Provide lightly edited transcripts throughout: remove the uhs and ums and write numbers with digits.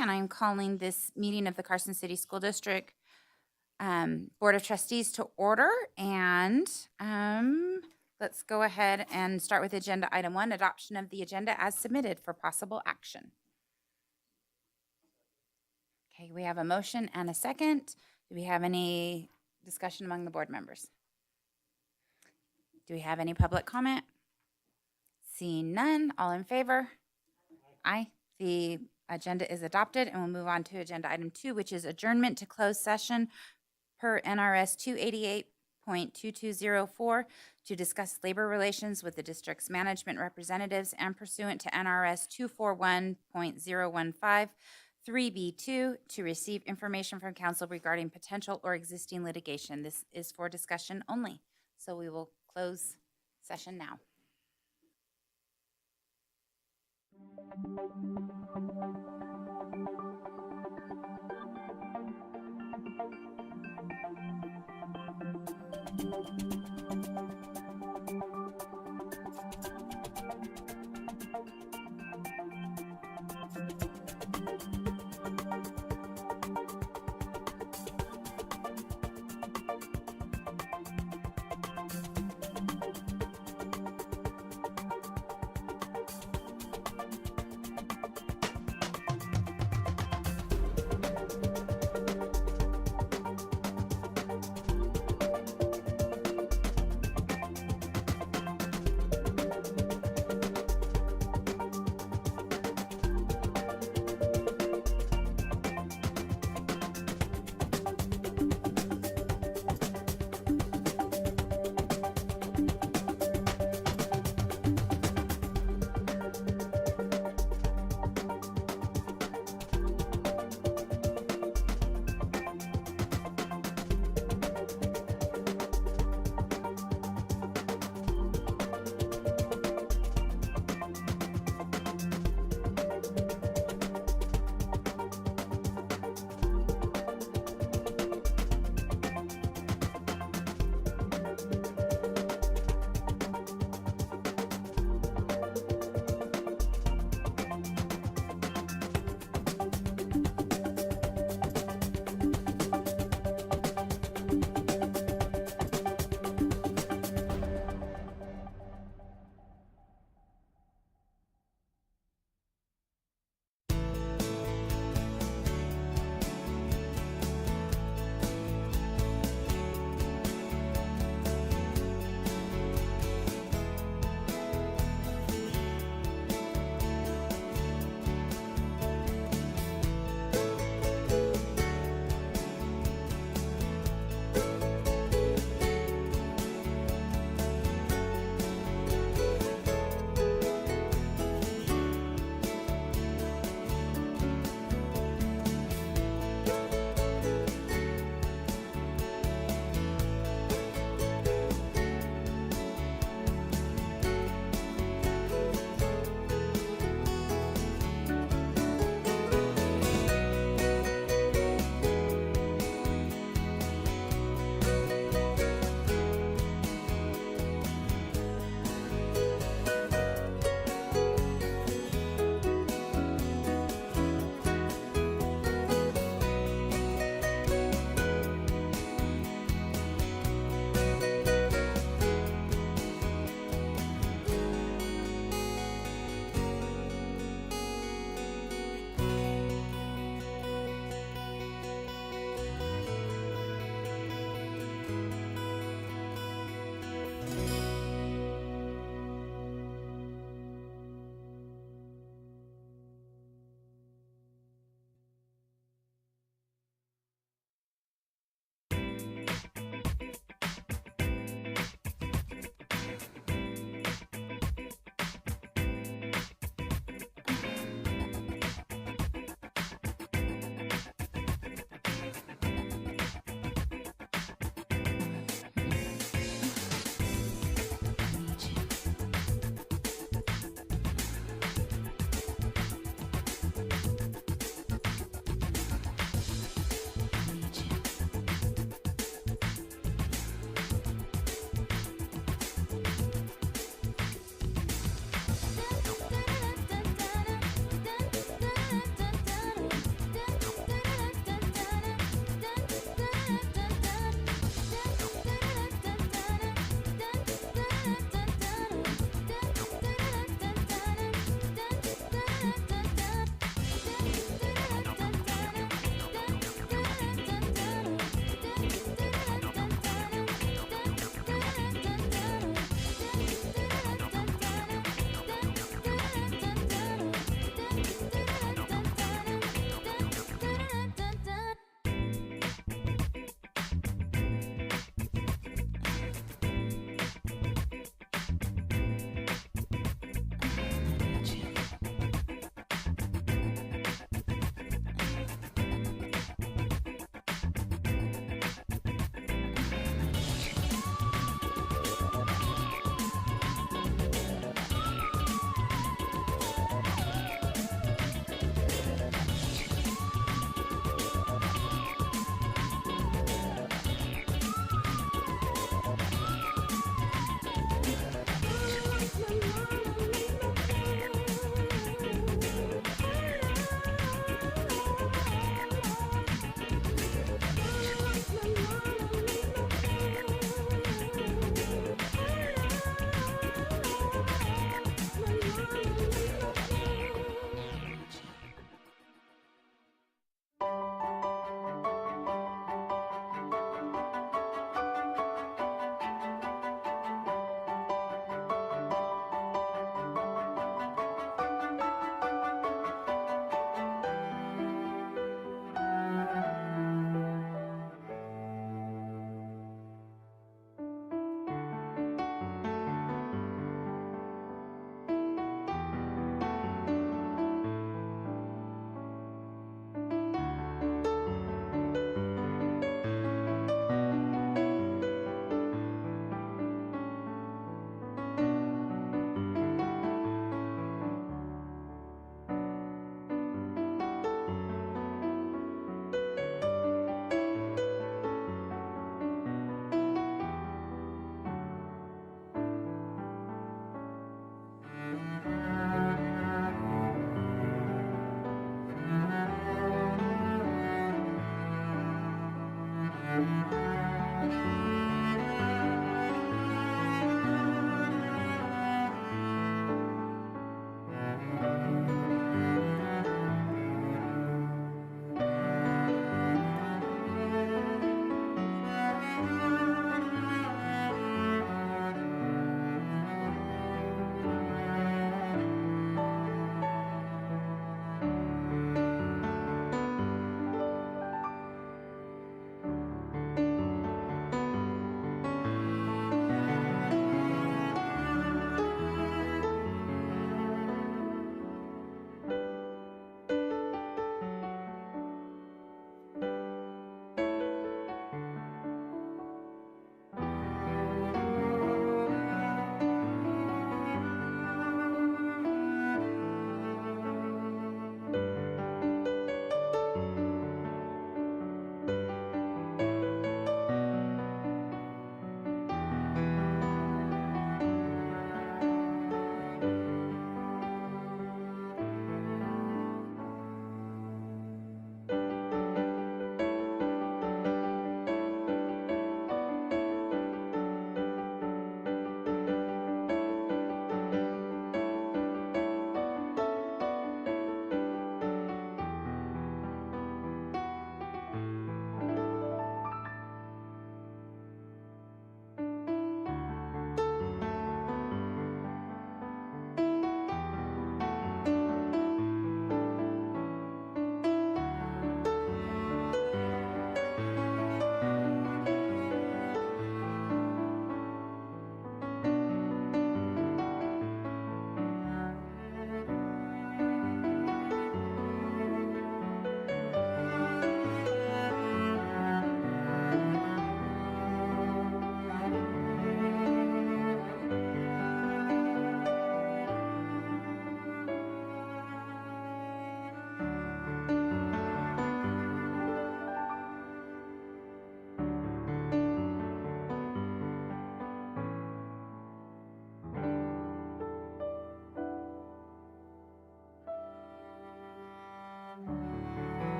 And I'm calling this meeting of the Carson City School District Board of Trustees to order. And let's go ahead and start with agenda item 1, adoption of the agenda as submitted for possible action. Okay, we have a motion and a second. Do we have any discussion among the board members? Do we have any public comment? Seeing none, all in favor? Aye. The agenda is adopted, and we'll move on to agenda item 2, which is adjournment to closed session per NRS 288.2204 to discuss labor relations with the district's management representatives and pursuant to NRS 241.015 3B2 to receive information from counsel regarding potential or existing litigation. This is for discussion only. So we will close session now.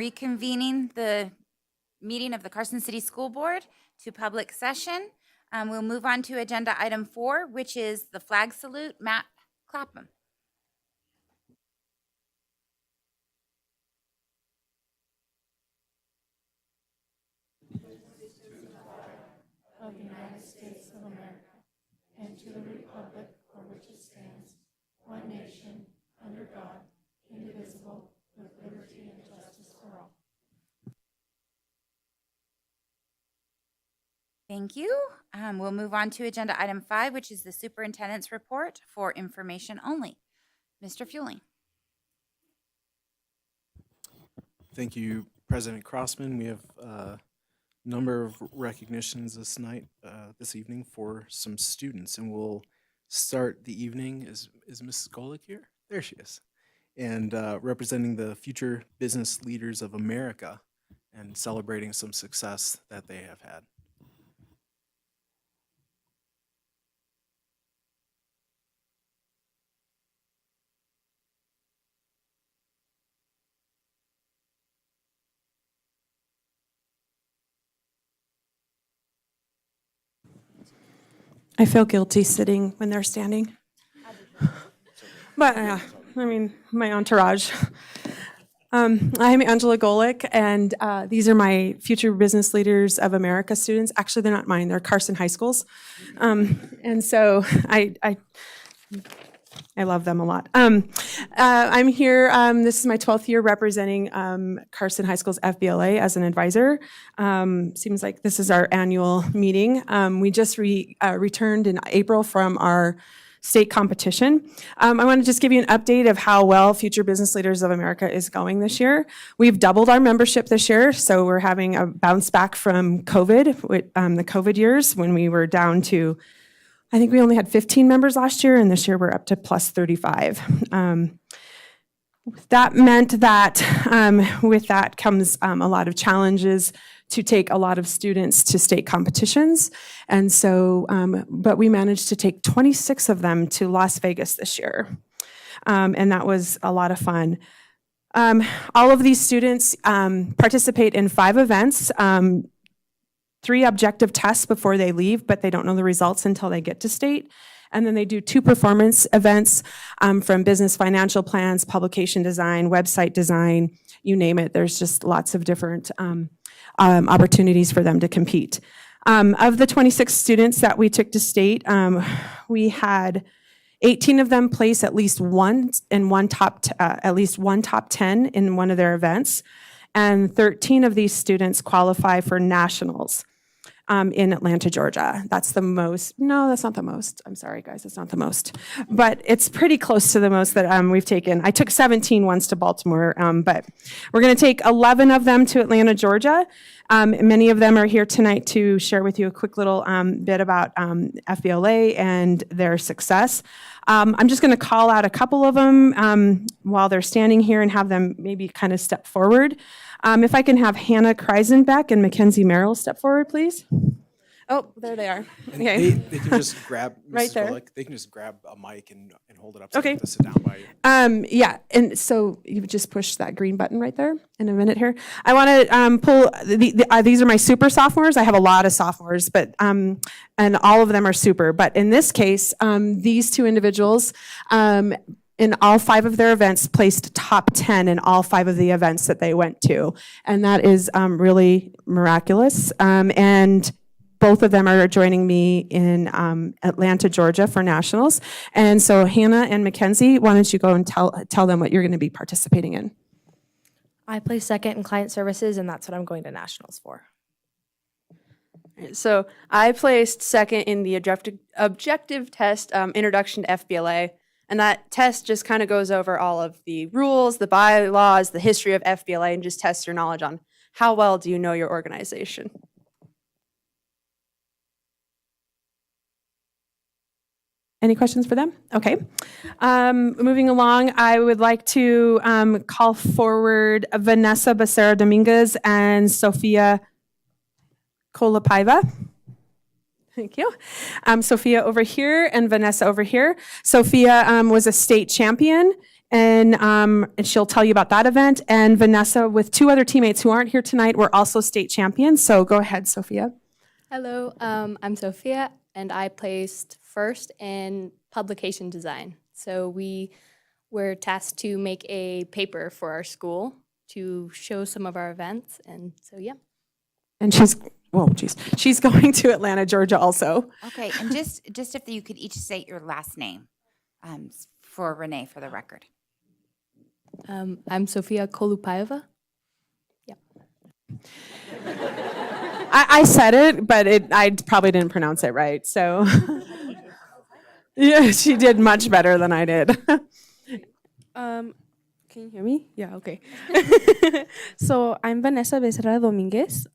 reconvening the meeting of the Carson City School Board to public session. We'll move on to agenda item 4, which is the flag salute. Matt Clapham. Of the United States of America, and to the republic for which it stands, one nation, under God, indivisible, with liberty and justice for all. Thank you. We'll move on to agenda item 5, which is the superintendent's report for information only. Mr. Fueling. Thank you, President Crossman. We have a number of recognitions this evening for some students, and we'll start the evening. Is Mrs. Golick here? There she is. And representing the future business leaders of America and celebrating some success that they have had. I feel guilty sitting when they're standing. But I mean, my entourage. I'm Angela Golick, and these are my future business leaders of America students. Actually, they're not mine. They're Carson High Schools. And so I love them a lot. I'm here, this is my 12th year representing Carson High School's FBLA as an advisor. Seems like this is our annual meeting. We just returned in April from our state competition. I want to just give you an update of how well Future Business Leaders of America is going this year. We've doubled our membership this year, so we're having a bounce back from COVID, with the COVID years when we were down to, I think we only had 15 members last year, and this year we're up to plus 35. That meant that with that comes a lot of challenges to take a lot of students to state competitions. And so, but we managed to take 26 of them to Las Vegas this year. And that was a lot of fun. All of these students participate in 5 events, 3 objective tests before they leave, but they don't know the results until they get to state. And then they do 2 performance events from business financial plans, publication design, website design, you name it. There's just lots of different opportunities for them to compete. Of the 26 students that we took to state, we had 18 of them place at least one top 10 in one of their events, and 13 of these students qualify for nationals in Atlanta, Georgia. That's the most. No, that's not the most. I'm sorry, guys, it's not the most. But it's pretty close to the most that we've taken. I took 17 once to Baltimore, but we're going to take 11 of them to Atlanta, Georgia. Many of them are here tonight to share with you a quick little bit about FBLA and their success. I'm just going to call out a couple of them while they're standing here and have them maybe kind of step forward. If I can have Hannah Kreisenbeck and Mackenzie Merrill step forward, please. Oh, there they are. And Okay. they can just grab, Right Mrs. there. Golick, they can just grab a mic and hold it up so Okay. they have to sit down by you. Yeah, and so you would just push that green button right there in a minute here. I want to pull, these are my super sophomores. I have a lot of sophomores, but and all of them are super. But in this case, these 2 individuals, in all 5 of their events, placed top 10 in all 5 of the events that they went to. And that is really miraculous. And both of them are joining me in Atlanta, Georgia for nationals. And so Hannah and Mackenzie, why don't you go and tell them what you're going to be participating in? I placed second in client services, and that's what I'm going to nationals for. So I placed second in the objective test, Introduction to FBLA. And that test just kind of goes over all of the rules, the bylaws, the history of FBLA, and just tests your knowledge on how well do you know your organization. Any questions for them? Okay. Moving along, I would like to call forward Vanessa Becerra Dominguez and Sofia Kolapaiva. Thank you. Sophia over here and Vanessa over here. Sophia was a state champion And she'll tell you about that event. And Vanessa, with two other teammates who aren't here tonight, were also state champions. So go ahead, Sophia. Hello, I'm Sophia, and I placed first in publication design. So we were tasked to make a paper for our school to show some of our events, and so yeah. And she's going to Atlanta, Georgia also. Okay, and just if you could each state your last name for Renee for the record. I'm Sofia Kolupaeva. I said it, but I probably didn't pronounce it right. So yeah, she did much better than I did. Can you hear me? Yeah, okay. So I'm Vanessa Becerra Dominguez.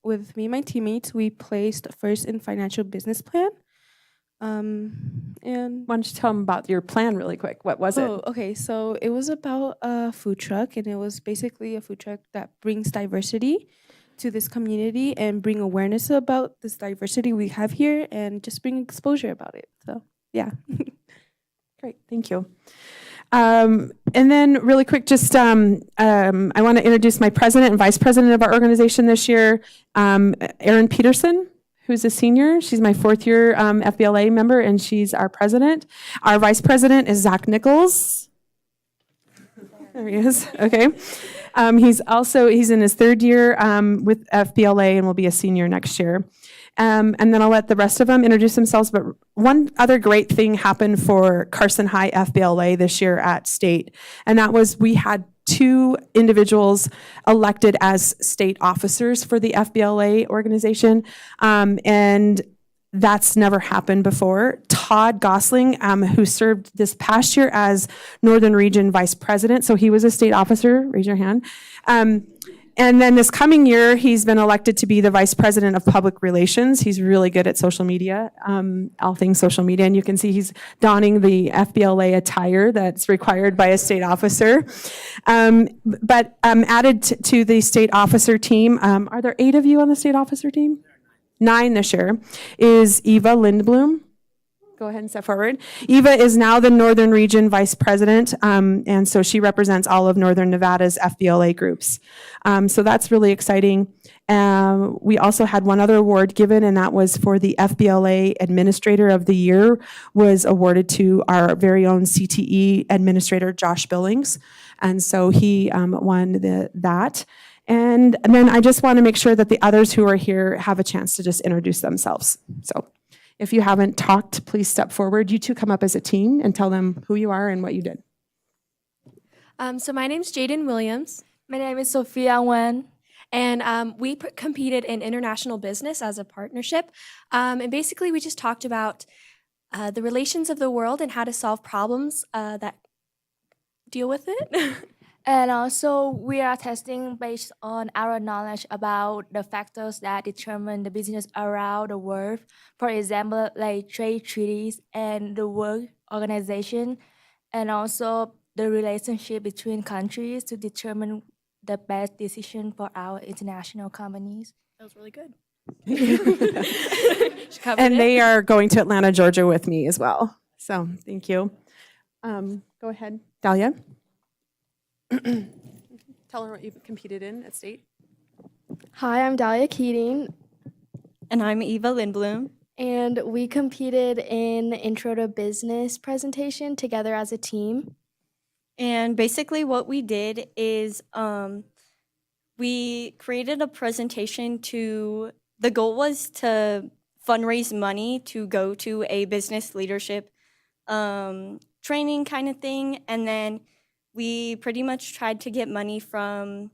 With me and my teammates, we placed first in financial business plan. And Why don't you tell them about your plan really quick? What was it? okay. So it was about a food truck, and it was basically a food truck that brings diversity to this community and bring awareness about this diversity we have here, and just bring exposure about it. So yeah. Great, thank you. And then really quick, just I want to introduce my president and vice president of our organization this year, Erin Peterson, who's a senior. She's my fourth year FBLA member, and she's our president. Our vice president is Zach Nichols. There he is, okay. He's in his third year with FBLA and will be a senior next year. And then I'll let the rest of them introduce themselves. But one other great thing happened for Carson High FBLA this year at state, and that was we had two individuals elected as state officers for the FBLA organization, and that's never happened before. Todd Gosling, who served this past year as Northern Region Vice President, so he was a state officer, raise your hand. And then this coming year, he's been elected to be the Vice President of Public Relations. He's really good at social media, all things social media. And you can see he's donning the FBLA attire that's required by a state officer. But added to the state officer team, are there 8 of you on the state officer team? 9 this year, is Eva Lindblom. Go ahead and step forward. Eva is now the Northern Region Vice President, and so she represents all of Northern Nevada's FBLA groups. So that's really exciting. We also had one other award given, and that was for the FBLA Administrator of the Year, was awarded to our very own CTE Administrator, Josh Billings. And so he won that. And then I just want to make sure that the others who are here have a chance to just introduce themselves. So if you haven't talked, please step forward. You two come up as a team and tell them who you are and what you did. So my name's Jaden Williams, My name is Sophia Wen. and we competed in international business as a partnership. And basically, we just talked about the relations of the world and how to solve problems that deal with it. And also, we are testing based on our knowledge about the factors that determine the business around the world. For example, like trade treaties and the World Organization, and also the relationship between countries to determine the best decision for our international companies. That was really good. And they are going to Atlanta, Georgia with me as well. So thank you. Go ahead, Dahlia. Tell her what you've competed in at state. Hi, I'm Dahlia Keating, And I'm Eva Lindblom. and we competed in the Intro to Business presentation together as a team. And basically, what we did is we created a presentation the goal was to fundraise money to go to a business leadership training kind of thing. And then we pretty much tried to get money from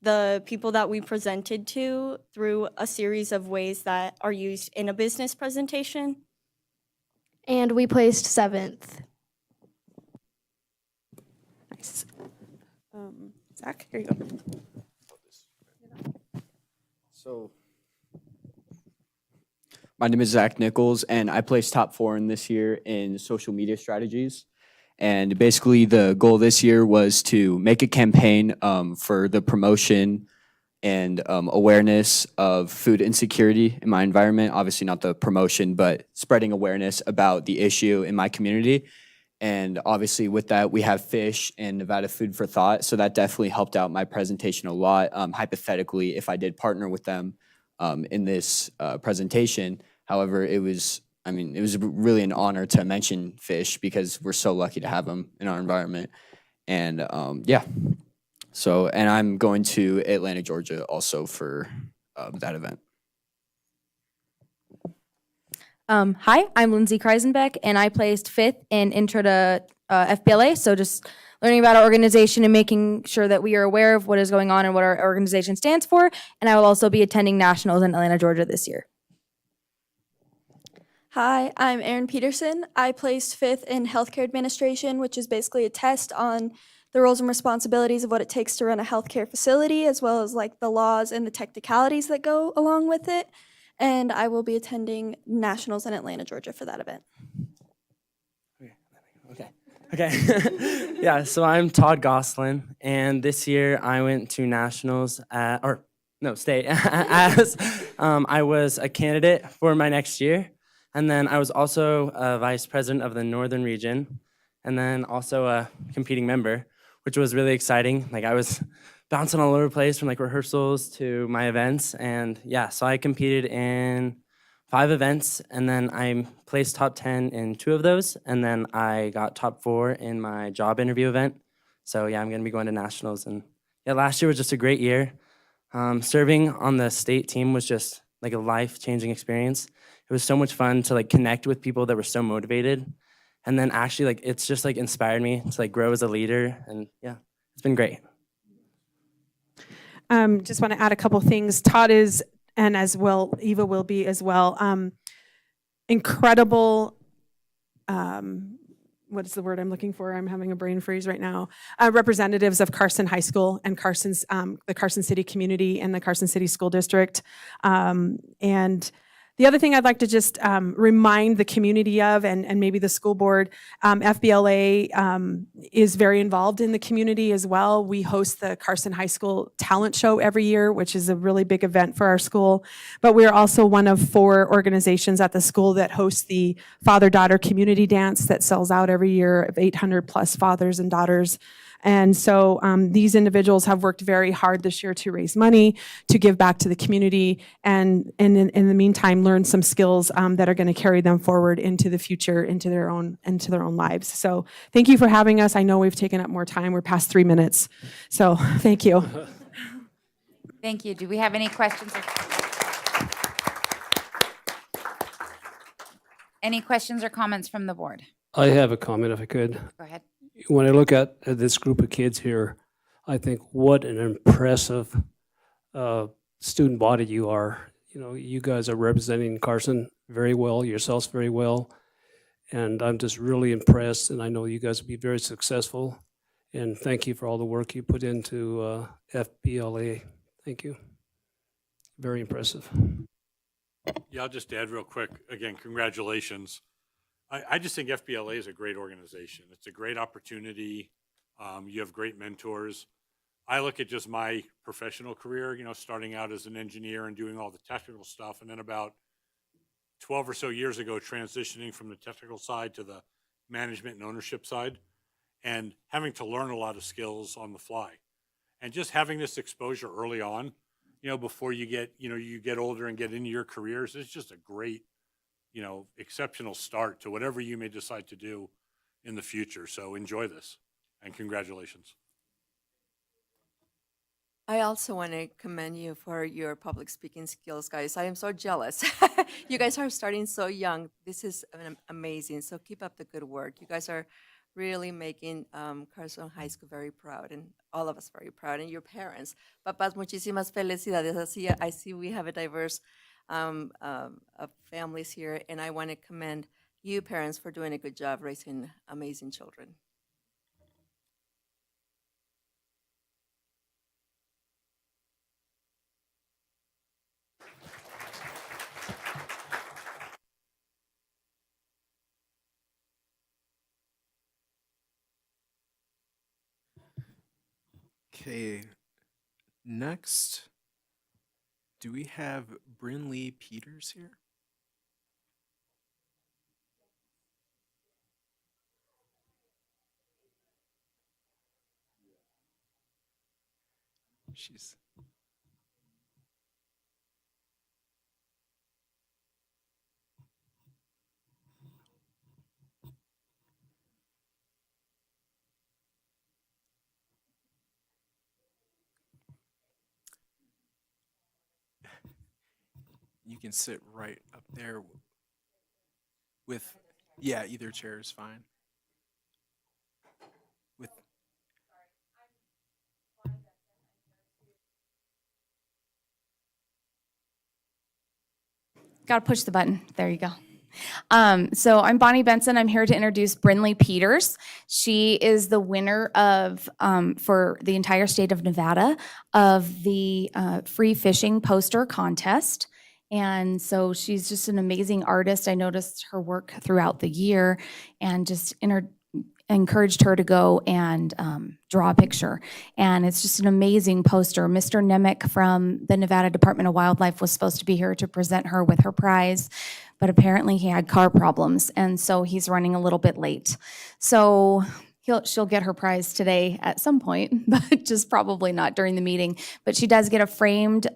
the people that we presented to through a series of ways that are used in a business presentation. And we placed 7th. Nice. Zach, here you go. So, my name is Zach Nichols, and I placed top 4 in this year in social media strategies. And basically, the goal this year was to make a campaign for the promotion and awareness of food insecurity in my environment. Obviously, not the promotion, but spreading awareness about the issue in my community. And obviously with that, we have fish and Nevada Food for Thought. So that definitely helped out my presentation a lot. Hypothetically, if I did partner with them in this presentation. However, it was really an honor to mention fish because we're so lucky to have them in our environment. And yeah, so, and I'm going to Atlanta, Georgia also for that event. Hi, I'm Lindsay Kreisenbeck, and I placed 5th in Intro to FBLA. So just learning about our organization and making sure that we are aware of what is going on and what our organization stands for. And I will also be attending nationals in Atlanta, Georgia this year. Hi, I'm Erin Peterson. I placed 5th in healthcare administration, which is basically a test on the roles and responsibilities of what it takes to run a healthcare facility, as well as like the laws and the technicalities that go along with it. And I will be attending nationals in Atlanta, Georgia for that event. Okay. Yeah, so I'm Todd Goslin, and this year I went to nationals state as I was a candidate for my next year. And then I was also a vice president of the Northern region, and then also a competing member, which was really exciting. Like I was bouncing all over the place from like rehearsals to my events. And yeah, so I competed in 5 events, and then I placed top 10 in 2 of those. And then I got top 4 in my job interview event. So yeah, I'm gonna be going to nationals. And yeah, last year was just a great year. Serving on the state team was just like a life-changing experience. It was so much fun to like connect with people that were so motivated. And then actually like, it's just like inspired me to like grow as a leader. And yeah, it's been great. Just want to add a couple things. Todd is, and as well, Eva will be as well, incredible, what is the word I'm looking for? I'm having a brain freeze right now. Representatives of Carson High School and the Carson City community and the Carson City School District. And the other thing I'd like to just remind the community of, and maybe the school board, FBLA is very involved in the community as well. We host the Carson High School Talent Show every year, which is a really big event for our school. But we are also one of 4 organizations at the school that hosts the father-daughter community dance that sells out every year of 800 plus fathers and daughters. And so these individuals have worked very hard this year to raise money, to give back to the community, and in the meantime, learn some skills that are going to carry them forward into the future, into their own lives. So thank you for having us. I know we've taken up more time. We're past 3 minutes. So thank you. Thank you. Do we have any questions? Any questions or comments from the board? I have a comment if I could. Go ahead. When I look at this group of kids here, I think what an impressive student body you are. You know, you guys are representing Carson very well, yourselves very well, and I'm just really impressed, and I know you guys will be very successful, and thank you for all the work you put into FBLA. Thank you. Very impressive. Yeah, I'll just add real quick, again, congratulations. I just think FBLA is a great organization. It's a great opportunity. You have great mentors. I look at just my professional career, you know, starting out as an engineer and doing all the technical stuff, and then about 12 or so years ago, transitioning from the technical side to the management and ownership side, and having to learn a lot of skills on the fly. And just having this exposure early on, you know, before you get older and get into your careers, it's just a great, you know, exceptional start to whatever you may decide to do in the future. So enjoy this, and congratulations. I also want to commend you for your public speaking skills, guys. I am so jealous. You guys are starting so young. This is amazing. So keep up the good work. You guys are really making Carson High School very proud, and all of us very proud, and your parents. Papás, muchísimas felicidades. I see we have a diverse of families here, and I want to commend you parents for doing a good job raising amazing children. Okay, next, do we have Brinley Peters here? She's you can sit right up there with, yeah, either chair is fine. With Got to push the button. There you go. So I'm Bonnie Benson. I'm here to introduce Brinley Peters. She is the winner of, for the entire state of Nevada, of the free fishing poster contest. And so she's just an amazing artist. I noticed her work throughout the year and just encouraged her to go and draw a picture. And it's just an amazing poster. Mr. Nemec from the Nevada Department of Wildlife was supposed to be here to present her with her prize, but apparently he had car problems, and so he's running a little bit late. So she'll get her prize today at some point, but just probably not during the meeting. But she does get a framed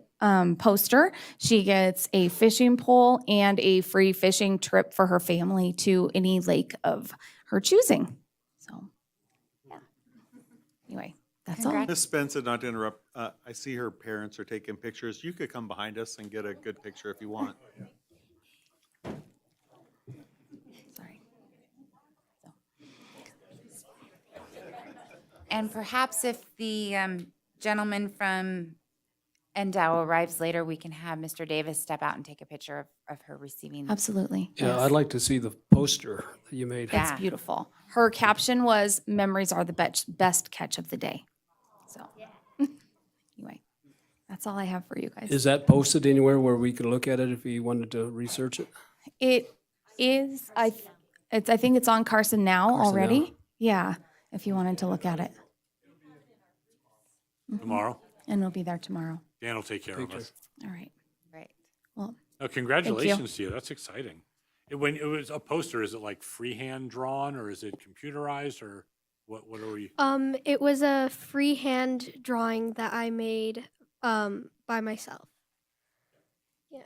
poster. She gets a fishing pole and a free fishing trip for her family to any lake of her choosing. So, yeah. Anyway, that's all. Miss Spencer, not to interrupt, I see her parents are taking pictures. You could come behind us and get a good picture if you want. Sorry. And perhaps if the gentleman from Endow arrives later, we can have Mr. Davis step out and take a picture of her receiving. Absolutely. Yeah, yes. I'd like to see the poster that you made. It's beautiful. Her caption was, "Memories are the best catch of the day." So, anyway, that's all I have for you guys. Is that posted anywhere where we could look at it if we wanted to research it? It is, I think it's on Carson Now Carson already. Now. Yeah, if you wanted to look at it. Tomorrow? And it'll be there tomorrow. Dan will take care of it. All right. Right. Well, Congratulations to you. That's exciting. When it was a poster, is it like freehand drawn or is it computerized or what are we? It was a freehand drawing that I made by myself. Yeah.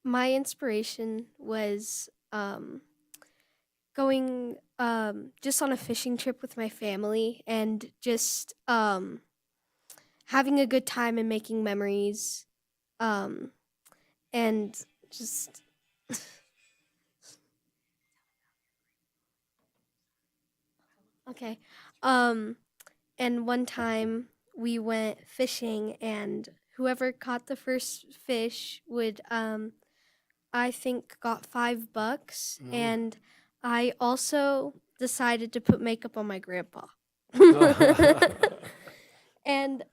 My inspiration was going just on a fishing trip with my family and just having a good time and making memories and just okay. And one time we went fishing and whoever caught the first fish would I think got $5 and I also decided to put makeup on my grandpa. And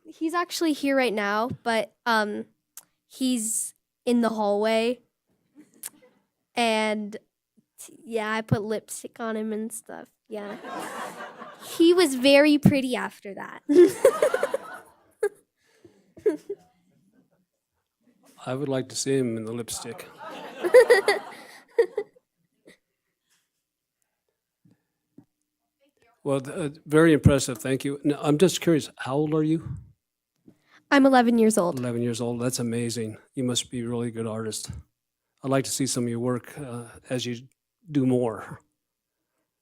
he's actually here right now, but he's in the hallway. And yeah, I put lipstick on him and stuff. Yeah. He was very pretty after that. I would like to see him in the lipstick. Well, very impressive. Thank you. Now, I'm just curious, how old are you? I'm 11 years old. 11 years old. That's amazing. You must be a really good artist. I'd like to see some of your work as you do more.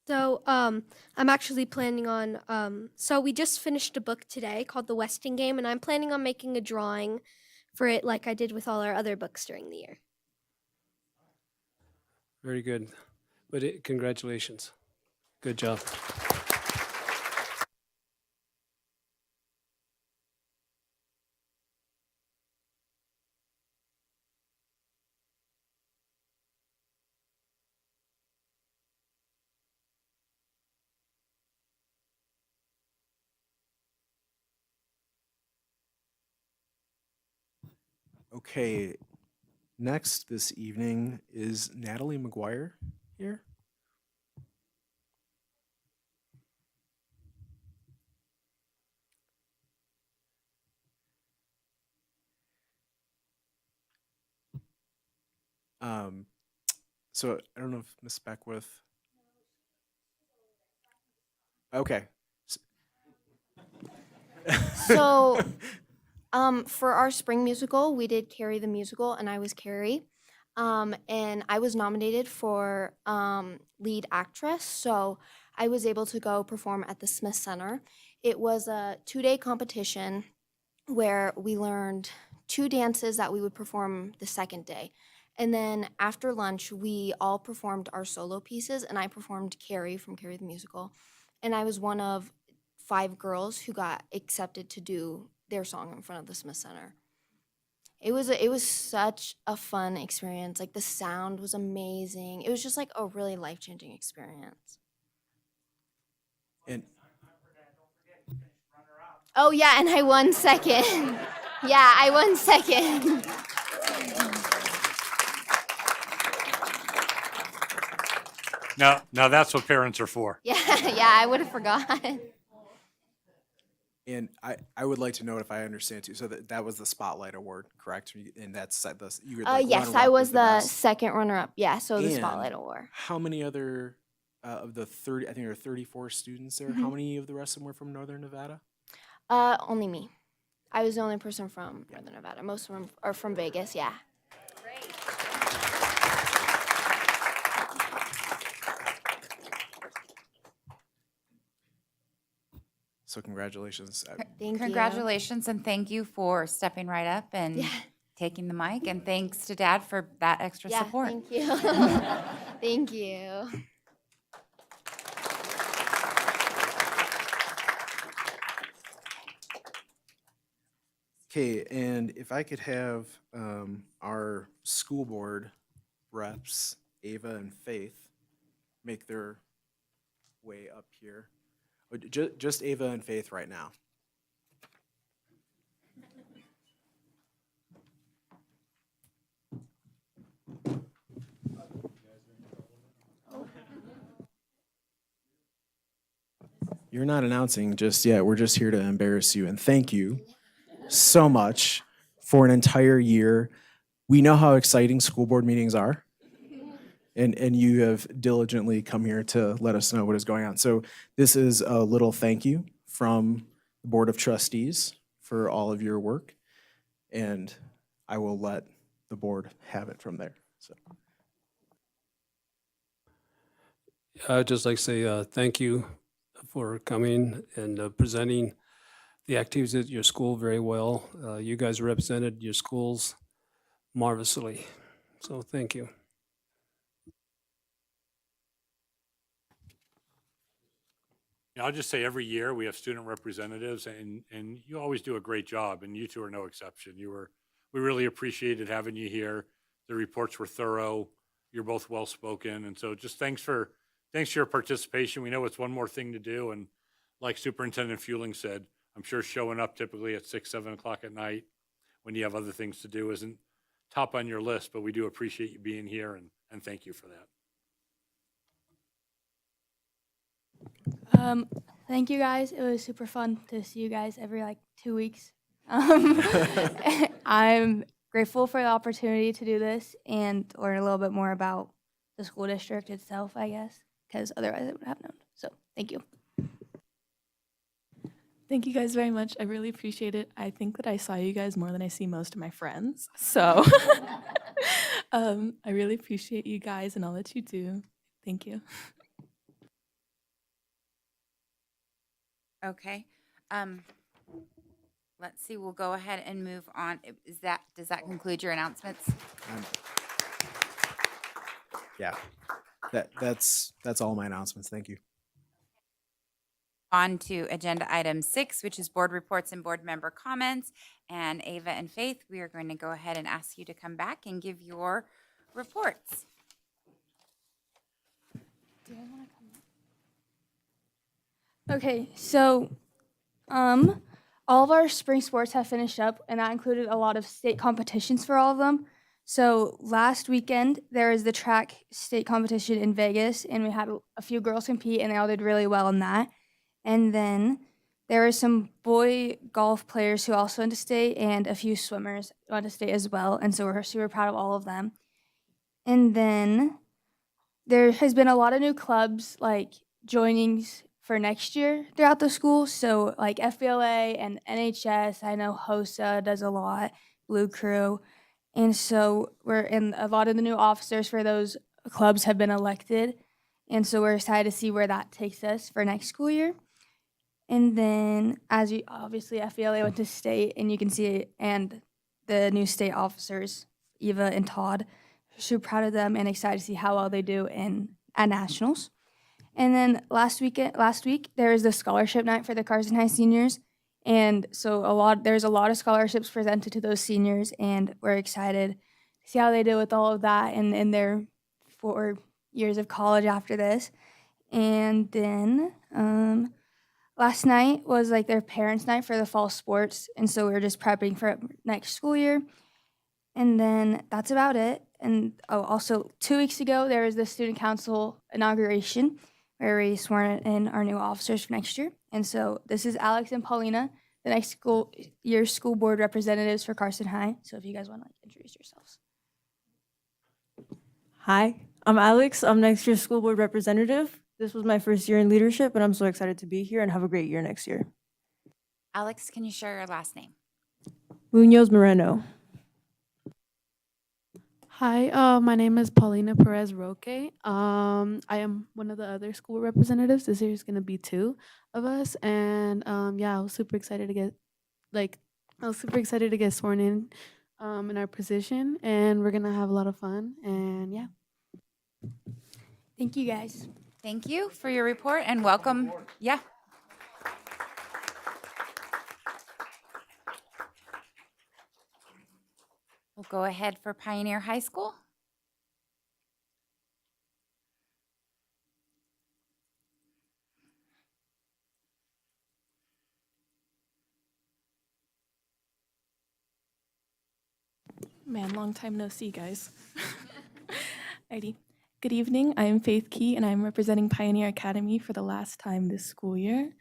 So I'm actually planning on, so we just finished a book today called The Westing Game, and I'm planning on making a drawing for it like I did with all our other books during the year. Very good. But congratulations. Good job. Okay, next this evening is Natalie McGuire here. So I don't know if Miss Beckwith. Okay. So, for our spring musical, we did Carrie the musical, and I was Carrie. And I was nominated for lead actress, so I was able to go perform at the Smith Center. It was a 2-day competition where we learned 2 dances that we would perform the second day. And then after lunch, we all performed our solo pieces, and I performed Carrie from Carrie the musical. And I was one of 5 girls who got accepted to do their song in front of the Smith Center. It was such a fun experience. Like the sound was amazing. It was just like a really life-changing experience. And Oh yeah, and I won second. Yeah, I won second. Now that's what parents are for. Yeah, I would have forgot. And I would like to know if I understand too. So that was the Spotlight Award, correct? And that's you were like Yes, runner-up I was the best. second runner-up. Yeah, so the And Spotlight Award. How many other of the 30? I think there are 34 students there. How many of the rest of them were from Northern Nevada? Only me. I was the only person from Northern Nevada. Most of them are from Vegas. Yeah. So congratulations. Thank you. Congratulations and thank you for stepping right up and taking the mic. And thanks to Dad for that extra Yeah, support. thank you. Thank you. Okay, and if I could have our school board reps, Ava and Faith, make their way up here. Just Ava and Faith right now. You're not announcing just yet. We're just here to embarrass you and thank you so much for an entire year. We know how exciting school board meetings are. And you have diligently come here to let us know what is going on. So this is a little thank you from the Board of Trustees for all of your work. And I will let the board have it from there. So. I'd just like to say thank you for coming and presenting the activities at your school very well. You guys represented your schools marvelously. So thank you. Yeah, I'll just say every year we have student representatives and you always do a great job and you two are no exception. We really appreciated having you here. The reports were thorough. You're both well-spoken. And so just thanks for your participation. We know it's one more thing to do. And like Superintendent Fueling said, I'm sure showing up typically at 6, 7 o'clock at night when you have other things to do isn't top on your list, but we do appreciate you being here and thank you for that. Thank you guys. It was super fun to see you guys every 2 weeks. I'm grateful for the opportunity to do this and learn a little bit more about the school district itself, I guess, because otherwise I would have known. So thank you. Thank you guys very much. I really appreciate it. I think that I saw you guys more than I see most of my friends. So I really appreciate you guys and all that you do. Thank you. Okay. Let's see, we'll go ahead and move on. Does that conclude your announcements? Yeah, that's all my announcements. Thank you. On to agenda item 6, which is board reports and board member comments. And Ava and Faith, we are going to go ahead and ask you to come back and give your reports. Okay, so all of our spring sports have finished up, and that included a lot of state competitions for all of them. So last weekend, there was the track state competition in Vegas, and we had a few girls compete, and they all did really well in that. And then there were some boy golf players who also went to state, and a few swimmers went to state as well, and so we're super proud of all of them. And then there has been a lot of new clubs, like joinings for next year throughout the school. So like FBLA and NHS, I know HOSA does a lot, Blue Crew. And so we're in a lot of the new officers for those clubs have been elected. And so we're excited to see where that takes us for next school year. And then as you obviously FBLA went to state and you can see it, and the new state officers, Eva and Todd, super proud of them and excited to see how well they do at nationals. And then last week there was the scholarship night for the Carson High seniors, and so there's a lot of scholarships presented to those seniors, and we're excited to see how they do with all of that and in their 4 years of college after this. And then last night was like their parents' night for the fall sports, and so we were just prepping for next school year. And then that's about it. And also 2 weeks ago there was the student council inauguration, where we sworn in our new officers for next year. And so this is Alex and Paulina, the next school year's school board representatives for Carson High. So if you guys want to introduce yourselves. Hi, I'm Alex. I'm next year's school board representative. This was my first year in leadership, and I'm so excited to be here and have a great year next year. Alex, can you share your last name? Munoz Moreno. Hi, my name is Paulina Perez Roque. I am one of the other school representatives. This year is going to be 2 of us, and yeah, I was super excited to get sworn in our position, and we're gonna have a lot of fun. And yeah, Thank you guys. Thank you for your report and welcome. Yeah. We'll go ahead for Pioneer High School. man, long time no see, guys. Alrighty. Good evening. I am Faith Key, and I'm representing Pioneer Academy for the last time this school year.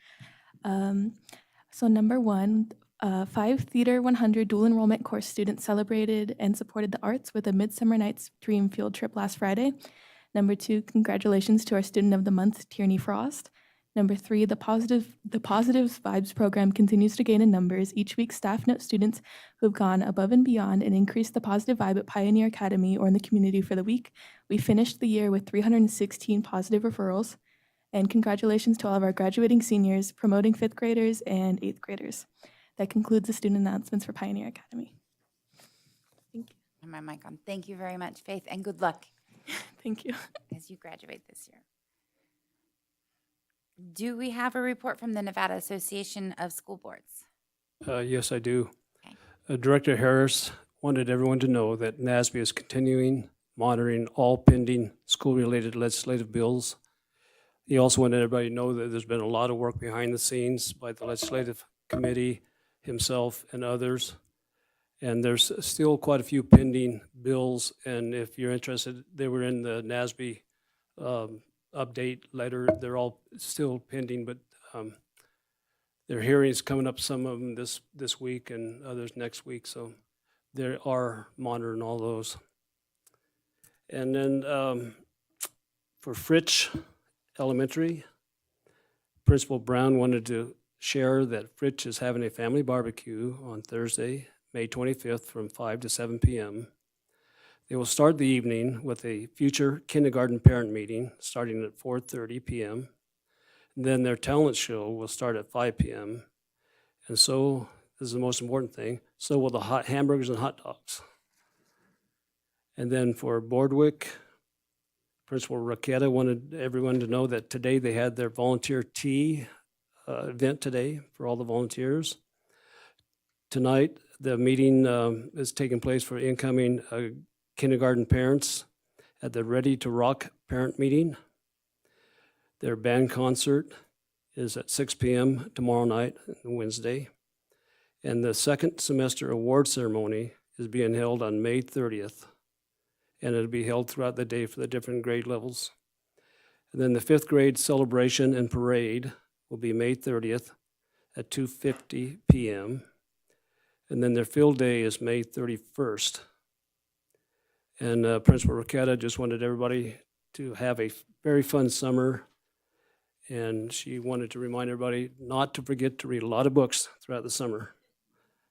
So number 1, 5 Theater 100 dual enrollment course students celebrated and supported the arts with a Midsummer Night's Dream field trip last Friday. Number 2, congratulations to our Student of the Month, Tierney Frost. Number 3, the Positive Vibes program continues to gain in numbers. Each week, staff note students who have gone above and beyond and increased the positive vibe at Pioneer Academy or in the community for the week. We finished the year with 316 positive referrals. And congratulations to all of our graduating seniors, promoting 5th graders and 8th graders. That concludes the student announcements for Pioneer Academy. Thank you. And my mic on. Thank you very much, Faith, and good luck. Thank you. As you graduate this year. Do we have a report from the Nevada Association of School Boards? Yes, I do. Director Harris wanted everyone to know that NASB is continuing monitoring all pending school-related legislative bills. He also wanted everybody to know that there's been a lot of work behind the scenes by the legislative committee, himself, and others. And there's still quite a few pending bills, and if you're interested, they were in the NASB update letter. They're all still pending, but there are hearings coming up, some of them this week and others next week, so they are monitoring all those. And then for Fritsch Elementary, Principal Brown wanted to share that Fritsch is having a family barbecue on Thursday, May 25th from 5 to 7 p.m. They will start the evening with a future kindergarten parent meeting starting at 4:30 p.m. And then their talent show will start at 5 p.m. And so, this is the most important thing, so will the hot hamburgers and hot dogs. And then for Boardwick, Principal Raqueta wanted everyone to know that today they had their volunteer tea event today for all the volunteers. Tonight, the meeting is taking place for incoming kindergarten parents at the Ready to Rock parent meeting. Their band concert is at 6 p.m. tomorrow night, Wednesday. And the second semester award ceremony is being held on May 30th. And it'll be held throughout the day for the different grade levels. And then the 5th grade celebration and parade will be May 30th at 2:50 p.m. And then their field day is May 31st. And Principal Raqueta just wanted everybody to have a very fun summer and she wanted to remind everybody not to forget to read a lot of books throughout the summer.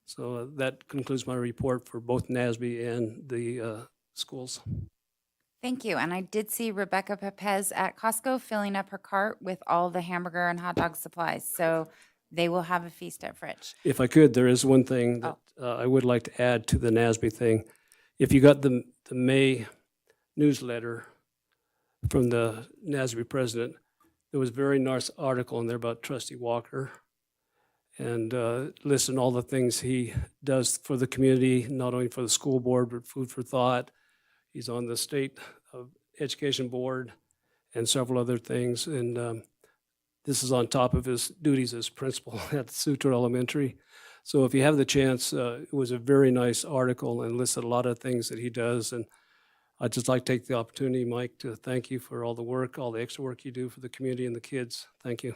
So that concludes my report for both NASB and the schools. Thank you. And I did see Rebecca Pepez at Costco filling up her cart with all the hamburger and hot dog supplies. So they will have a feast at Fritch. If I could, there is one thing that I would like to add to the NASB thing. If you got the May newsletter from the NASB president, there was a very nice article in there about Trustee Walker and listing all the things he does for the community, not only for the school board, but food for thought. He's on the state education board and several other things. And this is on top of his duties as principal at Suter Elementary. So if you have the chance, it was a very nice article and listed a lot of things that he does. And I'd just like to take the opportunity, Mike, to thank you for all the work, all the extra work you do for the community and the kids. Thank you.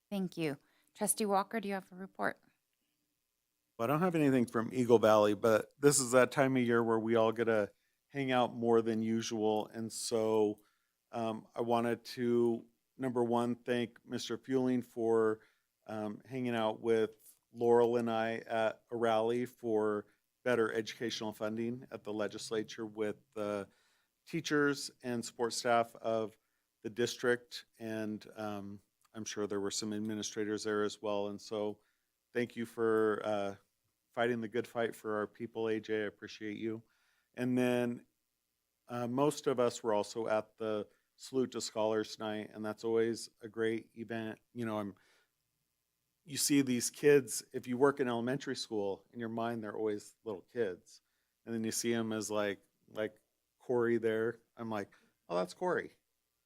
Thank you. Trustee Walker, do you have a report? Well, I don't have anything from Eagle Valley, but this is that time of year where we all get to hang out more than usual. And so I wanted to, number one, thank Mr. Fueling for hanging out with Laurel and I at a rally for better educational funding at the legislature with the teachers and support staff of the district. And I'm sure there were some administrators there as well. And so thank you for fighting the good fight for our people, AJ. I appreciate you. And then most of us were also at the Salute to Scholars Night, and that's always a great event. You know, you see these kids, if you work in elementary school, in your mind, they're always little kids. And then you see them as like Corey there. I'm like, oh, that's Corey.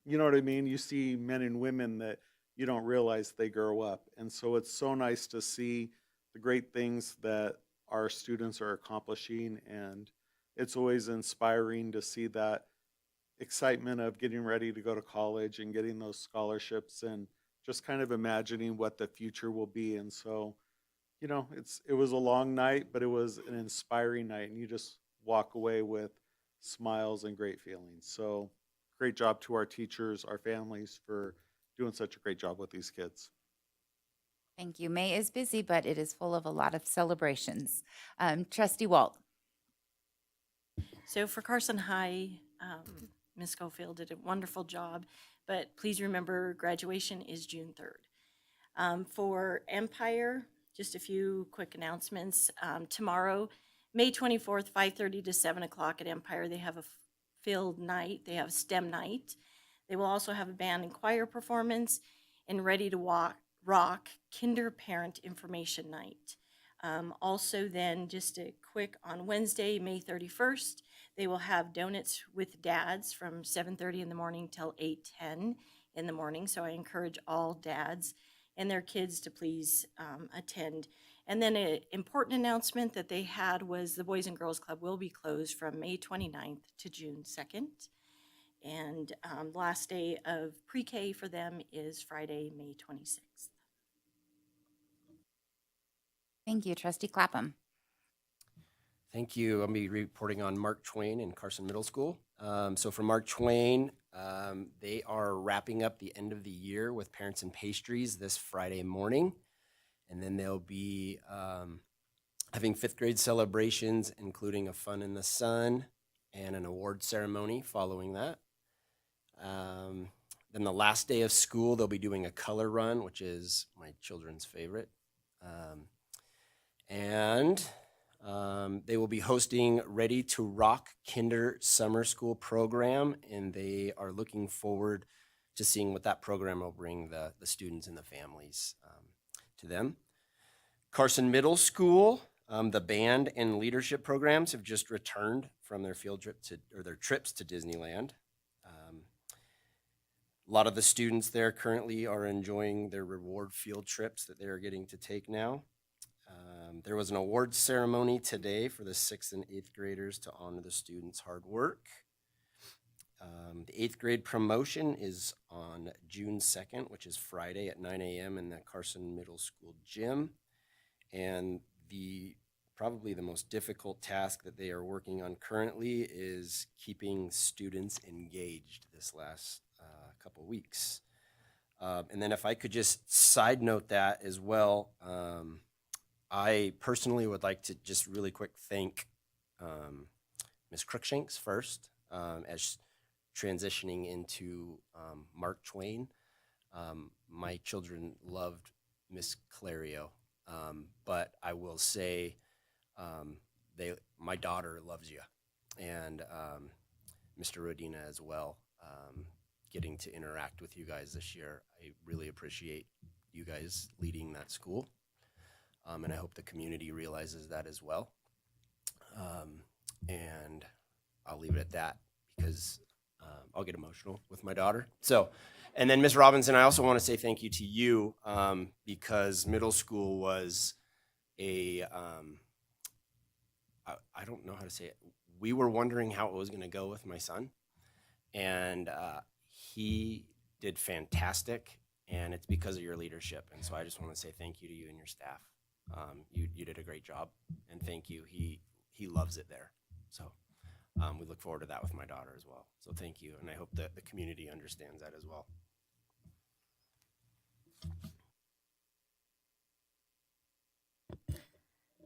You know what I mean? You see men and women that you don't realize they grow up. And so it's so nice to see the great things that our students are accomplishing. And it's always inspiring to see that excitement of getting ready to go to college and getting those scholarships and just kind of imagining what the future will be. And so, you know, it was a long night, but it was an inspiring night, and you just walk away with smiles and great feelings. So great job to our teachers, our families for doing such a great job with these kids. Thank you. May is busy, but it is full of a lot of celebrations. Trustee Walt. So for Carson High, Ms. Schofield did a wonderful job, but please remember graduation is June 3rd. For Empire, just a few quick announcements. Tomorrow, May 24th, 5:30 to 7 o'clock at Empire, they have a field night. They have STEM night. They will also have a band and choir performance and Ready to Rock Kinder Parent Information Night. Also then, just a quick, on Wednesday, May 31st, they will have Donuts with Dads from 7:30 in the morning till 8:10 in the morning. So I encourage all dads and their kids to please attend. And then an important announcement that they had was the Boys and Girls Club will be closed from May 29th to June 2nd. And last day of pre-K for them is Friday, May 26th. Thank you. Trustee Clapham. Thank you. I'll be reporting on Mark Twain in Carson Middle School. So for Mark Twain, they are wrapping up the end of the year with Parents and Pastries this Friday morning. And then they'll be having fifth grade celebrations, including a Fun in the Sun and an award ceremony following that. Then the last day of school, they'll be doing a color run, which is my children's favorite. They will be hosting Ready to Rock Kinder Summer School program, and they are looking forward to seeing what that program will bring the students and the families to them. Carson Middle School, the band and leadership programs have just returned from their field trip their trips to Disneyland. A lot of the students there currently are enjoying their reward field trips that they're getting to take now. There was an awards ceremony today for the 6th and 8th graders to honor the students' hard work. The 8th grade promotion is on June 2nd, which is Friday at 9 a.m. in the Carson Middle School gym. And the probably the most difficult task that they are working on currently is keeping students engaged this last couple weeks. And then if I could just side note that as well, I personally would like to just really quick thank Ms. Cruikshanks first as transitioning into Mark Twain. My children loved Miss Clario, but I will say my daughter loves you, and Mr. Rodina as well. Getting to interact with you guys this year, I really appreciate you guys leading that school, and I hope the community realizes that as well. And I'll leave it at that because I'll get emotional with my daughter. So, and then Ms. Robinson, I also want to say thank you to you because middle school was I don't know how to say it. We were wondering how it was going to go with my son, and he did fantastic, and it's because of your leadership. And so I just want to say thank you to you and your staff. You did a great job, and thank you. He loves it there. So we look forward to that with my daughter as well. So thank you, and I hope that the community understands that as well.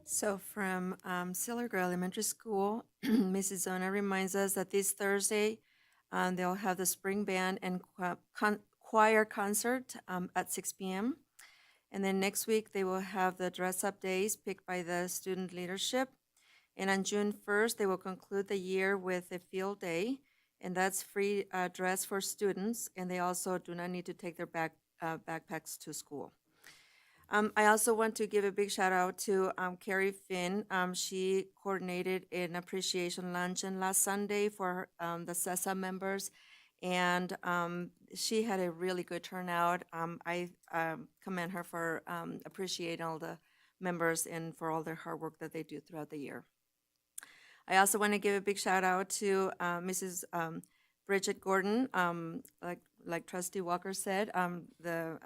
So from Silver Grove Elementary School, Mrs. Zona reminds us that this Thursday, they'll have the spring band and choir concert at 6 p.m. And then next week, they will have the dress-up days picked by the student leadership. And on June 1st, they will conclude the year with a field day, and that's free dress for students, and they also do not need to take their backpacks to school. I also want to give a big shout out to Carrie Finn. She coordinated an appreciation luncheon last Sunday for the CESA members, and she had a really good turnout. I commend her for appreciating all the members and for all their hard work that they do throughout the year. I also want to give a big shout out to Mrs. Bridget Gordon. Like Trustee Walker said, the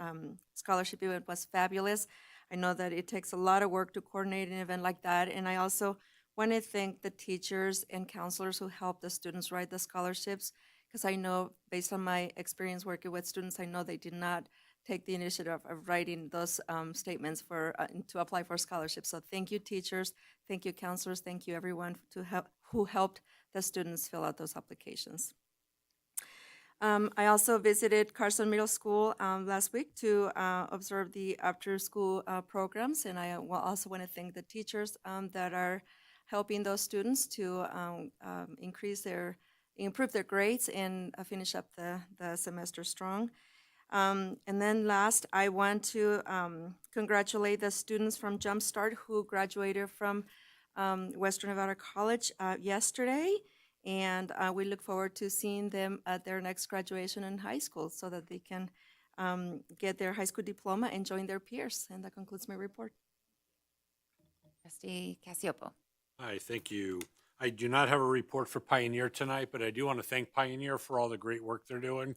scholarship event was fabulous. I know that it takes a lot of work to coordinate an event like that, and I also want to thank the teachers and counselors who helped the students write the scholarships, because I know, based on my experience working with students, I know they did not take the initiative of writing those statements for to apply for scholarships. So thank you, teachers. Thank you, counselors. Thank you, everyone who helped the students fill out those applications. I also visited Carson Middle School last week to observe the after-school programs, and I also want to thank the teachers that are helping those students to improve their grades and finish up the semester strong. And then last, I want to congratulate the students from Jumpstart who graduated from Western Nevada College yesterday. And we look forward to seeing them at their next graduation in high school so that they can get their high school diploma and join their peers. And that concludes my report. Trustee Casiopo. Hi, thank you. I do not have a report for Pioneer tonight, but I do want to thank Pioneer for all the great work they're doing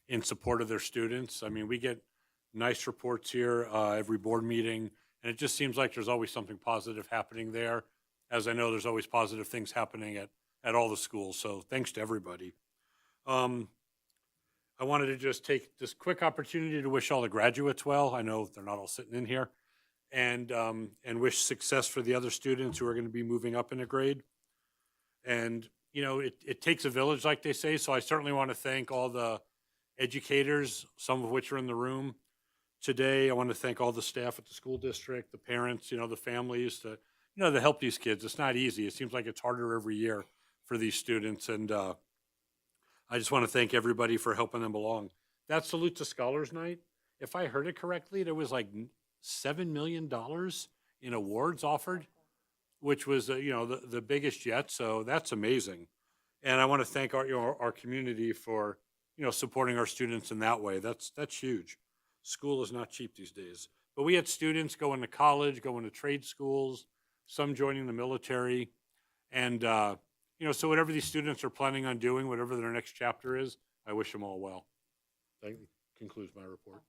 in support of their students. I mean, we get nice reports here every board meeting, and it just seems like there's always something positive happening there. As I know, there's always positive things happening at all the schools, so thanks to everybody. I wanted to just take this quick opportunity to wish all the graduates well. I know they're not all sitting in here, and wish success for the other students who are going to be moving up in a grade. And, you know, it takes a village, like they say, so I certainly want to thank all the educators, some of which are in the room today. I want to thank all the staff at the school district, the parents, you know, the families to help these kids. It's not easy. It seems like it's harder every year for these students, and I just want to thank everybody for helping them along. That Salute to Scholars Night, if I heard it correctly, there was like $7 million in awards offered, which was the biggest yet. So that's amazing, and I want to thank our community for supporting our students in that way. That's huge. School is not cheap these days, but we had students going to college, going to trade schools, some joining the military, and so whatever these students are planning on doing, whatever their next chapter is, I wish them all well. That concludes my report.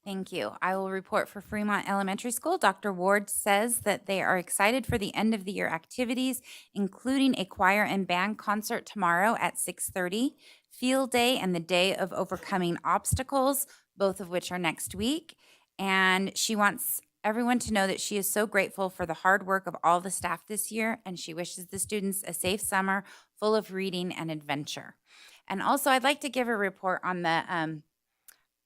Thank you. I will report for Fremont Elementary School. Dr. Ward says that they are excited for the end of the year activities, including a choir and band concert tomorrow at 6:30, field day and the day of overcoming obstacles, both of which are next week. And she wants everyone to know that she is so grateful for the hard work of all the staff this year, and she wishes the students a safe summer full of reading and adventure. And also, I'd like to give a report on the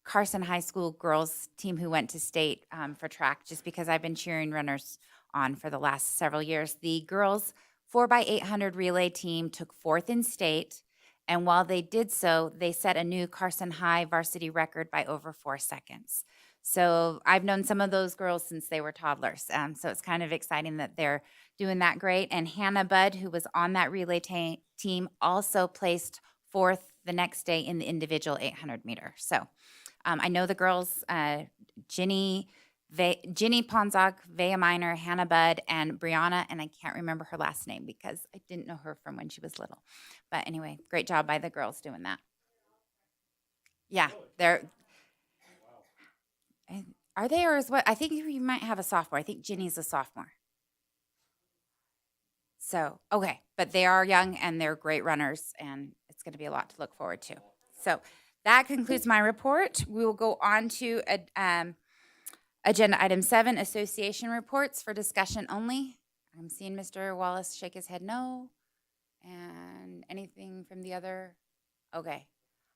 Carson High School girls team who went to state for track, just because I've been cheering runners on for the last several years. The girls 4x800 relay team took 4th in state, and while they did so, they set a new Carson High varsity record by over 4 seconds. So I've known some of those girls since they were toddlers, so it's kind of exciting that they're doing that great. And Hannah Budd, who was on that relay team, also placed 4th the next day in the individual 800 meter. So I know the girls, Ginny Ponzak, Vea Minor, Hannah Budd, and Brianna, and I can't remember her last name because I didn't know her from when she was little. But anyway, great job by the girls doing that. Yeah, they're. Are they, or is what? I think you might have a sophomore. I think Ginny's a sophomore. So, okay, but they are young and they're great runners, and it's going to be a lot to look forward to. So that concludes my report. We will go on to agenda item 7, association reports for discussion only. I'm seeing Mr. Wallace shake his head no. And anything from the other? Okay.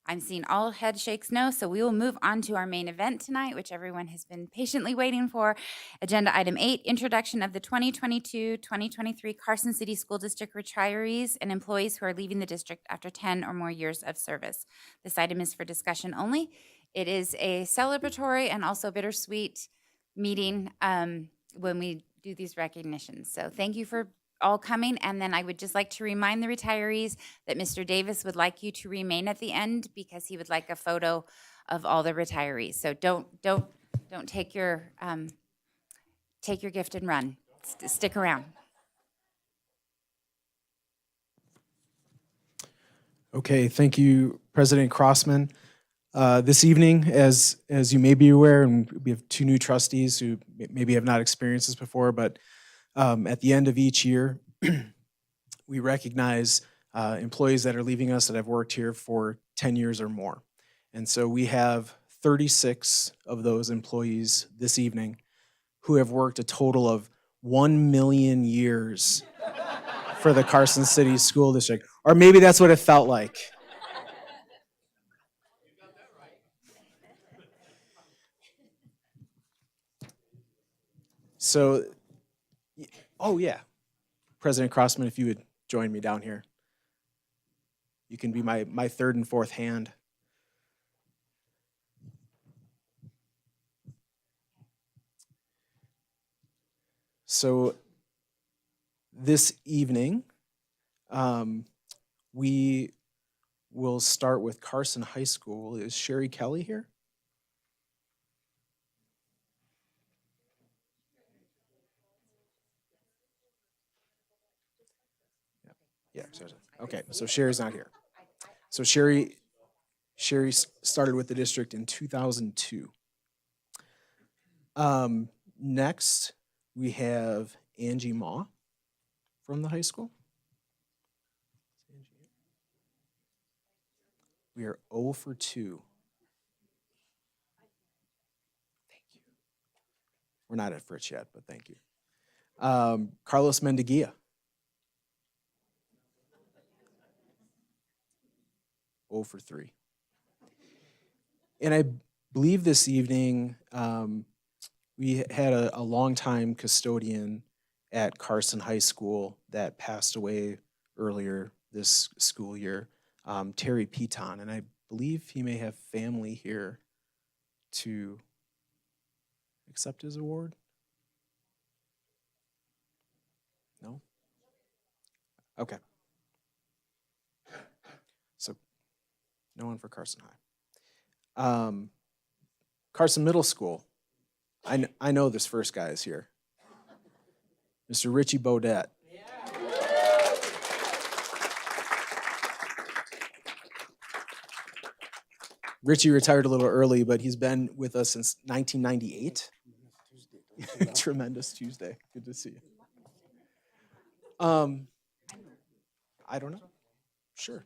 I'm seeing all head shakes no, so we will move on to our main event tonight, which everyone has been patiently waiting for. Agenda item 8, introduction of the 2022-2023 Carson City School District retirees and employees who are leaving the district after 10 or more years of service. This item is for discussion only. It is a celebratory and also bittersweet meeting when we do these recognitions. So thank you for all coming, and then I would just like to remind the retirees that Mr. Davis would like you to remain at the end because he would like a photo of all the retirees. So don't take your gift and run. Stick around. Okay, thank you, President Crossman. This evening, as you may be aware, and we have 2 new trustees who maybe have not experienced this before, but at the end of each year, we recognize employees that are leaving us that have worked here for 10 years or more. And so we have 36 of those employees this evening who have worked a total of 1 million years for the Carson City School District. Or maybe that's what it felt like. So, oh yeah, President Crossman, if you would join me down here. You can be my 3rd and 4th hand. So this evening, we will start with Carson High School. Is Sherry Kelly here? Yeah, okay, so Sherry's not here. So Sherry started with the district in 2002. Next, we have Angie Ma from the high school. We are 0 for 2. Thank you. We're not at Fritz yet, but thank you. Carlos Mendeguia. 0 for 3. And I believe this evening we had a longtime custodian at Carson High School that passed away earlier this school year, Terry Piton, and I believe he may have family here to accept his award. No? Okay. So no one for Carson High. Carson Middle School. I know this first guy is here. Mr. Richie Bodette. Richie retired a little early, but he's been with us since 1998. Tremendous Tuesday. Good to see you. I don't know. Sure.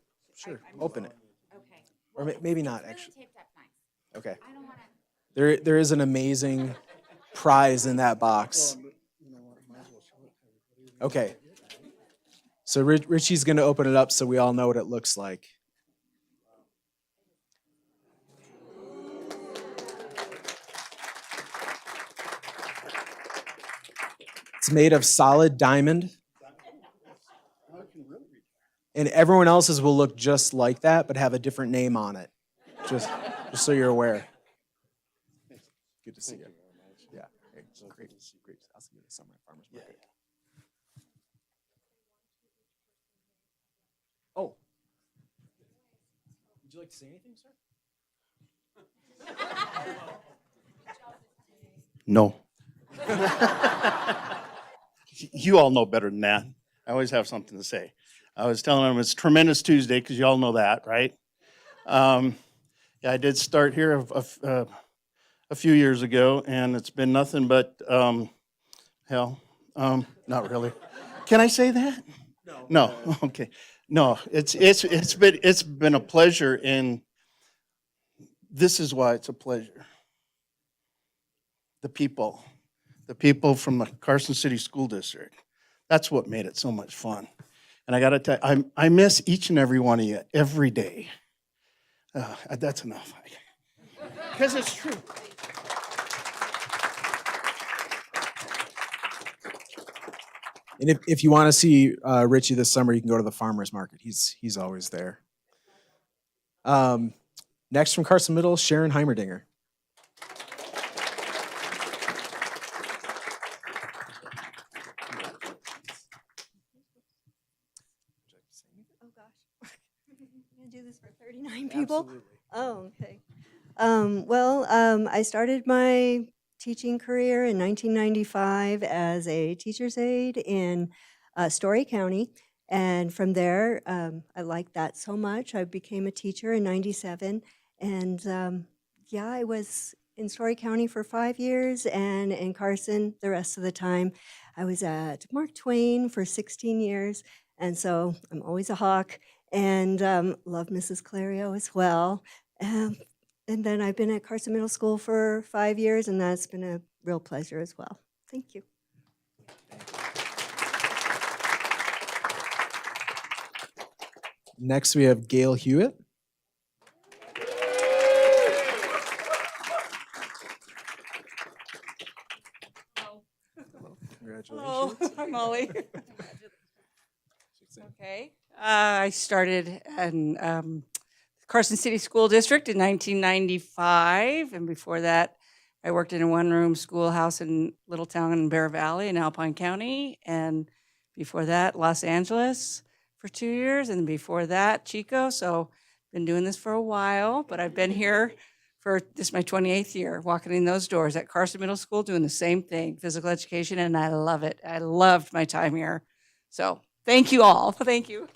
Open it. Okay. Or maybe not, It's really actually. taped up nice. Okay. I don't want to. There is an amazing prize in that box. Okay. So Richie's going to open it up so we all know what it looks like. It's made of solid diamond. And everyone else's will look just like that, but have a different name on it. Just so you're aware. Good to see you. Yeah, great. I'll see you this summer at Farmers Market. Oh. Would you like to say anything, sir? No. You all know better than that. I always have something to say. I was telling them it's Tremendous Tuesday because you all know that, right? Yeah, I did start here a few years ago, and it's been nothing but hell. Not really. Can I say that? No. Okay. No. It's been a pleasure, and this is why it's a pleasure. The people from the Carson City School District. That's what made it so much fun. And I got to tell you, I miss each and every one of you every day. That's enough. Because it's true. And if you want to see Richie this summer, you can go to the farmer's market. He's always there. Next from Carson Middle, Sharon Heimerdinger. Oh gosh, I'm gonna do this for 39 people. Absolutely. Oh, okay. I started my teaching career in 1995 as a teacher's aide in Story County. And from there, I liked that so much. I became a teacher in 97. And I was in Story County for 5 years and in Carson the rest of the time. I was at Mark Twain for 16 years. And so I'm always a hawk and love Mrs. Clario as well. And then I've been at Carson Middle School for 5 years, and that's been a real pleasure as well. Thank you. Next, we have Gail Hewitt. Congratulations. Hello, I'm Molly. Okay. I started in Carson City School District in 1995, and before that, I worked in a one-room schoolhouse in Littletown in Bear Valley in Alpine County, and before that, Los Angeles for 2 years, and before that, Chico. So, been doing this for a while, but I've been here for this is my 28th year, walking in those doors at Carson Middle School, doing the same thing, physical education, and I love it. I loved my time here. So, thank you all. Thank you.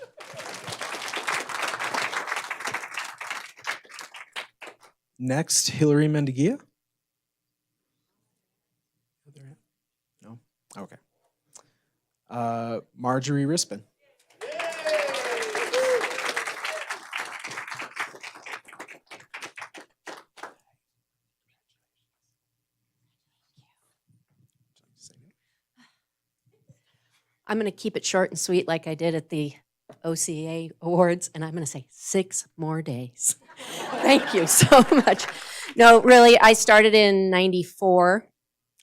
Next, Hillary Mendigia. No? Okay. Marjorie Rispin. I'm going to keep it short and sweet like I did at the OCA Awards, and I'm going to say 6 more days. Thank you so much. No, really, I started in 94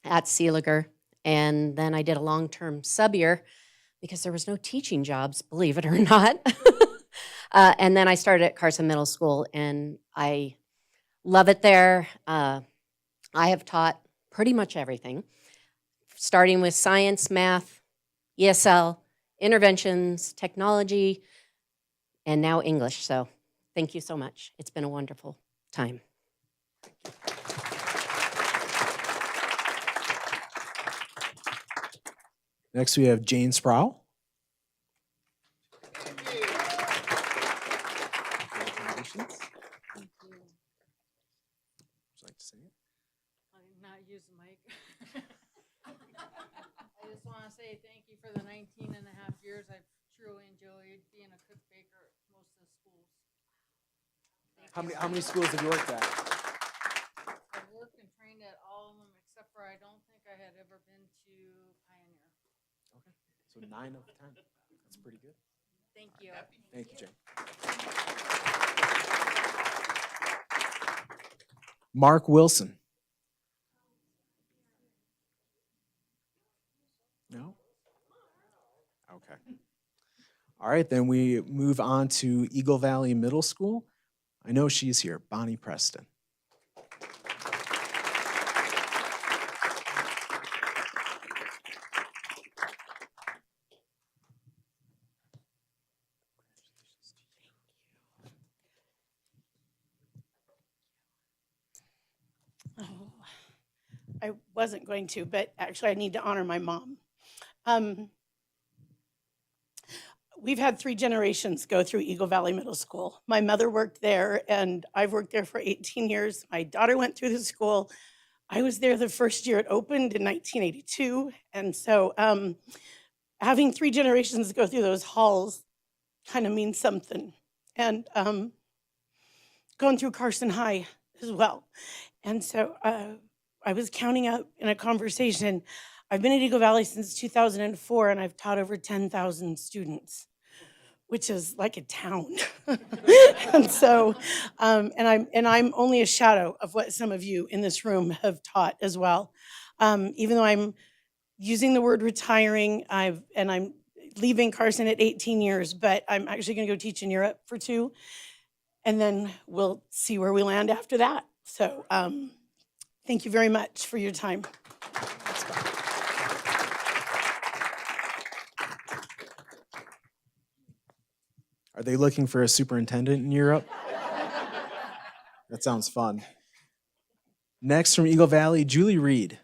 at Seeliger, and then I did a long-term sub-year because there was no teaching jobs, believe it or not. And then I started at Carson Middle School, and I love it there. I have taught pretty much everything, starting with science, math, ESL, interventions, technology, and now English. So thank you so much. It's been a wonderful time. Next, we have Jane Sproul. want to say thank you for the 19 and a half years. I've truly enjoyed being a cook baker at most of the schools. How many schools have you worked at? I've worked and trained at all of them except for I don't think I had ever been to Pioneer. Okay, so 9 of 10. That's pretty good. Thank you. Thank you, Jane. Mark Wilson. No? Okay. All right, then we move on to Eagle Valley Middle School. I know she's here, Bonnie Preston. Oh, I wasn't going to, but actually I need to honor my mom. We've had 3 generations go through Eagle Valley Middle School. My mother worked there, and I've worked there for 18 years. My daughter went through the school. I was there the first year it opened in 1982. And so having 3 generations go through those halls kind of means something. And going through Carson High as well. And so I was counting up in a conversation. I've been at Eagle Valley since 2004, and I've taught over 10,000 students, which is like a town. And so, and I'm only a shadow of what some of you in this room have taught as well. Even though I'm using the word retiring, I'm leaving Carson at 18 years, but I'm actually going to go teach in Europe for 2, and then we'll see where we land after that. So, thank you very much for your time. Are they looking for a superintendent in Europe? That sounds fun. Next from Eagle Valley, Julie Reed.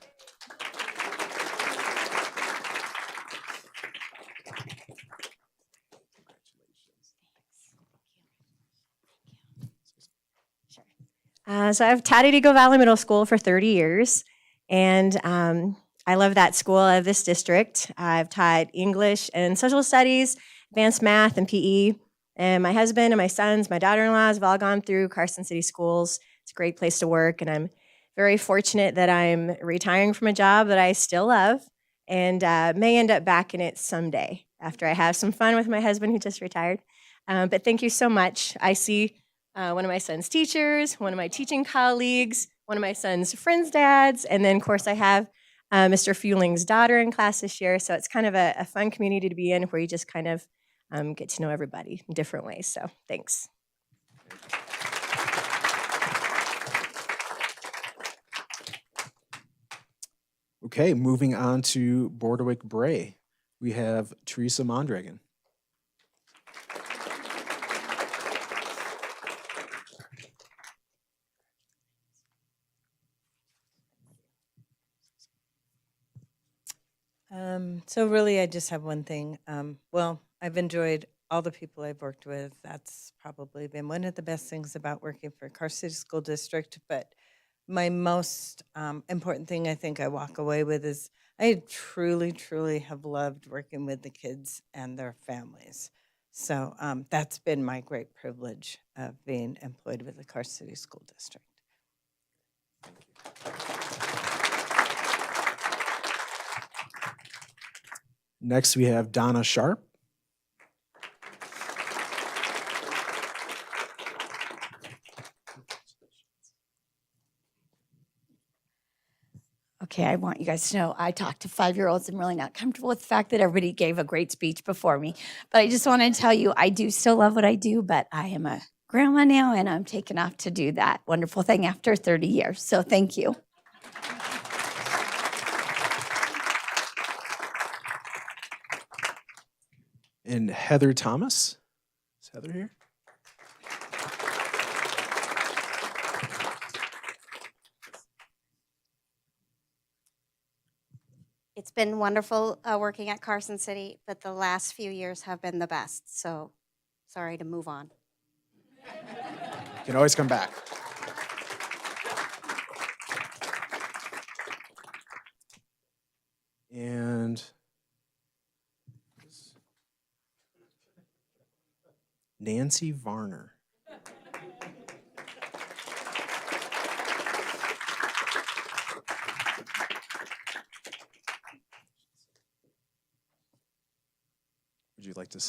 So I've taught at Eagle Valley Middle School for 30 years, and I love that school. I love this district. I've taught English and social studies, advanced math, and PE. And my husband and my sons, my daughter-in-laws have all gone through Carson City Schools. It's a great place to work, and I'm very fortunate that I'm retiring from a job that I still love and may end up back in it someday after I have some fun with my husband who just retired. But thank you so much. I see one of my son's teachers, one of my teaching colleagues, one of my son's friends' dads, and then, of course, I have Mr. Fueling's daughter in class this year. So it's kind of a fun community to be in where you just kind of get to know everybody in different ways. So thanks. Okay, moving on to Bordewick Bray. We have Teresa Mondragon. So really, I just have one thing. Well, I've enjoyed all the people I've worked with. That's probably been one of the best things about working for Carson City School District. But my most important thing I think I walk away with is I truly, truly have loved working with the kids and their families. So that's been my great privilege of being employed with the Carson City School District. Next, we have Donna Sharp. Okay, I want you guys to know I talk to 5-year-olds. I'm really not comfortable with the fact that everybody gave a great speech before me. But I just want to tell you, I do still love what I do, but I am a grandma now, and I'm taking off to do that wonderful thing after 30 years. So thank you. And Heather Thomas. Is Heather here? It's been wonderful working at Carson City, but the last few years have been the best. So sorry to move on. You can always come back. And Nancy Varner. Would you like to?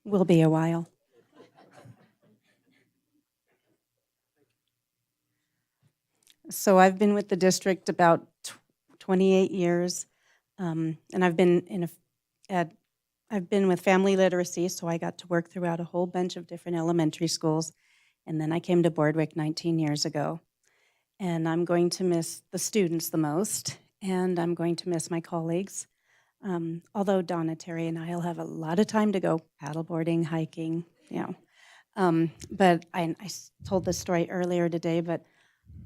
Will be a while. So I've been with the district about 28 years, and I've been I've been with family literacy, so I got to work throughout a whole bunch of different elementary schools, and then I came to Boardwick 19 years ago. And I'm going to miss the students the most, and I'm going to miss my colleagues. Although Donna, Terry, and I'll have a lot of time to go paddleboarding, hiking, you know. But I told this story earlier today, but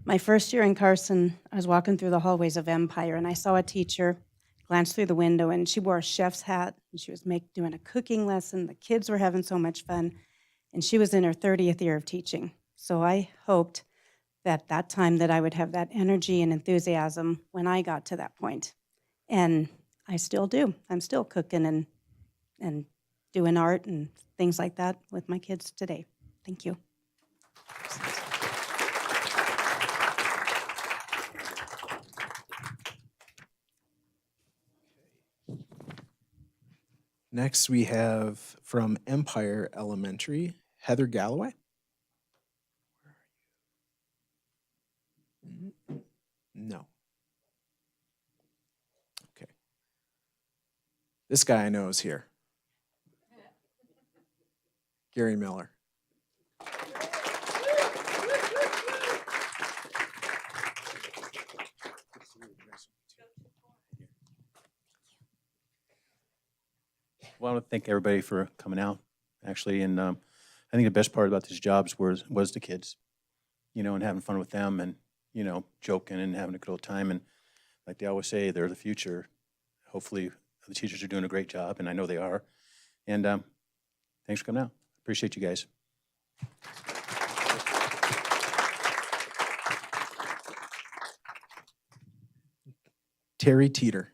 my first year in Carson, I was walking through the hallways of Empire, and I saw a teacher glance through the window, and she wore a chef's hat, and she was doing a cooking lesson. The kids were having so much fun, and she was in her 30th year of teaching. So I hoped that that time that I would have that energy and enthusiasm when I got to that point. And I still do. I'm still cooking and doing art and things like that with my kids today. Thank you. Next, we have from Empire Elementary, Heather Galloway. No. Okay. This guy I know is here. Gary Miller. Well, I want to thank everybody for coming out, actually, and I think the best part about these jobs was the kids, you know, and having fun with them, and you know, joking and having a good old time, and like they always say, they're the future. Hopefully, the teachers are doing a great job, and I know they are. And thanks for coming out. Appreciate you guys. Terry Teeter.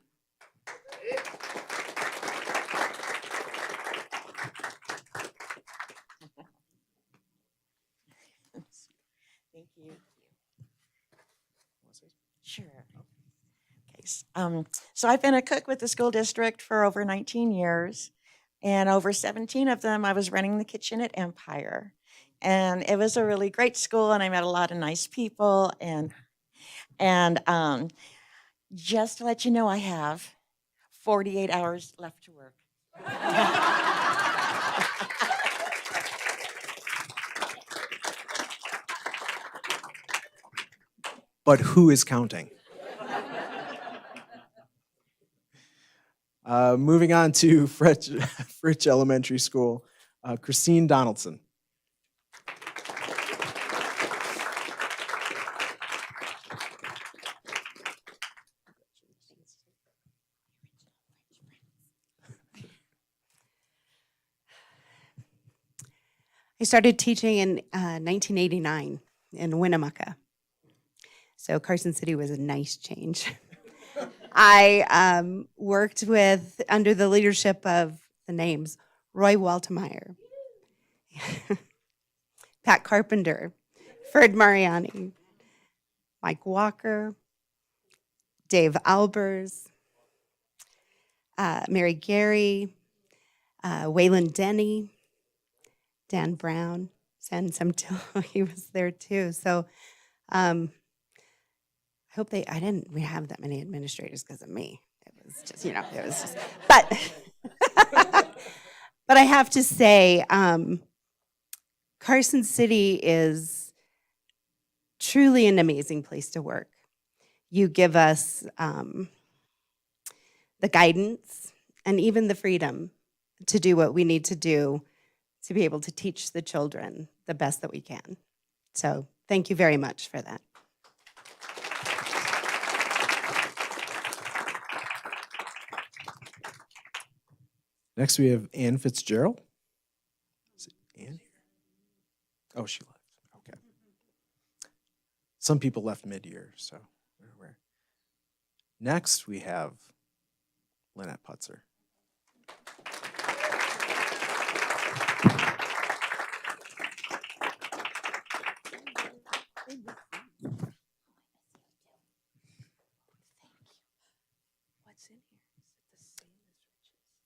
Thank you. Sure. So I've been a cook with the school district for over 19 years, and over 17 of them I was running the kitchen at Empire. And it was a really great school, and I met a lot of nice people, and just to let you know, I have 48 hours left to work. But who is counting? Moving on to Fritch Elementary School, Christine Donaldson. I started teaching in 1989 in Winnemucca. So Carson City was a nice change. I worked under the leadership of the names Roy Waltemeyer, Pat Carpenter, Fred Mariani, Mike Walker, Dave Albers, Mary Gary, Waylon Denny, Dan Brown, San Samtillo, he was there too. So I hope I didn't have that many administrators because of me. It was just, it was just, but I have to say, Carson City is truly an amazing place to work. You give us the guidance and even the freedom to do what we need to do to be able to teach the children the best that we can. So thank you very much for that. Next, we have Ann Fitzgerald. Is it Ann here? Oh, she left. Okay. Some people left mid-year, so we're aware. Next, we have Lynette Putzer.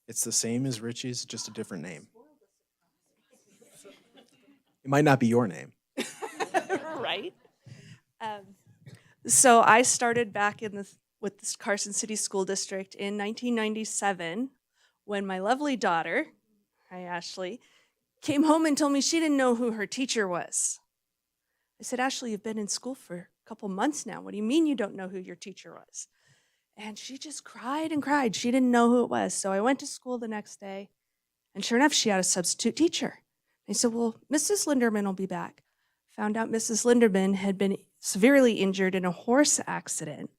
It's the same as Richie's, just a different name. It might not be your name. Right? So I started back with the Carson City School District in 1997 when my lovely daughter, hi Ashley, came home and told me she didn't know who her teacher was. I said, Ashley, you've been in school for a couple months now. What do you mean you don't know who your teacher was? And she just cried and cried. She didn't know who it was. So I went to school the next day, and sure enough, she had a substitute teacher. I said, well, Mrs. Linderman will be back. Found out Mrs. Linderman had been severely injured in a horse accident.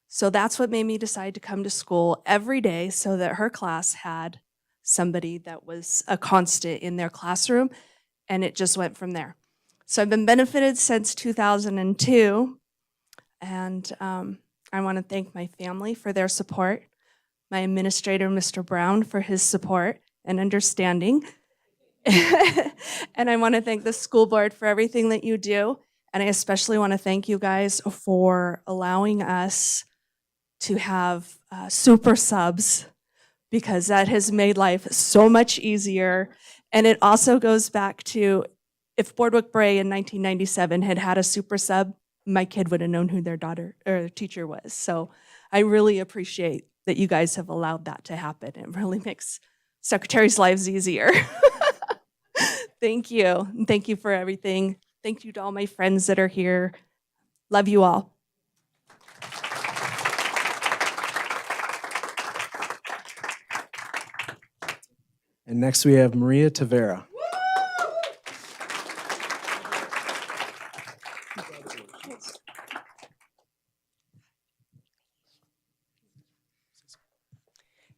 So that's what made me decide to come to school every day so that her class had somebody that was a constant in their classroom, and it just went from there. So I've been benefited since 2002, and I want to thank my family for their support, my administrator, Mr. Brown, for his support and understanding. And I want to thank the school board for everything that you do. And I especially want to thank you guys for allowing us to have super subs, because that has made life so much easier. And it also goes back to, if Boardwalk Bray in 1997 had had a super sub, my kid would have known who their daughter or teacher was. So I really appreciate that you guys have allowed that to happen. It really makes secretaries' lives easier. Thank you. And thank you for everything. Thank you to all my friends that are here. Love you all. And next we have Maria Tavera.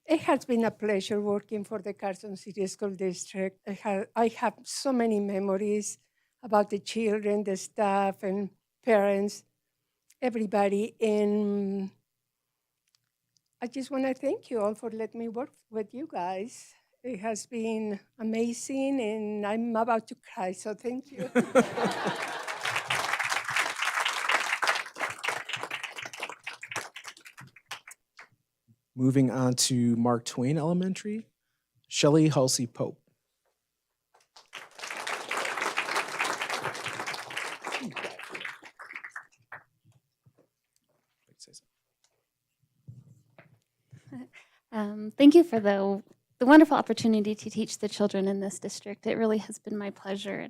It has been a pleasure working for the Carson City School District. I have so many memories about the children, the staff, and parents, everybody. And I just want to thank you all for letting me work with you guys. It has been amazing, and I'm about to cry, so thank you. Moving on to Mark Twain Elementary, Shelley Halsey Pope. Thank you for the wonderful opportunity to teach the children in this district. It really has been my pleasure.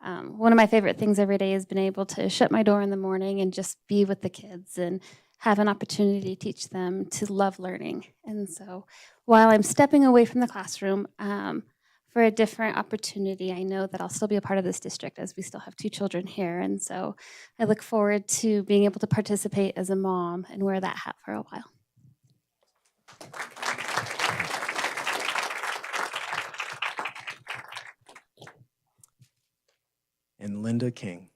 And one of my favorite things every day has been able to shut my door in the morning and just be with the kids and have an opportunity to teach them to love learning. And so while I'm stepping away from the classroom for a different opportunity, I know that I'll still be a part of this district as we still have 2 children here. And so I look forward to being able to participate as a mom and wear that hat for a while. And Linda King.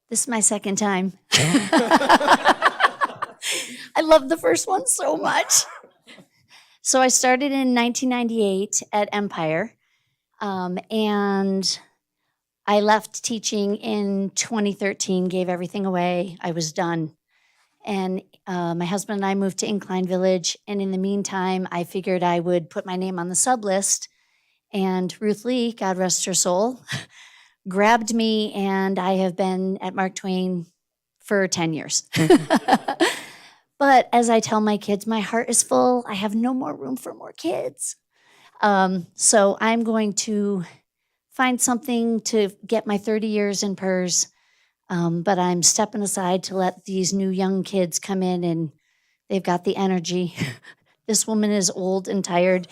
This is my second time. I love the first one so much. So I started in 1998 at Empire, and I left teaching in 2013, gave everything away. I was done. And my husband and I moved to Incline Village, and in the meantime, I figured I would put my name on the sub list. And Ruth Lee, God rest her soul, grabbed me, and I have been at Mark Twain for 10 years. But as I tell my kids, my heart is full. I have no more room for more kids. So I'm going to find something to get my 30 years in PERS. But I'm stepping aside to let these new young kids come in, and they've got the energy. This woman is old and tired.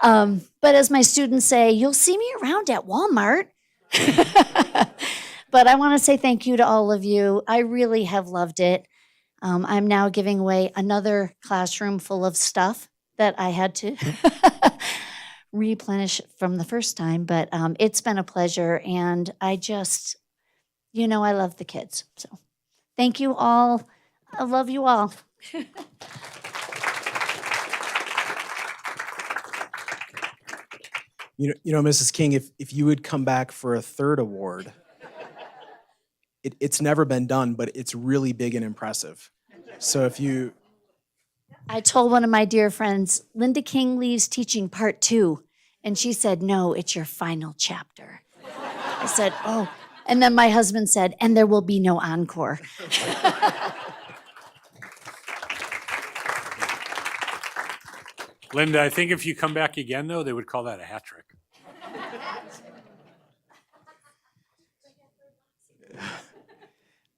But as my students say, you'll see me around at Walmart. But I want to say thank you to all of you. I really have loved it. I'm now giving away another classroom full of stuff that I had to replenish from the first time, but it's been a pleasure. And I just, I love the kids. So thank you all. I love you all. Mrs. King, if you would come back for a third award, it's never been done, but it's really big and impressive. So if you, I told one of my dear friends, Linda King leaves teaching part 2. And she said, no, it's your final chapter. I said, oh. And then my husband said, and there will be no encore. Linda, I think if you come back again, though, they would call that a hat trick.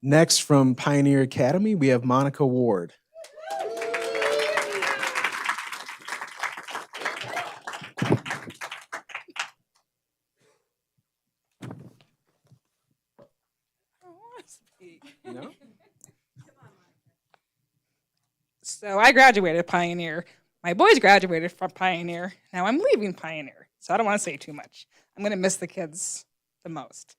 next from Pioneer Academy, we have Monica Ward. No? So I graduated Pioneer. My boys graduated from Pioneer. Now I'm leaving Pioneer, so I don't want to say too much. I'm going to miss the kids the most.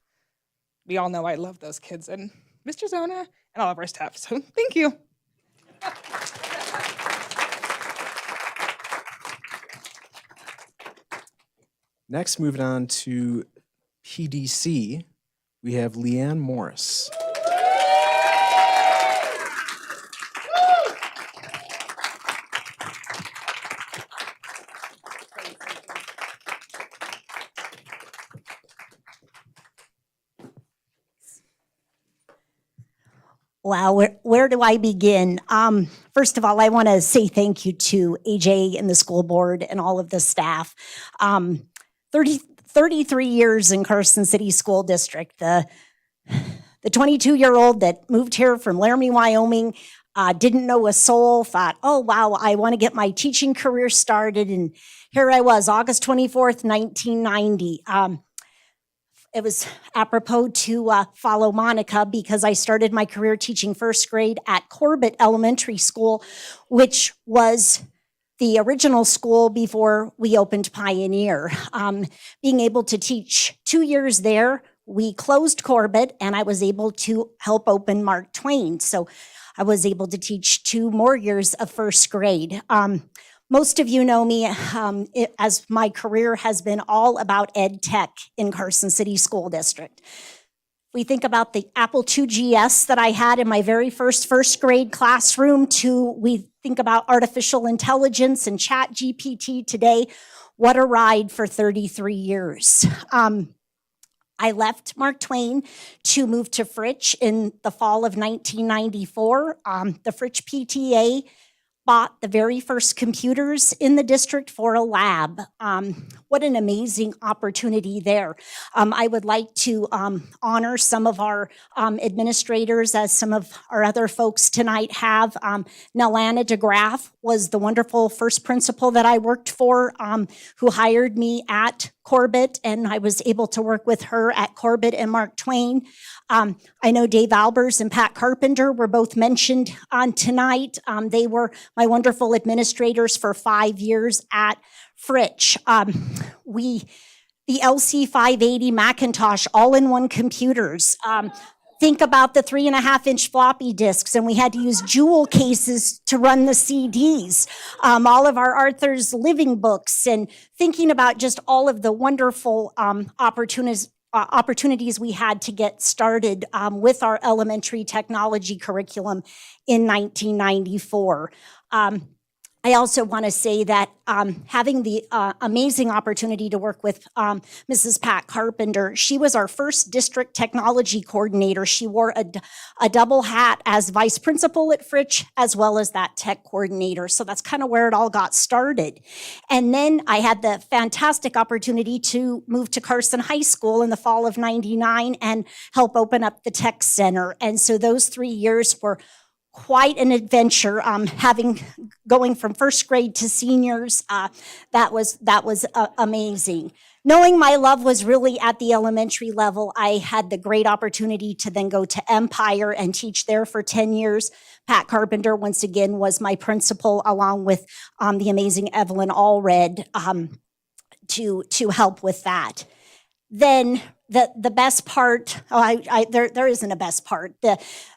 We all know I love those kids and Mr. Zona and all of our staff, so thank you. Next, moving on to PDC, we have Leanne Morris. Wow, where do I begin? First of all, I want to say thank you to AJ and the school board and all of the staff. 33 years in Carson City School District. The 22-year-old that moved here from Laramie, Wyoming, didn't know a soul, thought, oh, wow, I want to get my teaching career started. And here I was, August 24th, 1990. It was apropos to follow Monica because I started my career teaching first grade at Corbett Elementary School, which was the original school before we opened Pioneer. Being able to teach 2 years there, we closed Corbett and I was able to help open Mark Twain. So I was able to teach 2 more years of first grade. Most of you know me as my career has been all about ed tech in Carson City School District. We think about the Apple IIgs that I had in my very first grade classroom to we think about artificial intelligence and chat GPT today. What a ride for 33 years. I left Mark Twain to move to Fritch in the fall of 1994. The Fritch PTA bought the very first computers in the district for a lab. What an amazing opportunity there. I would like to honor some of our administrators as some of our other folks tonight have. Nelana DeGraff was the wonderful first principal that I worked for who hired me at Corbett, and I was able to work with her at Corbett and Mark Twain. I know Dave Albers and Pat Carpenter were both mentioned on tonight. They were my wonderful administrators for 5 years at Fritch. The LC 580 Macintosh all-in-one computers. Think about the 3.5-inch floppy disks, and we had to use jewel cases to run the CDs. All of our Arthur's Living books, and thinking about just all of the wonderful opportunities we had to get started with our elementary technology curriculum in 1994. I also want to say that having the amazing opportunity to work with Mrs. Pat Carpenter, she was our first district technology coordinator. She wore a double hat as vice principal at Fritch, as well as that tech coordinator. So that's kind of where it all got started. And then I had the fantastic opportunity to move to Carson High School in the fall of '99 and help open up the tech center. And so those 3 years were quite an adventure, going from first grade to seniors. That was amazing. Knowing my love was really at the elementary level, I had the great opportunity to then go to Empire and teach there for 10 years. Pat Carpenter, once again, was my principal, along with the amazing Evelyn Allred. to help with that. Then the best part, there isn't a best part.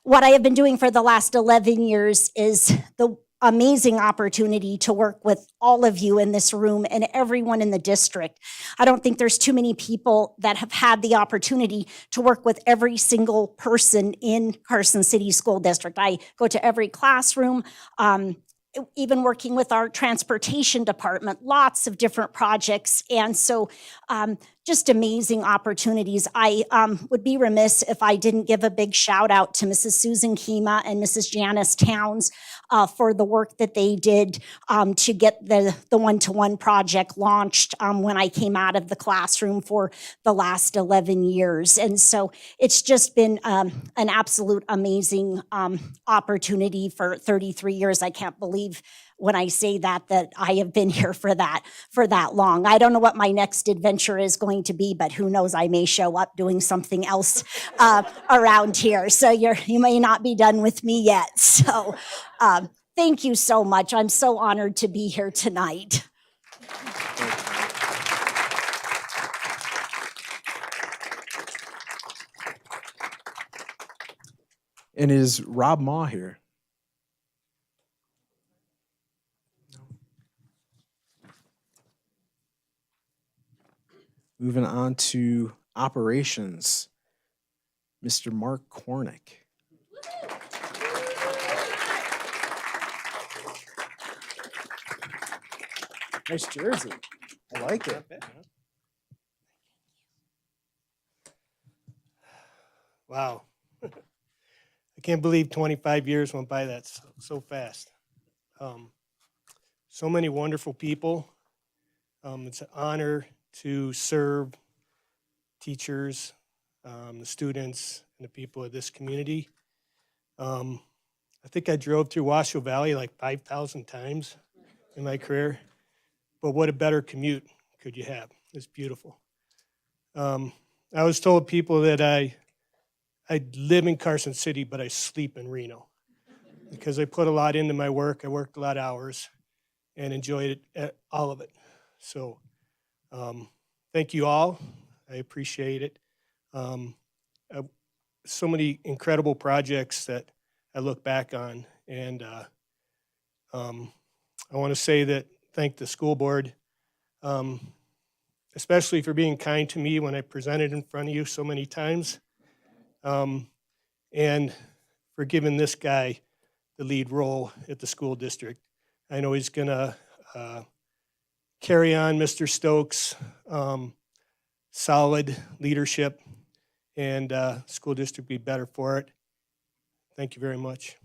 What I have been doing for the last 11 years is the amazing opportunity to work with all of you in this room and everyone in the district. I don't think there's too many people that have had the opportunity to work with every single person in Carson City School District. I go to every classroom, even working with our transportation department, lots of different projects. And so just amazing opportunities. I would be remiss if I didn't give a big shout out to Mrs. Susan Kima and Mrs. Janice Towns for the work that they did to get the one-to-one project launched when I came out of the classroom for the last 11 years. And so it's just been an absolute amazing opportunity for 33 years. I can't believe when I say that I have been here for that long. I don't know what my next adventure is going to be, but who knows, I may show up doing something else around here. So you may not be done with me yet. So thank you so much. I'm so honored to be here tonight. And is Rob Maw here? Moving on to operations, Mr. Mark Kornick. Nice jersey. I like it. Wow. I can't believe 25 years went by that so fast. So many wonderful people. It's an honor to serve teachers, the students, and the people of this community. I think I drove through Washoe Valley like 5,000 times in my career, but what a better commute could you have? It's beautiful. I always told people that I live in Carson City, but I sleep in Reno because I put a lot into my work. I worked a lot of hours and enjoyed it, all of it. So thank you all. I appreciate it. So many incredible projects that I look back on. And I want to say that thank the school board, especially for being kind to me when I presented in front of you so many times. And for giving this guy the lead role at the school district. I know he's gonna carry on Mr. Stokes' solid leadership, and school district be better for it. Thank you very much.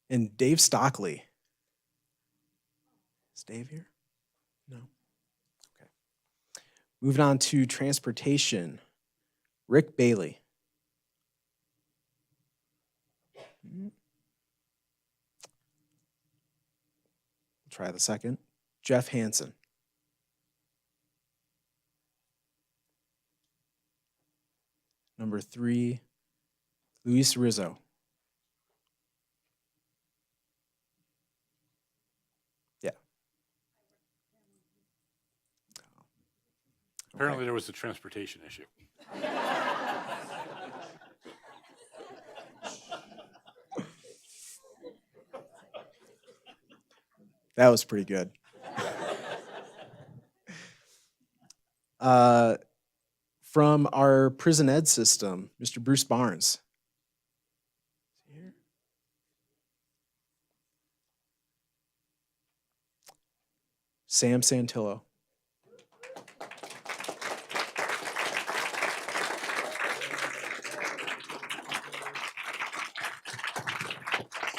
And Dave Stockley. Is Dave here? No. Okay. Moving on to transportation. Rick Bailey. Try the second. Jeff Hansen. Number 3, Luis Rizzo. Yeah. Apparently there was a transportation issue. That was pretty good. From our prison ed system, Mr. Bruce Barnes. Sam Santillo.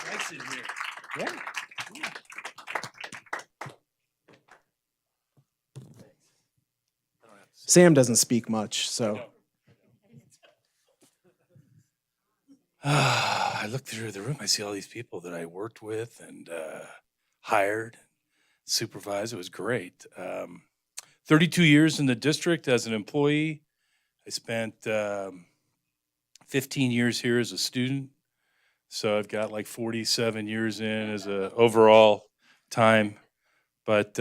Nice in here. Yeah. Sam doesn't speak much, so. I look through the room, I see all these people that I worked with and hired, supervised. It was great. 32 years in the district as an employee. I spent 15 years here as a student. So I've got like 47 years in as a overall time. But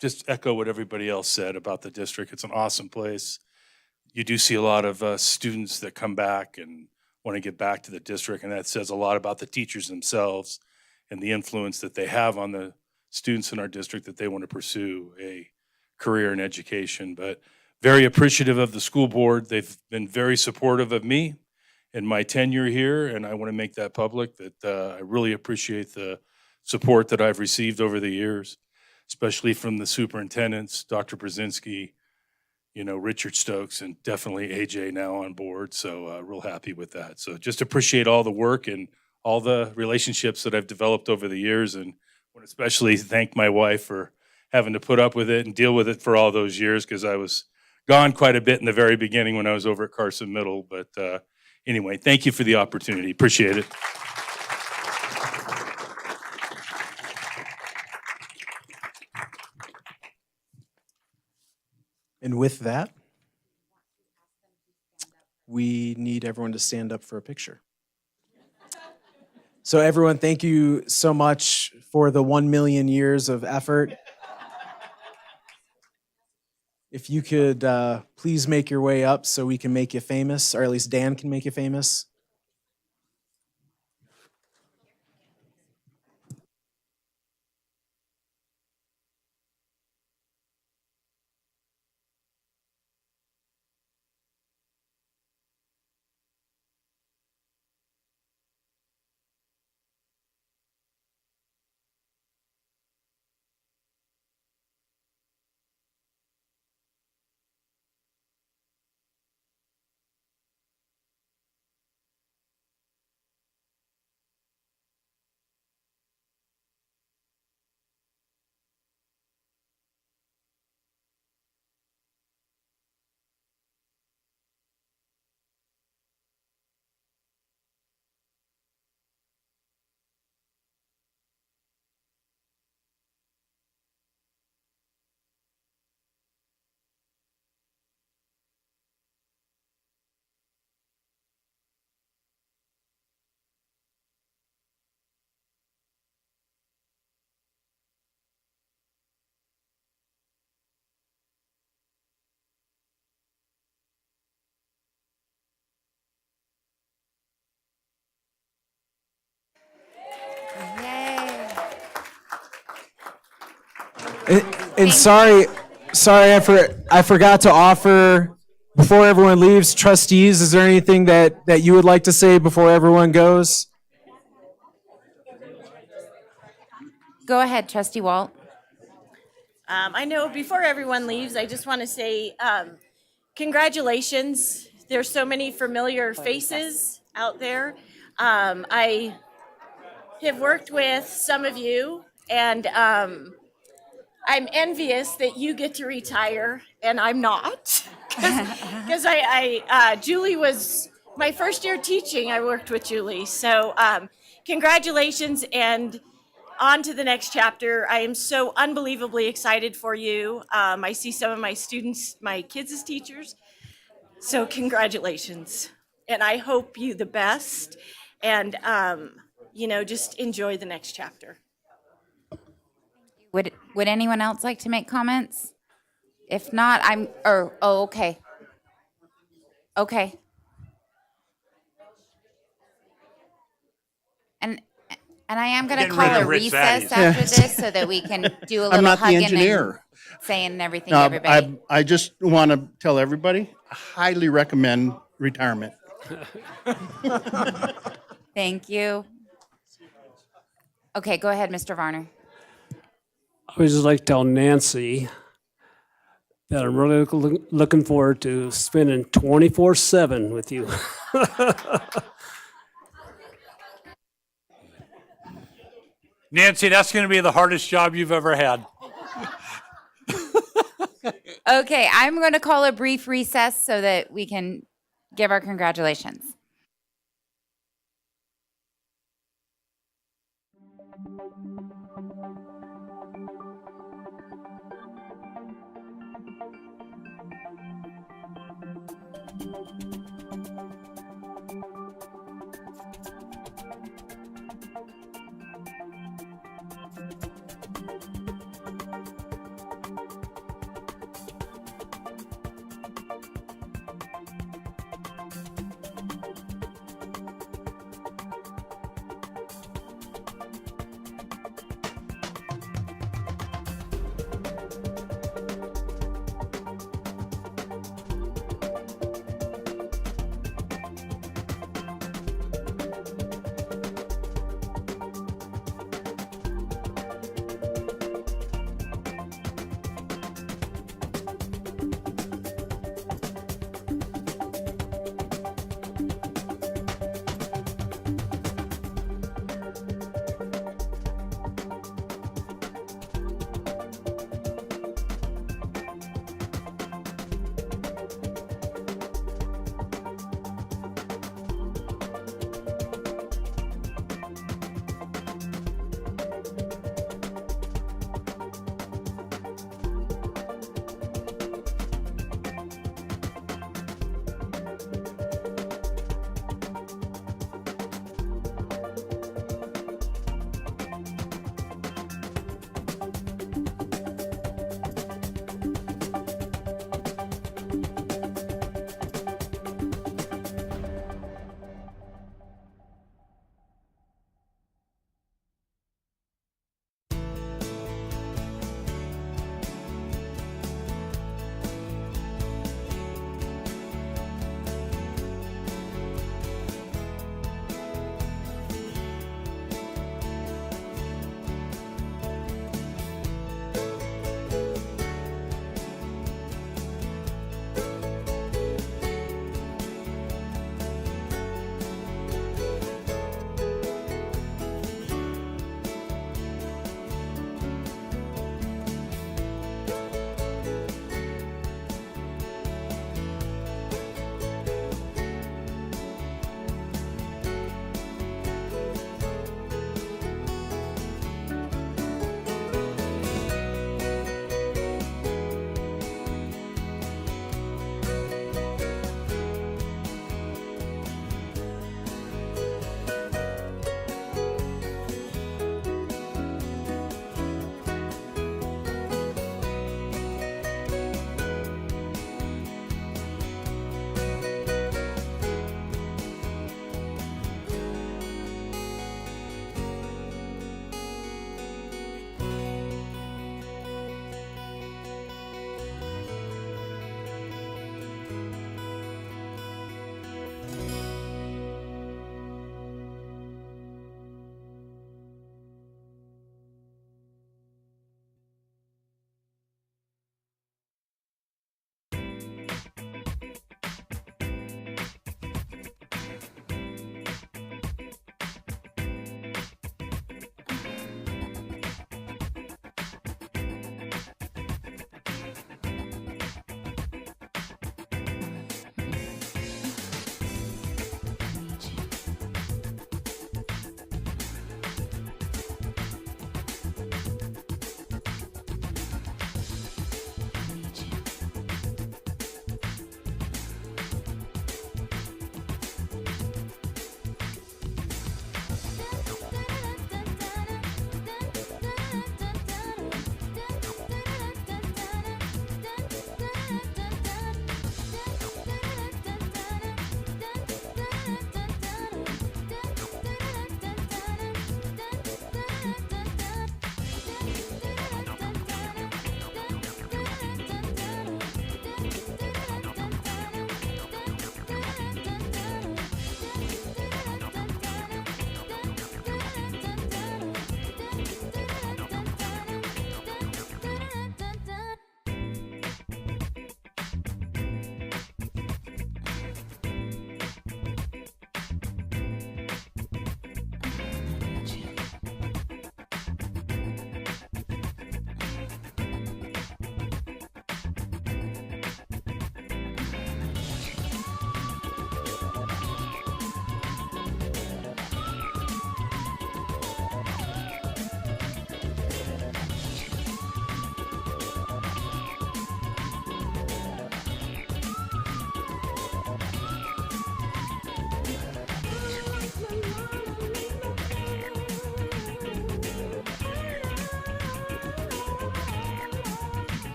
just echo what everybody else said about the district. It's an awesome place. You do see a lot of students that come back and want to get back to the district, and that says a lot about the teachers themselves and the influence that they have on the students in our district that they want to pursue a career in education. But very appreciative of the school board. They've been very supportive of me in my tenure here, and I want to make that public that I really appreciate the support that I've received over the years, especially from the superintendents, Dr. Brzezinski, Richard Stokes, and definitely AJ now on board. So real happy with that. So just appreciate all the work and all the relationships that I've developed over the years, and want to especially thank my wife for having to put up with it and deal with it for all those years, because I was gone quite a bit in the very beginning when I was over at Carson Middle. But anyway, thank you for the opportunity. Appreciate it. And with that, we need everyone to stand up for a picture. So everyone, thank you so much for the 1 million years of effort. If you could please make your way up so we can make you famous, or at least Dan can make you famous. And sorry, I forgot to offer, before everyone leaves, trustees, is there anything that you would like to say before everyone goes? Go ahead, Trustee Walt. I know before everyone leaves, I just want to say congratulations. There's so many familiar faces out there. I have worked with some of you, and I'm envious that you get to retire and I'm not. Because Julie was my first year teaching, I worked with Julie. So congratulations, and on to the next chapter. I am so unbelievably excited for you. I see some of my students, my kids as teachers. So congratulations. And I hope you the best. And, just enjoy the next chapter. Would anyone else like to make comments? If not, okay. Okay. And I am going to call a recess after this so that we can do a little I'm not the hugging engineer. and saying everything No, to everybody. I just want to tell everybody, I highly recommend retirement. Thank you. Okay, go ahead, Mr. Varner. I would just like to tell Nancy that I'm really looking forward to spending 24/7 with you. Nancy, that's going to be the hardest job you've ever had. Okay, I'm going to call a brief recess so that we can give our congratulations.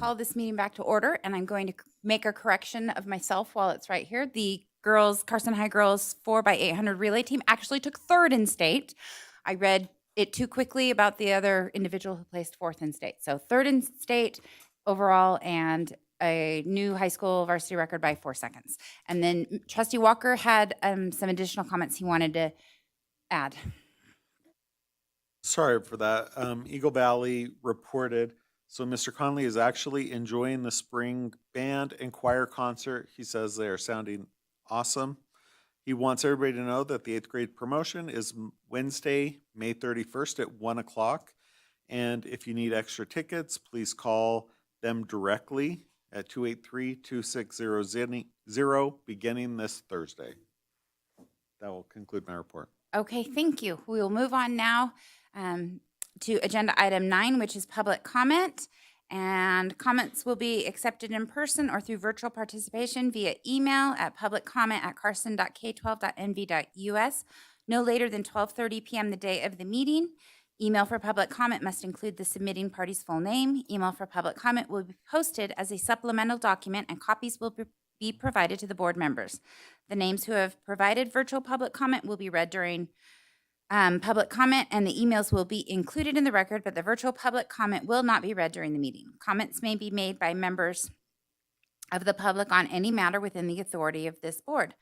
call this meeting back to order, and I'm going to make a correction of myself while it's right here. The girls, Carson High girls 4x800 relay team actually took third in state. I read it too quickly about the other individual who placed fourth in state. So third in state overall, and a new high school varsity record by 4 seconds. And then Trustee Walker had some additional comments he wanted to add. Sorry for that. Eagle Valley reported, so Mr. Conley is actually enjoying the spring band and choir concert. He says they are sounding awesome. He wants everybody to know that the 8th grade promotion is Wednesday, May 31st at 1 o'clock. And if you need extra tickets, please call them directly at 283-2600 beginning this Thursday. That will conclude my report. Okay, thank you. We will move on now to agenda item 9, which is public comment. And comments will be accepted in person or through virtual participation via email at publiccomment@carson.k12.nv.us no later than 12:30 p.m. the day of the meeting. Email for public comment must include the submitting party's full name. Email for public comment will be posted as a supplemental document, and copies will be provided to the board members. The names who have provided virtual public comment will be read during public comment, and the emails will be included in the record, but the virtual public comment will not be read during the meeting. Comments may be made by members of the public on any matter within the authority of this board.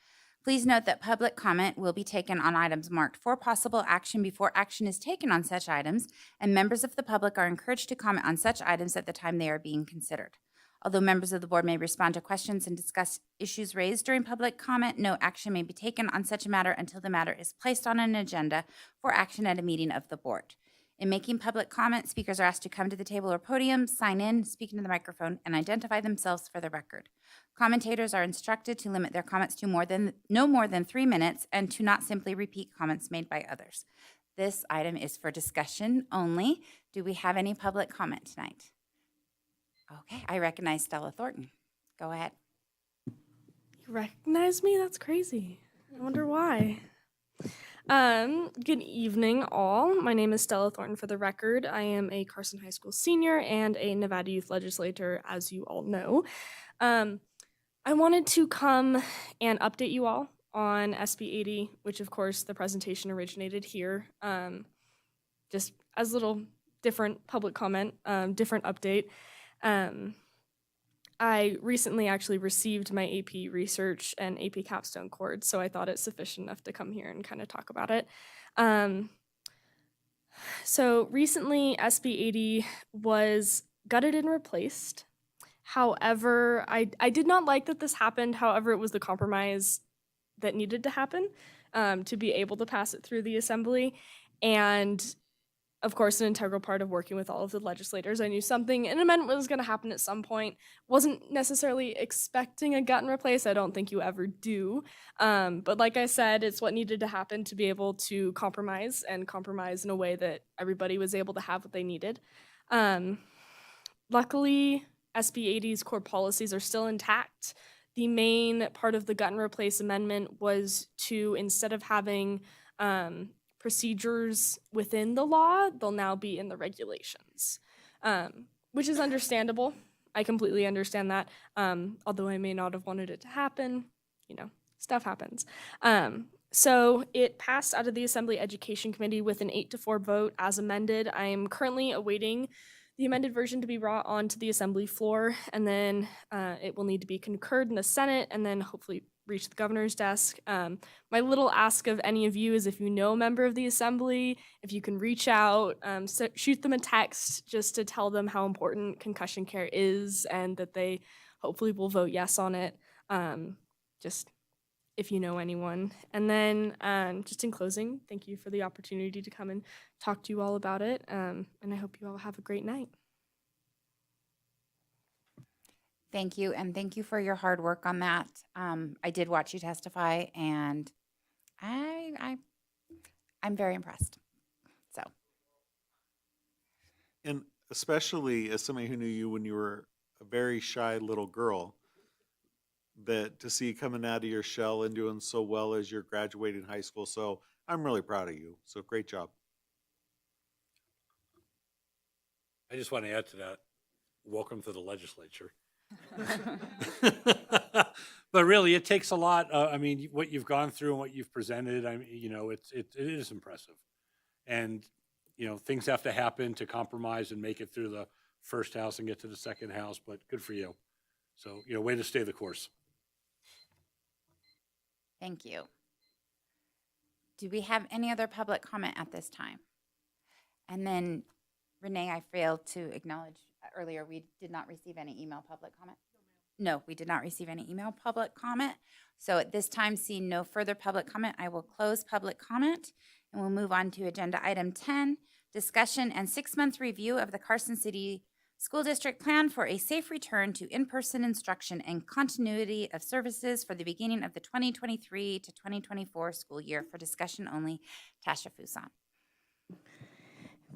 Please note that public comment will be taken on items marked for possible action before action is taken on such items, and members of the public are encouraged to comment on such items at the time they are being considered. Although members of the board may respond to questions and discuss issues raised during public comment, no action may be taken on such a matter until the matter is placed on an agenda for action at a meeting of the board. In making public comment, speakers are asked to come to the table or podium, sign in, speak into the microphone, and identify themselves for the record. Commentators are instructed to limit their comments to no more than 3 minutes and to not simply repeat comments made by others. This item is for discussion only. Do we have any public comment tonight? Okay, I recognize Stella Thornton. Go ahead. You recognize me? That's crazy. I wonder why. Good evening, all. My name is Stella Thornton for the record. I am a Carson High School senior and a Nevada Youth Legislator, as you all know. I wanted to come and update you all on SB 80, which of course the presentation originated here. Just as a little different public comment, different update. I recently actually received my AP Research and AP Capstone Cord, so I thought it's sufficient enough to come here and kind of talk about it. So recently, SB 80 was gutted and replaced. However, I did not like that this happened. However, it was the compromise that needed to happen to be able to pass it through the assembly. And of course, an integral part of working with all of the legislators. I knew an amendment was going to happen at some point. Wasn't necessarily expecting a gut and replace. I don't think you ever do. But like I said, it's what needed to happen to be able to compromise in a way that everybody was able to have what they needed. Luckily, SB 80's core policies are still intact. The main part of the gut and replace amendment was to, instead of having procedures within the law, they'll now be in the regulations, which is understandable. I completely understand that, although I may not have wanted it to happen. Stuff happens. So it passed out of the Assembly Education Committee with an 8-4 vote as amended. I am currently awaiting the amended version to be brought onto the Assembly floor, and then it will need to be concurred in the Senate, and then hopefully reach the governor's desk. My little ask of any of you is, if you know a member of the Assembly, if you can reach out, shoot them a text just to tell them how important concussion care is and that they hopefully will vote yes on it, just if you know anyone. And then just in closing, thank you for the opportunity to come and talk to you all about it, and I hope you all have a great night. Thank you, and thank you for your hard work on that. I did watch you testify, and I'm very impressed. So, And especially as somebody who knew you when you were a very shy little girl, that to see you coming out of your shell and doing so well as you're graduating high school. So I'm really proud of you. So great job. I just want to add to that. welcome to the legislature. But really, it takes a lot. I mean, what you've gone through and what you've presented, I mean, you know, it is impressive. And, you know, things have to happen to compromise and make it through the first house and get to the second house, but good for you. So, you know, way to stay the course. Thank you. Do we have any other public comment at this time? And then, Renee, I failed to acknowledge earlier, we did not receive any email public comment. No, we did not receive any email public comment. So at this time, seeing no further public comment, I will close public comment and we'll move on to agenda item 10, discussion and 6-month review of the Carson City School District Plan for a safe return to in-person instruction and continuity of services for the beginning of the 2023 to 2024 school year. For discussion only, Tasha Fuson.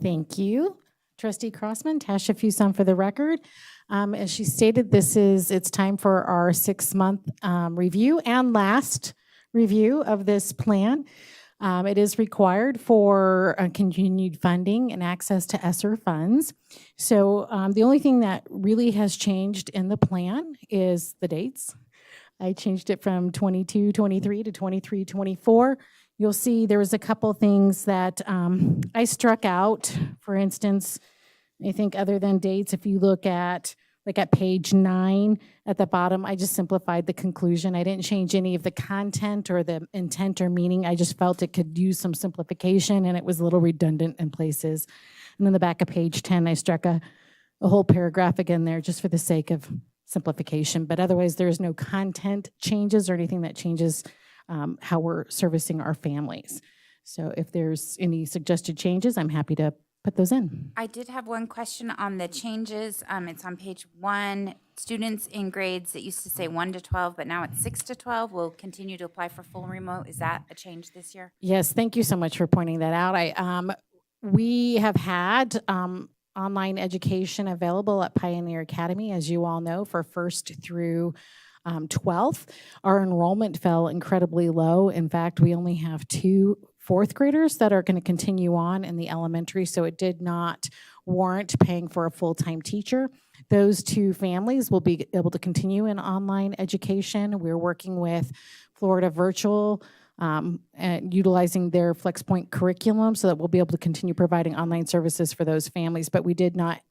Thank you. Trustee Crossman, Tasha Fuson for the record. As she stated, it's time for our 6-month review and last review of this plan. It is required for continued funding and access to ESSER funds. So the only thing that really has changed in the plan is the dates. I changed it from 22-23 to 23-24. You'll see there was a couple things that I struck out. For instance, I think other than dates, if you look at page 9 at the bottom, I just simplified the conclusion. I didn't change any of the content or the intent or meaning. I just felt it could use some simplification and it was a little redundant in places. And then the back of page 10, I struck a whole paragraph again there just for the sake of simplification. But otherwise, there is no content changes or anything that changes how we're servicing our families. So if there's any suggested changes, I'm happy to put those in. I did have one question on the changes. It's on page 1. Students in grades, it used to say 1 to 12, but now it's 6 to 12 will continue to apply for full remote. Is that a change this year? Yes, thank you so much for pointing that out. We have had online education available at Pioneer Academy, as you all know, for 1st through 12th. Our enrollment fell incredibly low. In fact, we only have 2 4th graders that are going to continue on in the elementary, so it did not warrant paying for a full-time teacher. Those 2 families will be able to continue in online education. We're working with Florida Virtual and utilizing their FlexPoint curriculum so that we'll be able to continue providing online services for those families, but we did not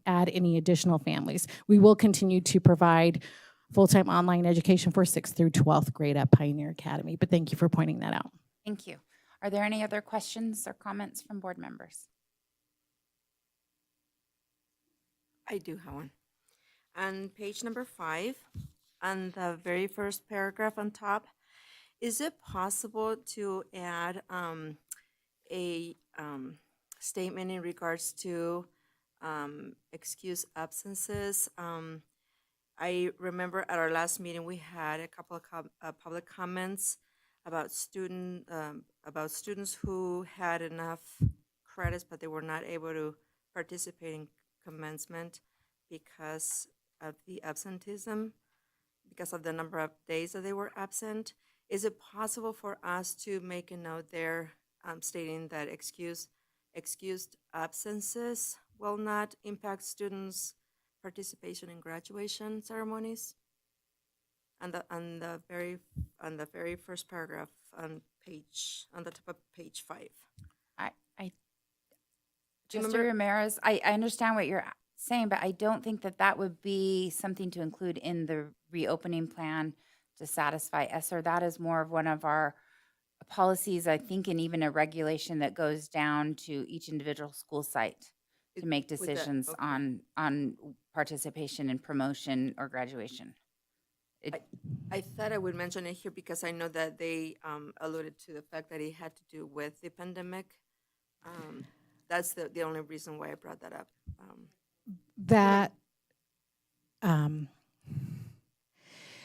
add any additional families. We will continue to provide full-time online education for 6th through 12th grade at Pioneer Academy, but thank you for pointing that out. Thank you. Are there any other questions or comments from board members? I do have one. On page number 5, on the very first paragraph on top, is it possible to add a statement in regards to excused absences? I remember at our last meeting, we had a couple of public comments about students who had enough credits, but they were not able to participate in commencement because of the absenteeism, because of the number of days that they were absent. Is it possible for us to make a note there stating that excused absences will not impact students' participation in graduation ceremonies? On the very first paragraph on the top of page 5. Trustee Ramirez, I understand what you're saying, but I don't think that would be something to include in the reopening plan to satisfy ESSER. That is more of one of our policies, I think, and even a regulation that goes down to each individual school site to make decisions on participation in promotion or graduation. I thought I would mention it here because I know that they alluded to the fact that it had to do with the pandemic. That's the only reason why I brought that up.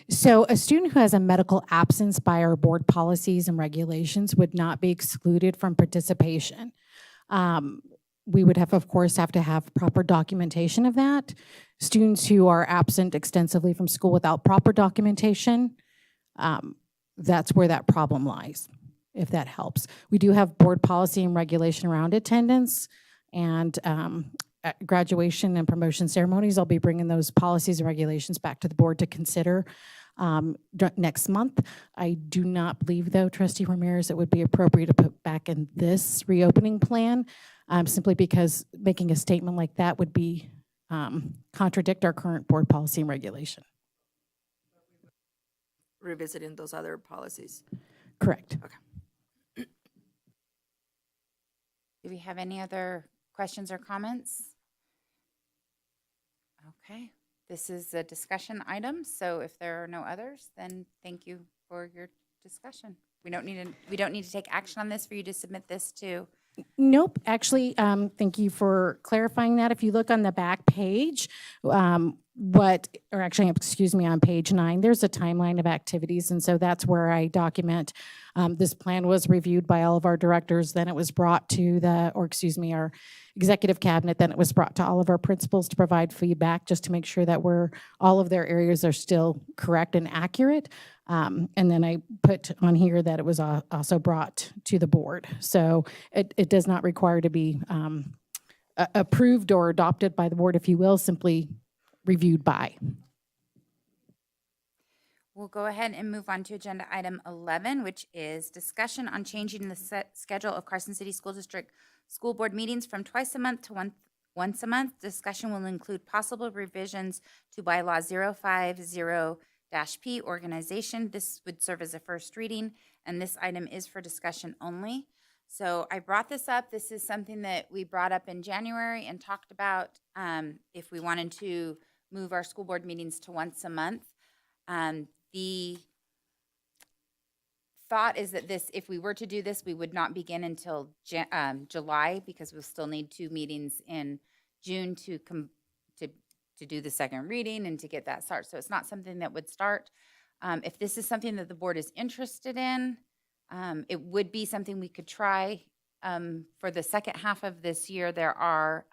So a student who has a medical absence by our board policies and regulations would not be excluded from participation. We would of course, have to have proper documentation of that. Students who are absent extensively from school without proper documentation, that's where that problem lies, if that helps. We do have board policy and regulation around attendance, and graduation and promotion ceremonies. I'll be bringing those policies and regulations back to the board to consider next month. I do not believe, though, Trustee Ramirez, it would be appropriate to put back in this reopening plan, simply because making a statement like that would be contradict our current board policy and regulation. Revisiting those other policies. Correct. Okay. Do we have any other questions or comments? Okay, this is a discussion item, so if there are no others, then thank you for your discussion. We don't need to take action on this for you to submit this to. Nope. Actually, thank you for clarifying that. If you look on the back page, on page 9, there's a timeline of activities. And so that's where I document this plan was reviewed by all of our directors. Then it was brought to our executive cabinet. Then it was brought to all of our principals to provide feedback, just to make sure that all of their areas are still correct and accurate. And then I put on here that it was also brought to the board. So it does not require to be approved or adopted by the board, if you will, simply reviewed by. We'll go ahead and move on to agenda item 11, which is discussion on changing the schedule of Carson City School District school board meetings from twice a month to once a month. Discussion will include possible revisions to bylaw 050-P organization. This would serve as a first reading, and this item is for discussion only. So I brought this up. This is something that we brought up in January and talked about if we wanted to move our school board meetings to once a month. The thought is that if we were to do this, we would not begin until July, because we'll still need 2 meetings in June to do the second reading and to get that started. So it's not something that would start. If this is something that the board is interested in, it would be something we could try. For the second half of this year, there are,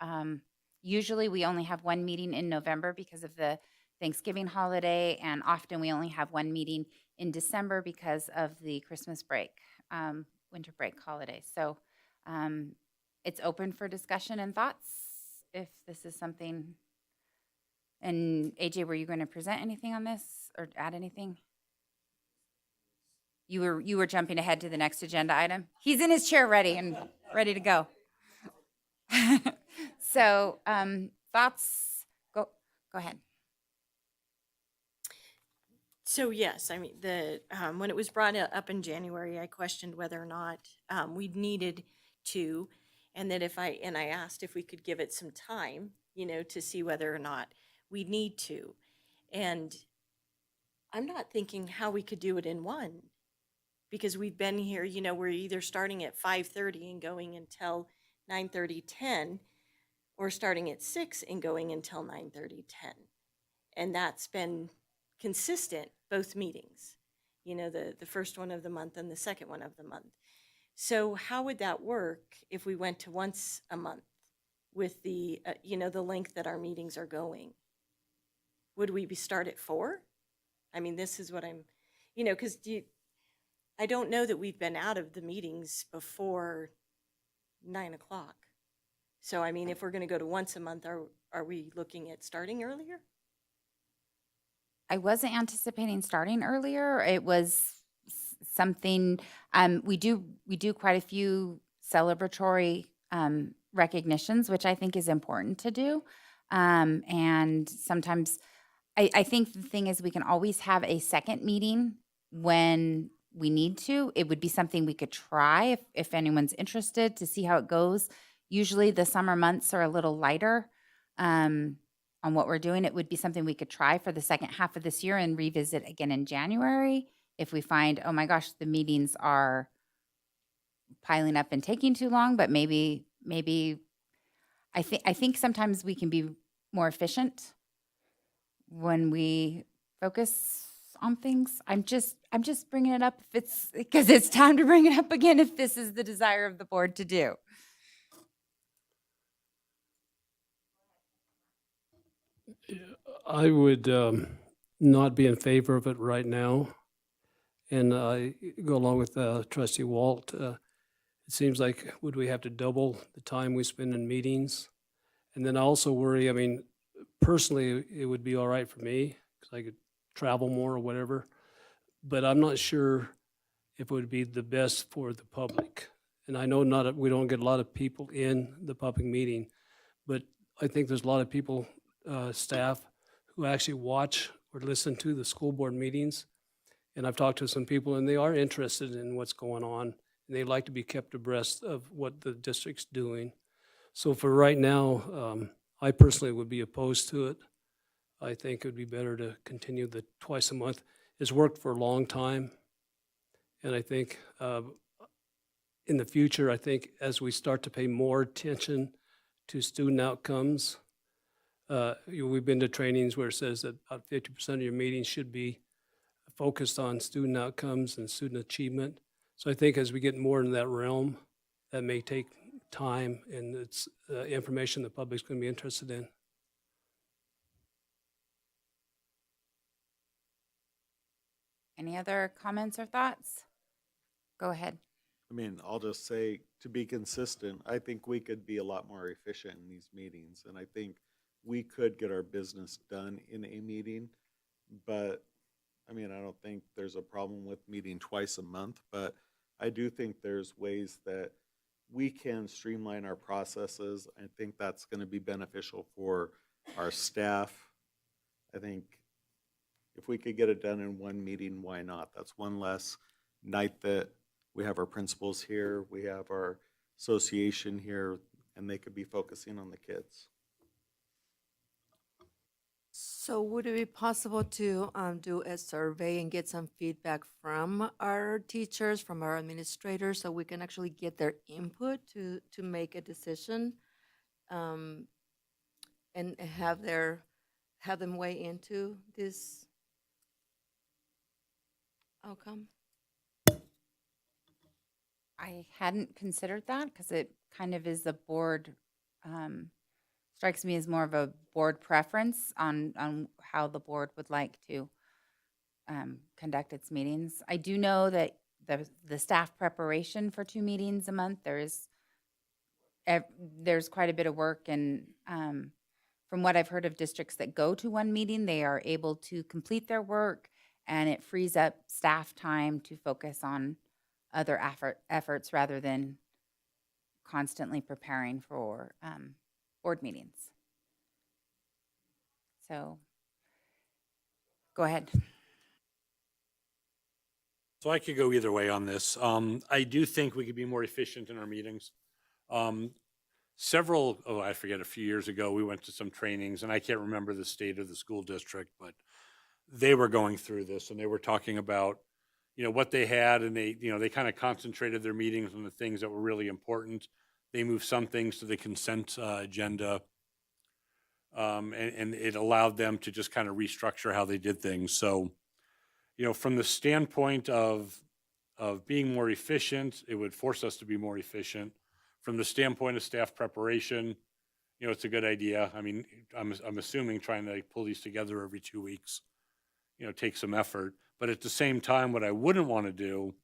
usually we only have 1 meeting in November because of the Thanksgiving holiday, and often we only have 1 meeting in December because of the Christmas break, winter break holiday. So it's open for discussion and thoughts if this is something. And AJ, were you going to present anything on this or add anything? You were jumping ahead to the next agenda item. He's in his chair ready to go. So thoughts, go ahead. So yes, I mean, when it was brought up in January, I questioned whether or not we needed to, and that I asked if we could give it some time, to see whether or not we need to. And I'm not thinking how we could do it in one, because we've been here, we're either starting at 5:30 and going until 9:30, 10, or starting at 6 and going until 9:30, 10. And that's been consistent, both meetings, the first one of the month and the second one of the month. So how would that work if we went to once a month with the length that our meetings are going? Would we start at 4? I mean, this is what I'm, because I don't know that we've been out of the meetings before 9 o'clock. So, I mean, if we're going to go to once a month, are we looking at starting earlier? I wasn't anticipating starting earlier. It was something, we do quite a few celebratory recognitions, which I think is important to do. And sometimes I think the thing is we can always have a second meeting when we need to. It would be something we could try if anyone's interested to see how it goes. Usually the summer months are a little lighter on what we're doing. It would be something we could try for the second half of this year and revisit again in January if we find, oh my gosh, the meetings are piling up and taking too long. But maybe I think sometimes we can be more efficient when we focus on things. I'm just bringing it up because it's time to bring it up again if this is the desire of the board to do. I would not be in favor of it right now. And I go along with Trustee Walt. It seems like would we have to double the time we spend in meetings? And then I also worry, I mean, personally, it would be all right for me because I could travel more or whatever. But I'm not sure if it would be the best for the public. And I know we don't get a lot of people in the public meeting, but I think there's a lot of people, staff, who actually watch or listen to the school board meetings. And I've talked to some people and they are interested in what's going on and they like to be kept abreast of what the district's doing. So for right now, I personally would be opposed to it. I think it would be better to continue the twice a month. It's worked for a long time. And I think in the future, I think as we start to pay more attention to student outcomes, we've been to trainings where it says that about 50% of your meetings should be focused on student outcomes and student achievement. So I think as we get more in that realm, that may take time and it's information the public's going to be interested in. Any other comments or thoughts? Go ahead. I mean, I'll just say, to be consistent, I think we could be a lot more efficient in these meetings. And I think we could get our business done in a meeting. But, I mean, I don't think there's a problem with meeting twice a month. But I do think there's ways that we can streamline our processes. I think that's going to be beneficial for our staff. I think if we could get it done in one meeting, why not? That's one less night that we have our principals here, we have our association here, and they could be focusing on the kids. So would it be possible to do a survey and get some feedback from our teachers, from our administrators, so we can actually get their input to make a decision, and have them weigh into this outcome? I hadn't considered that because it kind of is the board, strikes me as more of a board preference on how the board would like to conduct its meetings. I do know that the staff preparation for 2 meetings a month, there's quite a bit of work, and from what I've heard of districts that go to 1 meeting, they are able to complete their work and it frees up staff time to focus on other efforts rather than constantly preparing for board meetings. So, go ahead. So I could go either way on this. I do think we could be more efficient in our meetings. I forget, a few years ago, we went to some trainings, and I can't remember the state of the school district, but they were going through this, and they were talking about, what they had, and they kind of concentrated their meetings on the things that were really important. They moved some things to the consent agenda, and it allowed them to just kind of restructure how they did things. So, from the standpoint of being more efficient, it would force us to be more efficient. From the standpoint of staff preparation, it's a good idea. I mean, I'm assuming trying to pull these together every 2 weeks, takes some effort. But at the same time, what I wouldn't want to do,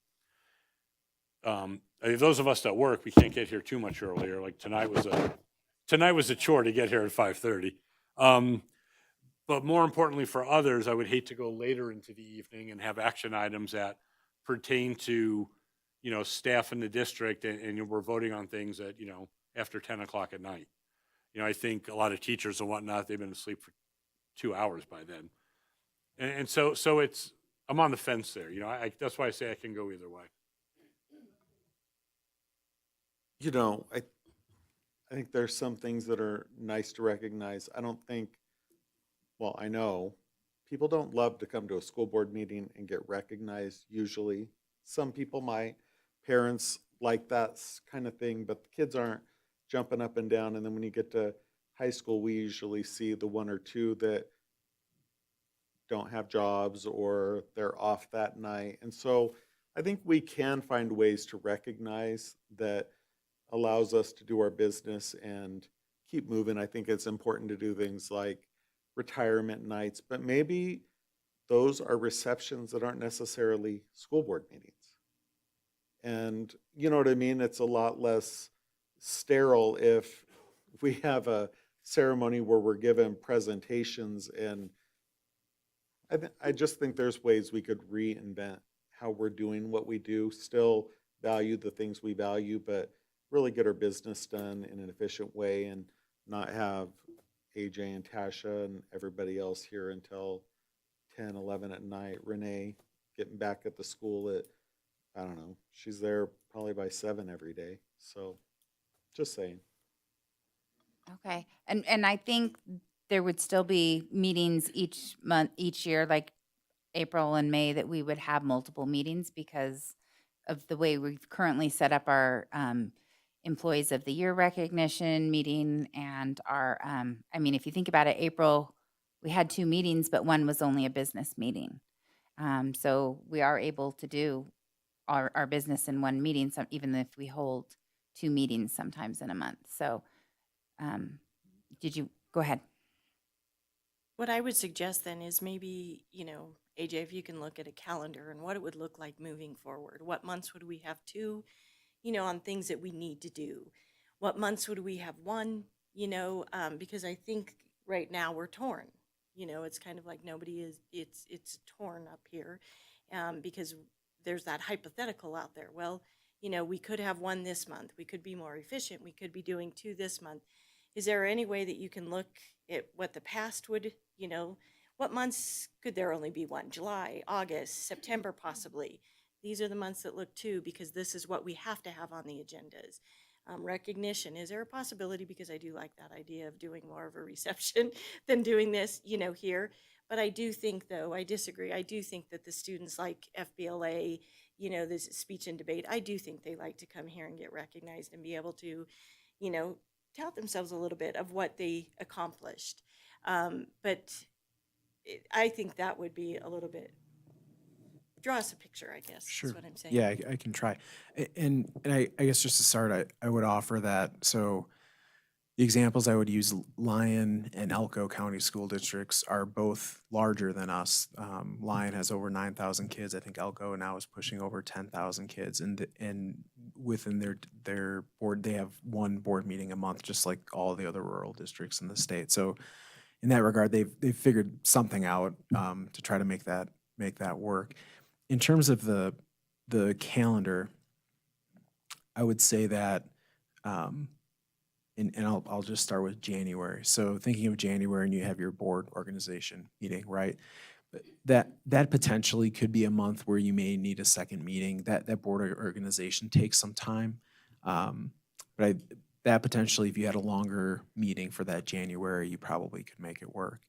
those of us that work, we can't get here too much earlier. Like tonight was a chore to get here at 5:30. But more importantly for others, I would hate to go later into the evening and have action items that pertain to, staff in the district, and we're voting on things that, after 10 o'clock at night. I think a lot of teachers and whatnot, they've been asleep for 2 hours by then. And so I'm on the fence there. That's why I say I can go either way. I think there's some things that are nice to recognize. I know people don't love to come to a school board meeting and get recognized usually. Some people might. Parents like that kind of thing, but the kids aren't jumping up and down. And then when you get to high school, we usually see the 1 or 2 that don't have jobs or they're off that night. And so I think we can find ways to recognize that allows us to do our business and keep moving. I think it's important to do things like retirement nights, but maybe those are receptions that aren't necessarily school board meetings. And you know what I mean? It's a lot less sterile if we have a ceremony where we're given presentations, and I just think there's ways we could reinvent how we're doing what we do, still value the things we value, but really get our business done in an efficient way and not have AJ and Tasha and everybody else here until 10, 11 at night. Renee getting back at the school at, I don't know, she's there probably by 7 every day. So just saying. Okay, and I think there would still be meetings each month, each year, like April and May, that we would have multiple meetings because of the way we've currently set up our Employees of the Year recognition meeting and our, I mean, if you think about it, April, we had 2 meetings, but one was only a business meeting. So we are able to do our business in one meeting, even if we hold 2 meetings sometimes in a month. So did you, go ahead. What I would suggest then is maybe, AJ, if you can look at a calendar and what it would look like moving forward. What months would we have 2, on things that we need to do? What months would we have 1, because I think right now we're torn. It's kind of like nobody is, it's torn up here because there's that hypothetical out there. Well, we could have 1 this month. We could be more efficient. We could be doing 2 this month. Is there any way that you can look at what the past would, what months could there only be 1? July, August, September possibly. These are the months that look 2 because this is what we have to have on the agendas. Recognition, is there a possibility, because I do like that idea of doing more of a reception than doing this, here. But I do think, though, I disagree. I do think that the students like FBLA, this speech and debate, I do think they like to come here and get recognized and be able to, tout themselves a little bit of what they accomplished. But I think that would be a little bit, draw us a picture, I guess, Sure. is what I'm saying. Yeah, I can try. And I guess just to start, I would offer that. So the examples I would use, Lyon and Elko County School Districts are both larger than us. Lyon has over 9,000 kids. I think Elko now is pushing over 10,000 kids. And within their board, they have 1 board meeting a month, just like all the other rural districts in the state. So in that regard, they've figured something out to try to make that work. In terms of the calendar, I would say that, and I'll just start with January. So thinking of January, and you have your board organization meeting, right? That potentially could be a month where you may need a second meeting. That board organization takes some time, but that potentially, if you had a longer meeting for that January, you probably could make it work.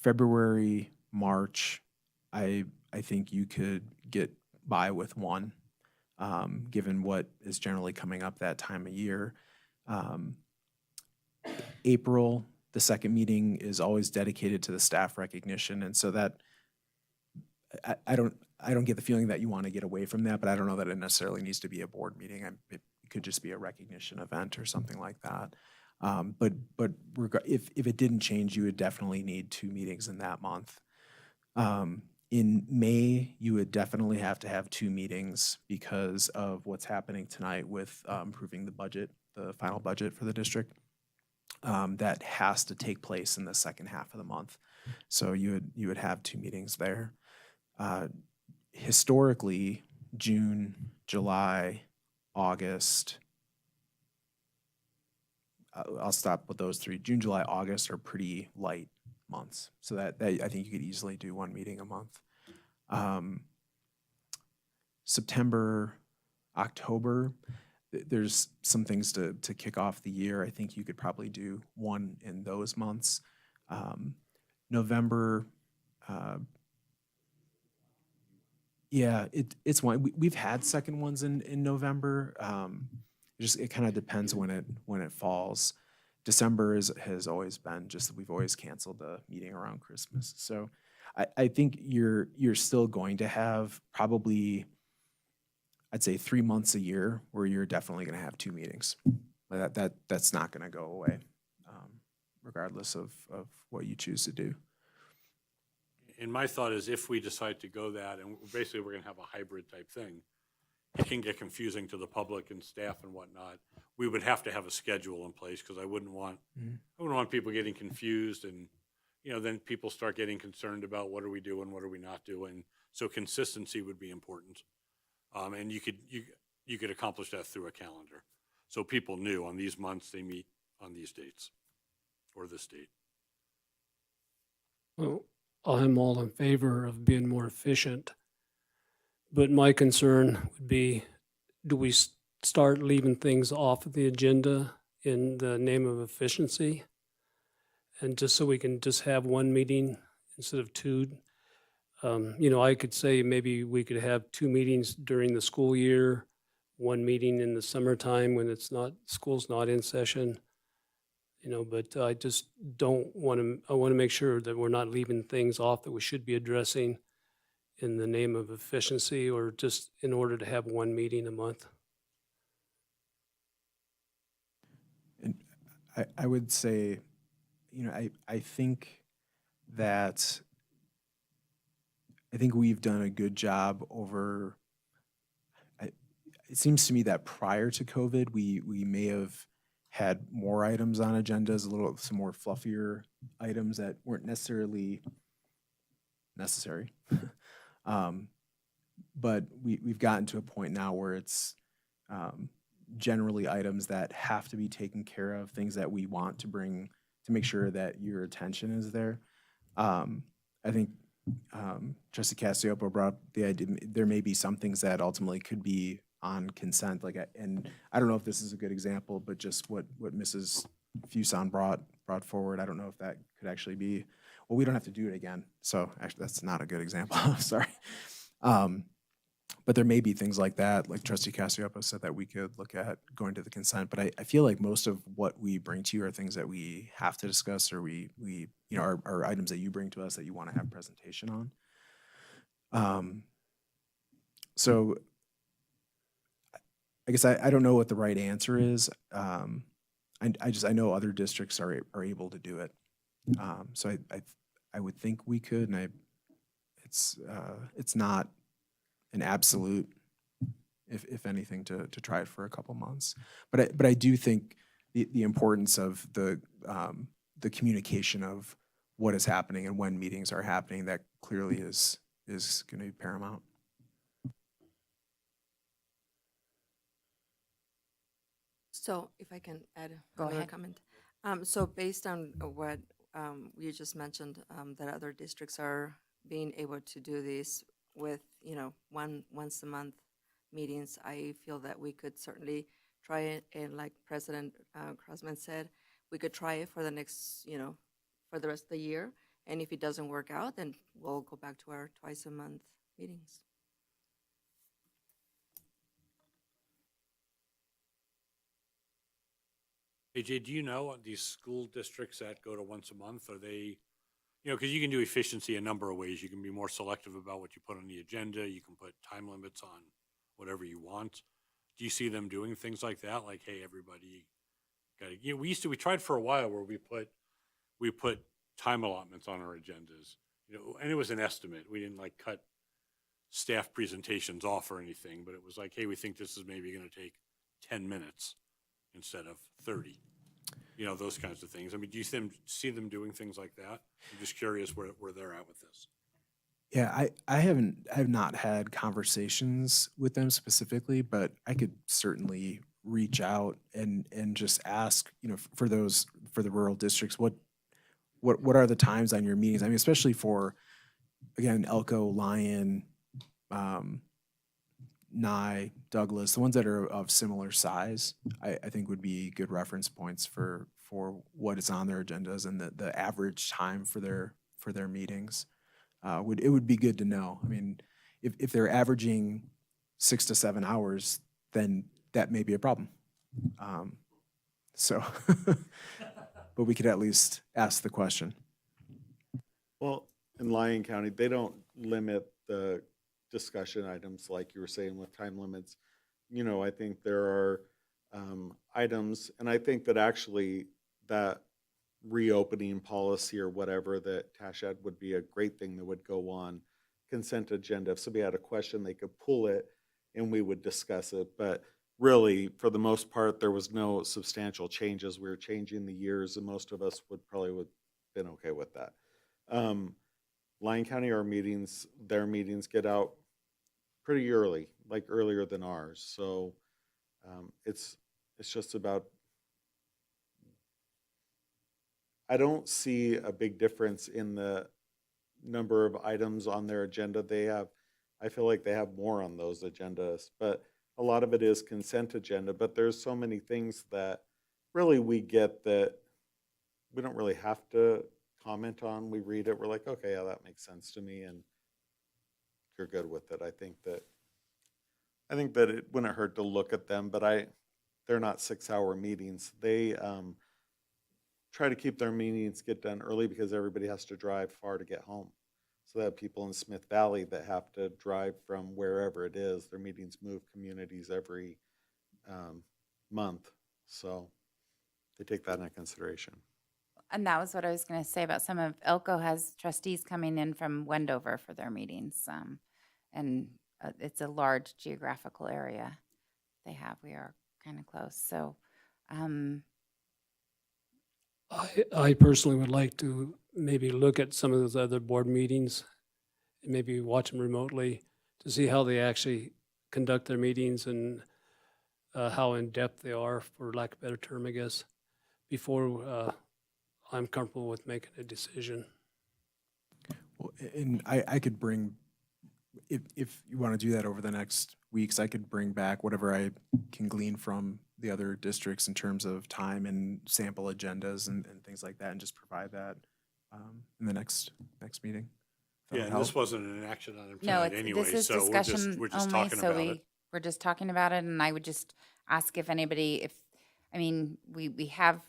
February, March, I think you could get by with 1, given what is generally coming up that time of year. April, the second meeting is always dedicated to the staff recognition, and so that I don't get the feeling that you want to get away from that, but I don't know that it necessarily needs to be a board meeting. It could just be a recognition event or something like that. But if it didn't change, you would definitely need 2 meetings in that month. In May, you would definitely have to have 2 meetings because of what's happening tonight with approving the budget, the final budget for the district. That has to take place in the second half of the month. So you would have 2 meetings there. Historically, June, July, August, I'll stop with those 3. June, July, August are pretty light months. So that I think you could easily do 1 meeting a month. September, October, there's some things to kick off the year. I think you could probably do 1 in those months. November, yeah, it's 1. We've had second ones in November. It kind of depends when it falls. December has always been just that we've always canceled the meeting around Christmas. So I think you're still going to have probably, I'd say 3 months a year where you're definitely going to have 2 meetings. That's not going to go away, regardless of what you choose to do. And my thought is if we decide to go that, and basically we're going to have a hybrid type thing, it can get confusing to the public and staff and whatnot. We would have to have a schedule in place because I wouldn't want people getting confused and, then people start getting concerned about what are we doing, what are we not doing. So consistency would be important. And you could accomplish that through a calendar. So people knew on these months they meet on these dates or this date. Well, I'm all in favor of being more efficient. But my concern would be, do we start leaving things off of the agenda in the name of efficiency? And just so we can just have one meeting instead of two? I could say maybe we could have 2 meetings during the school year, 1 meeting in the summertime when school's not in session. But I just don't want to, I want to make sure that we're not leaving things off that we should be addressing in the name of efficiency or just in order to have 1 meeting a month. And I would say, I think that we've done a good job over. It seems to me that prior to COVID, we may have had more items on agendas, some more fluffier items that weren't necessarily necessary. But we've gotten to a point now where it's generally items that have to be taken care of, things that we want to bring to make sure that your attention is there. I think Trustee Cassioppo brought up the idea there may be some things that ultimately could be on consent, and I don't know if this is a good example, but just what Mrs. Fuson brought forward, I don't know if that could actually be. Well, we don't have to do it again, so actually that's not a good example. Sorry. But there may be things like that, like Trustee Cassioppo said, that we could look at going to the consent. But I feel like most of what we bring to you are things that we have to discuss, or we are items that you bring to us that you want to have presentation on. So I guess I don't know what the right answer is. I know other districts are able to do it. So I would think we could, and it's not an absolute, if anything, to try it for a couple months. But I do think the importance of the communication of what is happening and when meetings are happening, that clearly is going to be paramount. So if I can add Go another ahead. comment. So based on what you just mentioned, that other districts are being able to do this with, once a month meetings, I feel that we could certainly try it. And like President Crossman said, we could try it for the next, for the rest of the year. And if it doesn't work out, then we'll go back to our twice a month meetings. AJ, do you know these school districts that go to once a month, are they, because you can do efficiency a number of ways. You can be more selective about what you put on the agenda. You can put time limits on whatever you want. Do you see them doing things like that? Like, hey, everybody got to, we tried for a while where we put time allotments on our agendas, and it was an estimate. We didn't cut staff presentations off or anything, but it was like, hey, we think this is maybe going to take 10 minutes instead of 30, those kinds of things. I mean, do you see them doing things like that? I'm just curious where they're at with this. Yeah, I have not had conversations with them specifically, but I could certainly reach out and just ask, for the rural districts, what are the times on your meetings? I mean, especially for, again, Elko, Lyon, Nye, Douglas, the ones that are of similar size, I think would be good reference points for what is on their agendas and the average time for their meetings. It would be good to know. I mean, if they're averaging 6 to 7 hours, then that may be a problem. But we could at least ask the question. Well, in Lyon County, they don't limit the discussion items like you were saying with time limits. I think there are items, and I think that actually that reopening policy or whatever that Tashad would be a great thing that would go on consent agenda. If somebody had a question, they could pull it and we would discuss it. But really, for the most part, there was no substantial changes. We were changing the years, and most of us would probably have been okay with that. Lyon County, their meetings get out pretty early, like earlier than ours. So it's just about, I don't see a big difference in the number of items on their agenda. I feel like they have more on those agendas, but a lot of it is consent agenda. But there's so many things that really we get that we don't really have to comment on. We read it, we're like, okay, yeah, that makes sense to me, and you're good with it. I think that it wouldn't hurt to look at them, but they're not 6-hour meetings. They try to keep their meetings get done early because everybody has to drive far to get home. So they have people in Smith Valley that have to drive from wherever it is. Their meetings move communities every month. So they take that into consideration. And that was what I was going to say about some of Elko has trustees coming in from Wendover for their meetings. And it's a large geographical area they have. We are kind of close. So I personally would like to maybe look at some of those other board meetings and maybe watch them remotely to see how they actually conduct their meetings and how in-depth they are, for lack of a better term, I guess, before I'm comfortable with making a decision. Well, and I could bring, if you want to do that over the next weeks, I could bring back whatever I can glean from the other districts in terms of time and sample agendas and things like that, and just provide that in the next meeting. Yeah, and this wasn't an action item no, tonight anyway, this is so discussion we're just only. talking So about it. we're just talking about it, and I would just ask if anybody, we have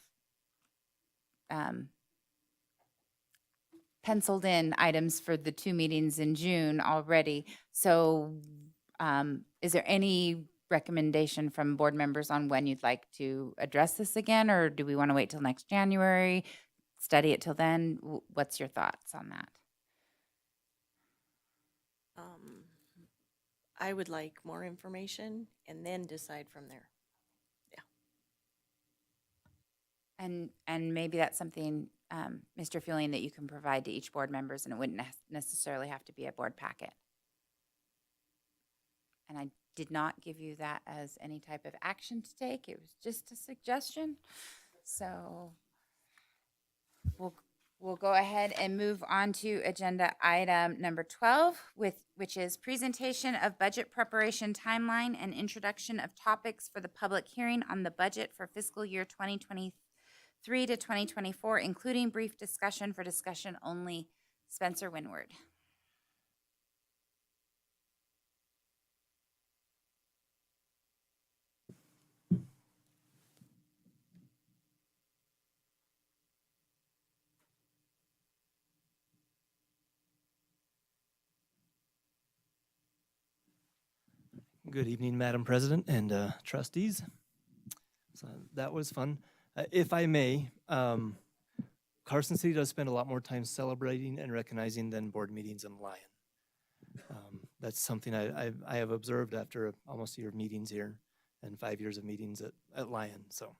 penciled in items for the 2 meetings in June already. So is there any recommendation from board members on when you'd like to address this again, or do we want to wait till next January, study it till then? What's your thoughts on that? I would like more information and then decide from there. And maybe that's something, Mr. Fueling, that you can provide to each board members, and it wouldn't necessarily have to be a board packet. And I did not give you that as any type of action to take. It was just a suggestion. So we'll go ahead and move on to agenda item number 12, which is presentation of budget preparation timeline and introduction of topics for the public hearing on the budget for fiscal year 2023 to 2024, including brief discussion for discussion only. Spencer Winward. Good evening, Madam President and trustees. So that was fun. If I may, Carson City does spend a lot more time celebrating and recognizing than board meetings in Lyon. That's something I have observed after almost a year of meetings here and 5 years of meetings at Lyon. So,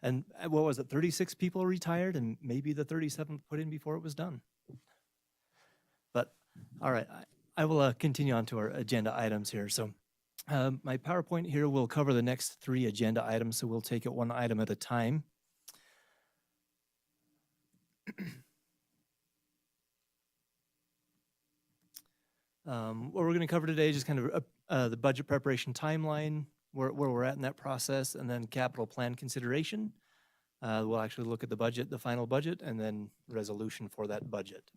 and what was it, 36 people retired, and maybe the 37th put in before it was done. But all right, I will continue on to our agenda items here. So my PowerPoint here will cover the next 3 agenda items, so we'll take it one item at a time. What we're going to cover today is just kind of the budget preparation timeline, where we're at in that process, and then capital plan consideration. We'll actually look at the budget, the final budget, and then resolution for that budget.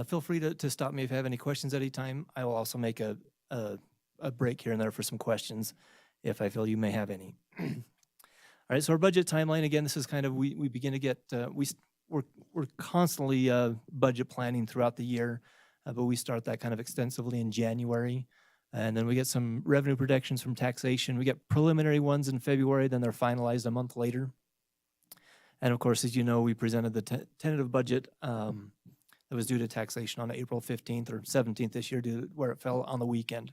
Feel free to stop me if you have any questions at any time. I will also make a break here and there for some questions if I feel you may have any. All right, so our budget timeline, again, this is kind of, we begin to get, we're constantly budget planning throughout the year, but we start that kind of extensively in January. And then we get some revenue projections from taxation. We get preliminary ones in February, then they're finalized a month later. And of course, as you know, we presented the tentative budget that was due to taxation on April 15th or 17th this year, where it fell on the weekend.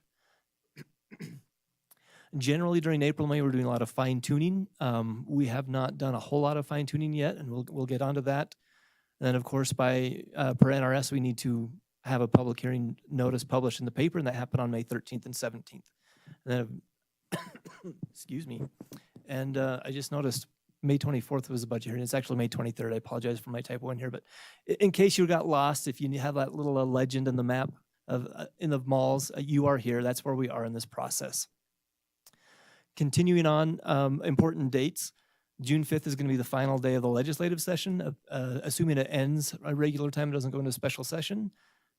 Generally during April, May, we're doing a lot of fine tuning. We have not done a whole lot of fine tuning yet, and we'll get onto that. And then of course by per NRS, we need to have a public hearing notice published in the paper, and that happened on May 13th and 17th. And then, excuse me. And I just noticed May 24th was a budget hearing. It's actually May 23rd. I apologize for my typo in here, but in case you got lost, if you have that little legend in the map of in the malls, you are here. That's where we are in this process. Continuing on, important dates. June 5th is going to be the final day of the legislative session, assuming it ends a regular time, it doesn't go into special session.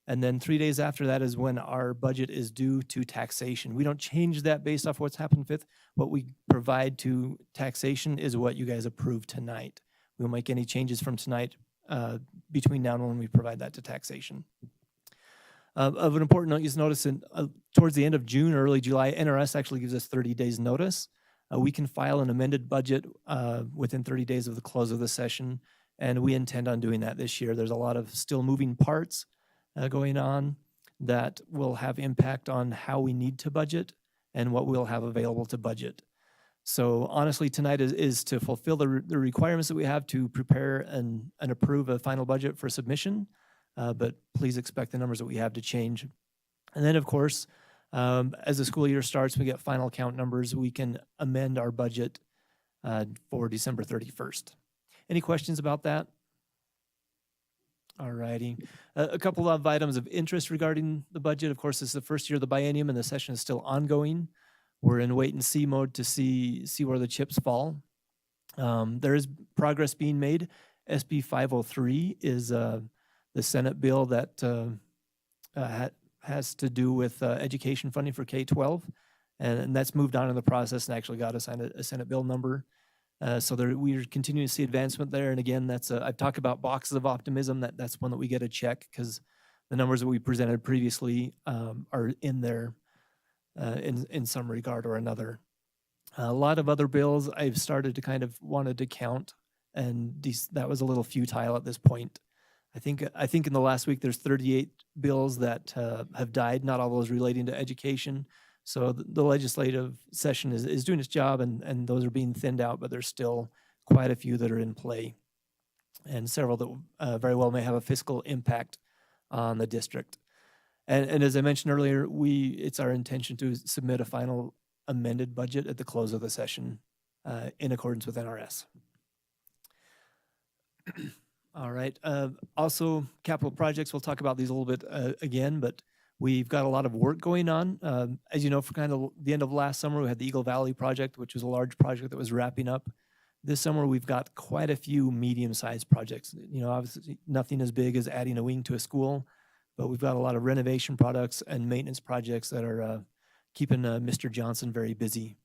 And then 3 days after that is when our budget is due to taxation. We don't change that based off what's happened 5th. What we provide to taxation is what you guys approve tonight. We'll make any changes from tonight between now and when we provide that to taxation. Of an important note, you'll notice towards the end of June, early July, NRS actually gives us 30 days notice. We can file an amended budget within 30 days of the close of the session, and we intend on doing that this year. There's a lot of still moving parts going on that will have impact on how we need to budget and what we'll have available to budget. So honestly, tonight is to fulfill the requirements that we have to prepare and approve a final budget for submission, but please expect the numbers that we have to change. And then of course, as the school year starts, we get final count numbers, we can amend our budget for December 31st. Any questions about that? All righty. A couple of items of interest regarding the budget. Of course, this is the first year of the biennium and the session is still ongoing. We're in wait and see mode to see where the chips fall. There is progress being made. SB 503 is the Senate bill that has to do with education funding for K-12. And that's moved on in the process and actually got assigned a Senate bill number. So we're continuing to see advancement there. And again, that's I've talked about boxes of optimism. That's one that we get a check because the numbers that we presented previously are in there in some regard or another. A lot of other bills I've started to kind of wanted to count, and that was a little futile at this point. I think in the last week there's 38 bills that have died, not all those relating to education. So the legislative session is doing its job, and those are being thinned out, but there's still quite a few that are in play, and several that very well may have a fiscal impact on the district. And as I mentioned earlier, it's our intention to submit a final amended budget at the close of the session in accordance with NRS. All right. Also, capital projects, we'll talk about these a little bit again, but we've got a lot of work going on. As you know, for kind of the end of last summer, we had the Eagle Valley project, which was a large project that was wrapping up. This summer, we've got quite a few medium-sized projects. You know, obviously nothing as big as adding a wing to a school, but we've got a lot of renovation products and maintenance projects that are keeping Mr. Johnson very busy.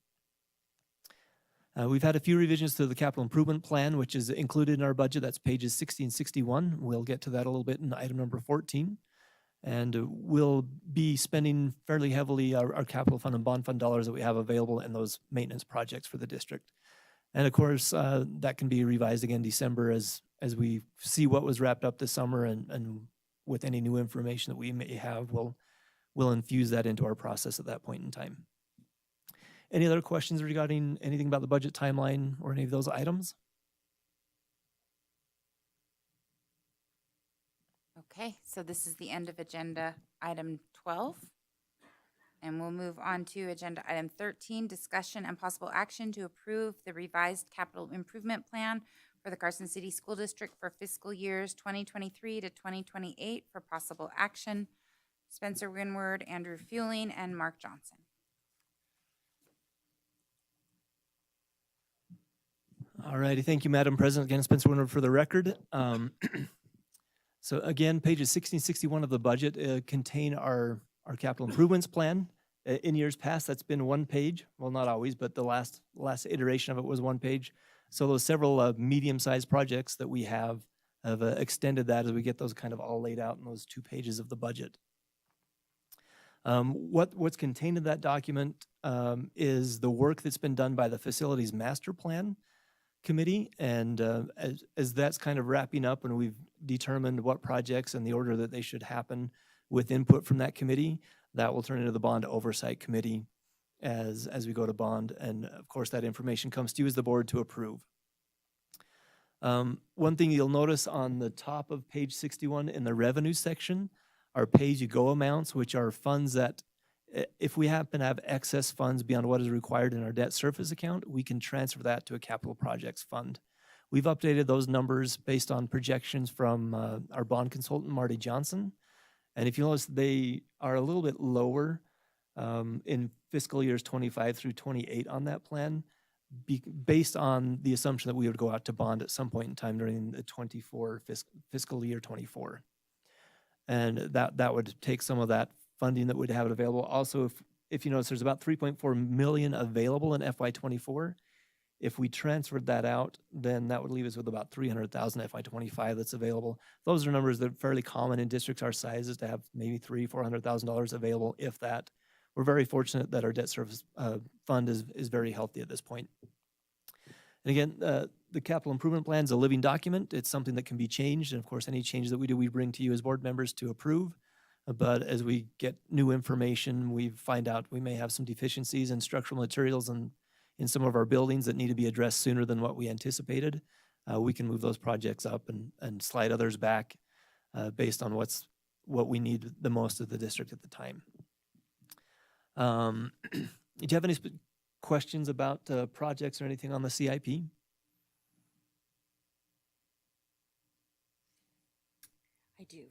We've had a few revisions to the capital improvement plan, which is included in our budget. That's pages 60 and 61. We'll get to that a little bit in item number 14. And we'll be spending fairly heavily our capital fund and bond fund dollars that we have available in those maintenance projects for the district. And of course, that can be revised again December as we see what was wrapped up this summer, and with any new information that we may have, we'll infuse that into our process at that point in time. Any other questions regarding anything about the budget timeline or any of those items? Okay, so this is the end of agenda item 12. And we'll move on to agenda item 13, discussion and possible action to approve the revised capital improvement plan for the Carson City School District for fiscal years 2023 to 2028 for possible action. Spencer Winward, Andrew Fueling, and Mark Johnson. All righty, thank you, Madam President. Again, Spencer Winward for the record. So again, pages 60 and 61 of the budget contain our capital improvements plan. In years past, that's been one page. Well, not always, but the last iteration of it was one page. So those several medium-sized projects that we have extended that as we get those kind of all laid out in those 2 pages of the budget. What's contained in that document is the work that's been done by the Facilities Master Plan Committee, and as that's kind of wrapping up and we've determined what projects and the order that they should happen with input from that committee, that will turn into the Bond Oversight Committee, as we go to bond. And of course, that information comes to you as the board to approve. One thing you'll notice on the top of page 61 in the revenue section are pay-as-you-go amounts, which are funds that if we happen to have excess funds beyond what is required in our debt service account, we can transfer that to a capital projects fund. We've updated those numbers based on projections from our bond consultant, Marty Johnson. And if you notice, they are a little bit lower in fiscal years 25 through 28 on that plan, based on the assumption that we would go out to bond at some point in time during the fiscal year 24. And that would take some of that funding that would have it available. Also, if you notice, there's about 3.4 million available in FY24. If we transferred that out, then that would leave us with about 300,000 FY25 that's available. Those are numbers that are fairly common in districts our size, is to have maybe $300,000-$400,000 available, if that. We're very fortunate that our debt service fund is very healthy at this point. And again, the capital improvement plan is a living document. It's something that can be changed. And of course, any changes that we do, we bring to you as board members to approve. But as we get new information, we find out we may have some deficiencies in structural materials and in some of our buildings that need to be addressed sooner than what we anticipated. We can move those projects up and slide others back based on what we need the most of the district at the time. Do you have any questions about projects or anything on the CIP? I do.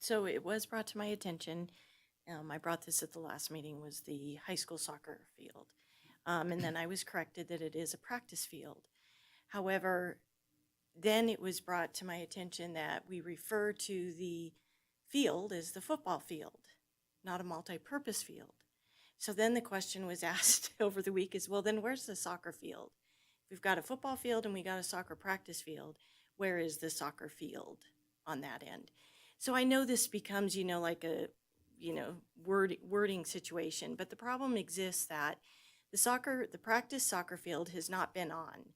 So it was brought to my attention, I brought this at the last meeting, was the high school soccer field. And then I was corrected that it is a practice field. However, then it was brought to my attention that we refer to the field as the football field, not a multi-purpose field. So then the question was asked over the week is, well, then where's the soccer field? We've got a football field and we got a soccer practice field. Where is the soccer field on that end? So I know this becomes, like a, wording situation, but the problem exists that the practice soccer field has not been on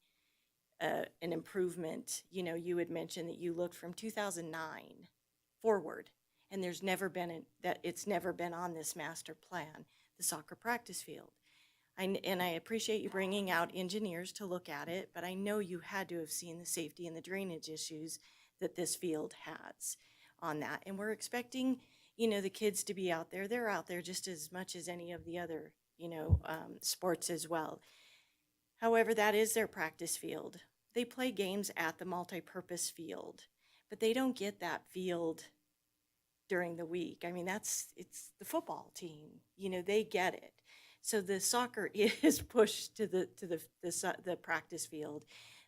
an improvement. You had mentioned that you looked from 2009 forward, and it's never been on this master plan, the soccer practice field. And I appreciate you bringing out engineers to look at it, but I know you had to have seen the safety and the drainage issues that this field has on that. And we're expecting, the kids to be out there. They're out there just as much as any of the other, sports as well. However, that is their practice field. They play games at the multi-purpose field, but they don't get that field during the week. I mean, it's the football team, they get it. So the soccer is pushed to the practice field.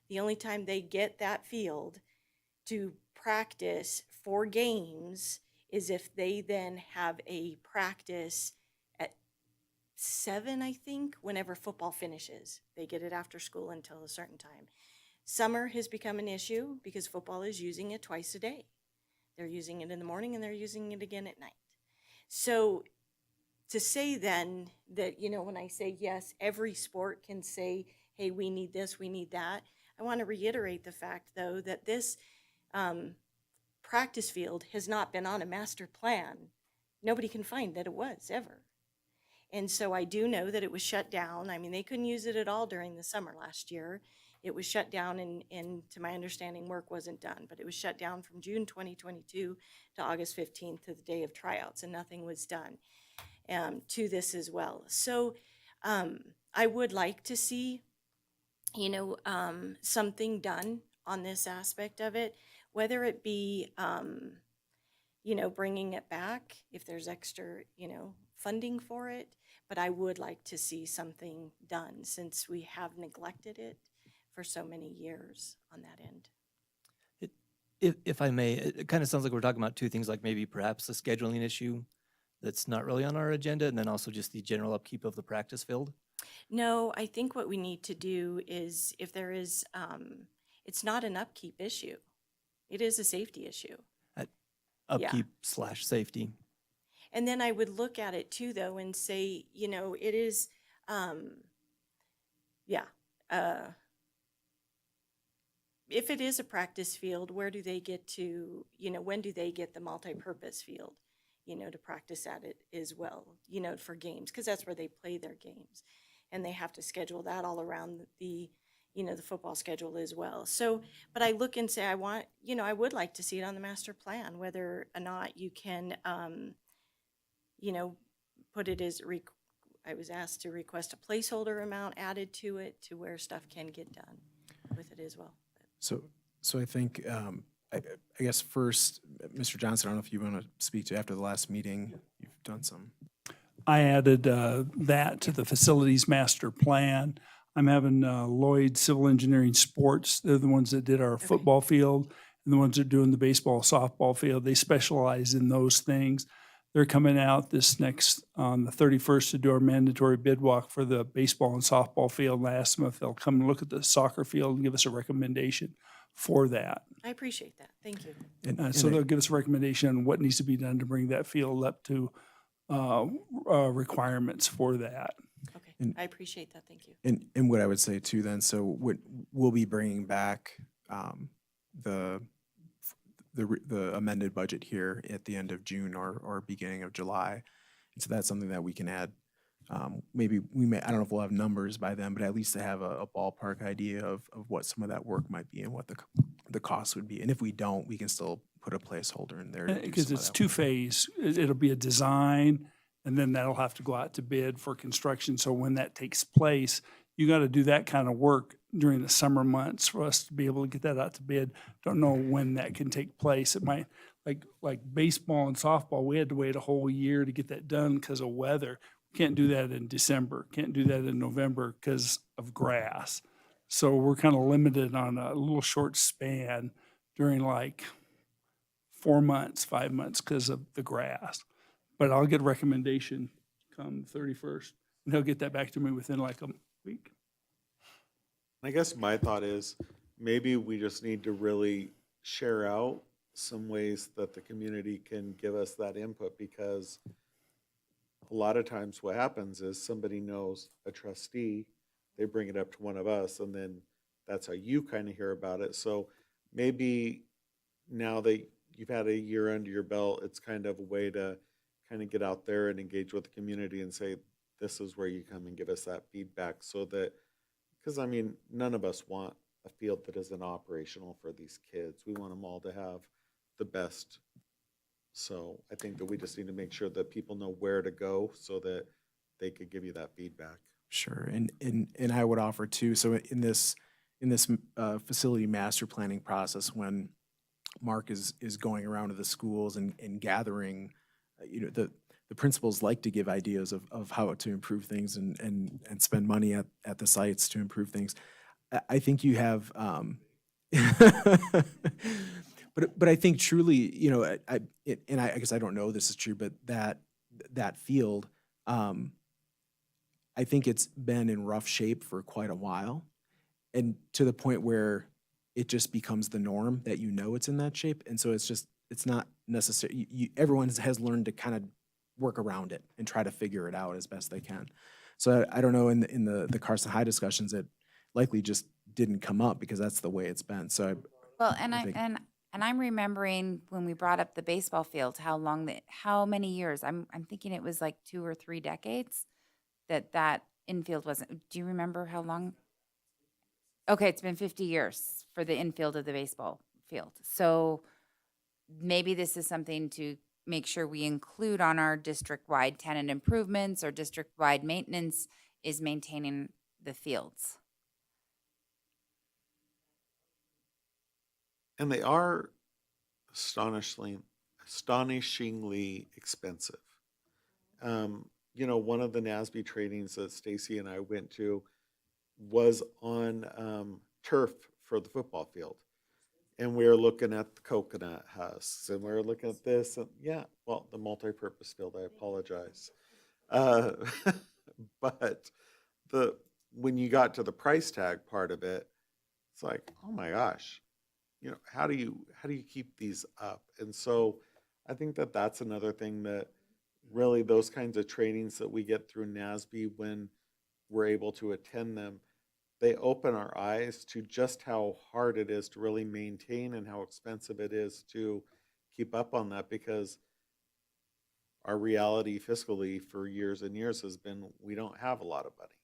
The only time they get that field to practice for games is if they then have a practice at 7, I think, whenever football finishes. They get it after school until a certain time. Summer has become an issue because football is using it twice a day. They're using it in the morning and they're using it again at night. So to say then that, when I say yes, every sport can say, hey, we need this, we need that. I want to reiterate the fact, though, that this practice field has not been on a master plan. Nobody can find that it was ever. And so I do know that it was shut down. I mean, they couldn't use it at all during the summer last year. It was shut down and to my understanding, work wasn't done, but it was shut down from June 2022 to August 15th to the day of tryouts, and nothing was done to this as well. So I would like to see, something done on this aspect of it, whether it be, bringing it back if there's extra, funding for it. But I would like to see something done since we have neglected it for so many years on that end. If I may, it kind of sounds like we're talking about two things, like maybe perhaps the scheduling issue that's not really on our agenda, and then also just the general upkeep of the practice field. No, I think what we need to do is, if there is, it's not an upkeep issue. It is a safety issue. Upkeep / safety. And then I would look at it too, though, and say, it is, if it is a practice field, where do they get to, when do they get the multi-purpose field? to practice at it as well, for games, because that's where they play their games. And they have to schedule that all around the football schedule as well. So, but I look and say, I would like to see it on the master plan, whether or not you can, put it as, I was asked to request a placeholder amount added to it to where stuff can get done with it as well. So I think, I guess first, Mr. Johnson, I don't know if you want to speak to after the last meeting, you've done some. I added that to the facilities master plan. I'm having Lloyd Civil Engineering Sports. They're the ones that did our football field and the ones that are doing the baseball, softball field. They specialize in those things. They're coming out on the 31st to do our mandatory bid walk for the baseball and softball field. And I asked them if they'll come and look at the soccer field and give us a recommendation for that. I appreciate that. Thank you. So they'll give us a recommendation on what needs to be done to bring that field up to requirements for that. Okay, I appreciate that. Thank you. And what I would say too then, so we'll be bringing back the amended budget here at the end of June or beginning of July. And so that's something that we can add. Maybe I don't know if we'll have numbers by then, but at least to have a ballpark idea of what some of that work might be and what the cost would be. And if we don't, we can still put a placeholder in there. Because it's two-phase. It'll be a design, and then that'll have to go out to bid for construction. So when that takes place, you got to do that kind of work during the summer months for us to be able to get that out to bid. Don't know when that can take place. It might, like baseball and softball, we had to wait a whole year to get that done because of weather. Can't do that in December. Can't do that in November because of grass. So we're kind of limited on a little short span during like 4 months, 5 months because of the grass. But I'll get a recommendation come 31st, and he'll get that back to me within like a week. I guess my thought is maybe we just need to really share out some ways that the community can give us that input, because a lot of times what happens is somebody knows a trustee, they bring it up to one of us, and then that's how you kind of hear about it. So maybe now that you've had a year under your belt, it's kind of a way to kind of get out there and engage with the community and say, this is where you come and give us that feedback, so that, because I mean, none of us want a field that isn't operational for these kids. We want them all to have the best. So I think that we just need to make sure that people know where to go so that they could give you that feedback. Sure, and I would offer too, so in this facility master planning process, when Mark is going around to the schools and gathering, the principals like to give ideas of how to improve things and spend money at the sites to improve things. I think you have, but I think truly, I guess I don't know this is true, but that field, I think it's been in rough shape for quite a while, and to the point where it just becomes the norm that it's in that shape, and so it's not necessary. Everyone has learned to kind of work around it and try to figure it out as best they can. So I don't know, in the Carson High discussions, it likely just didn't come up because that's the way it's been. So I'm remembering when we brought up the baseball field, how many years? I'm thinking it was like 2 or 3 decades that infield wasn't. Do you remember how long? Okay, it's been 50 years for the infield of the baseball field. So maybe this is something to make sure we include on our district-wide tenant improvements or district-wide maintenance, is maintaining the fields. And they are astonishingly expensive. One of the NASB trainings that Stacy and I went to was on turf for the football field. And we were looking at the coconut husks, and we were looking at this, and the multi-purpose field, I apologize. But when you got to the price tag part of it, it's like, oh my gosh, how do you keep these up? And so I think that that's another thing that really those kinds of trainings that we get through NASB, when we're able to attend them, they open our eyes to just how hard it is to really maintain and how expensive it is to keep up on that, because our reality fiscally for years and years has been, we don't have a lot of money.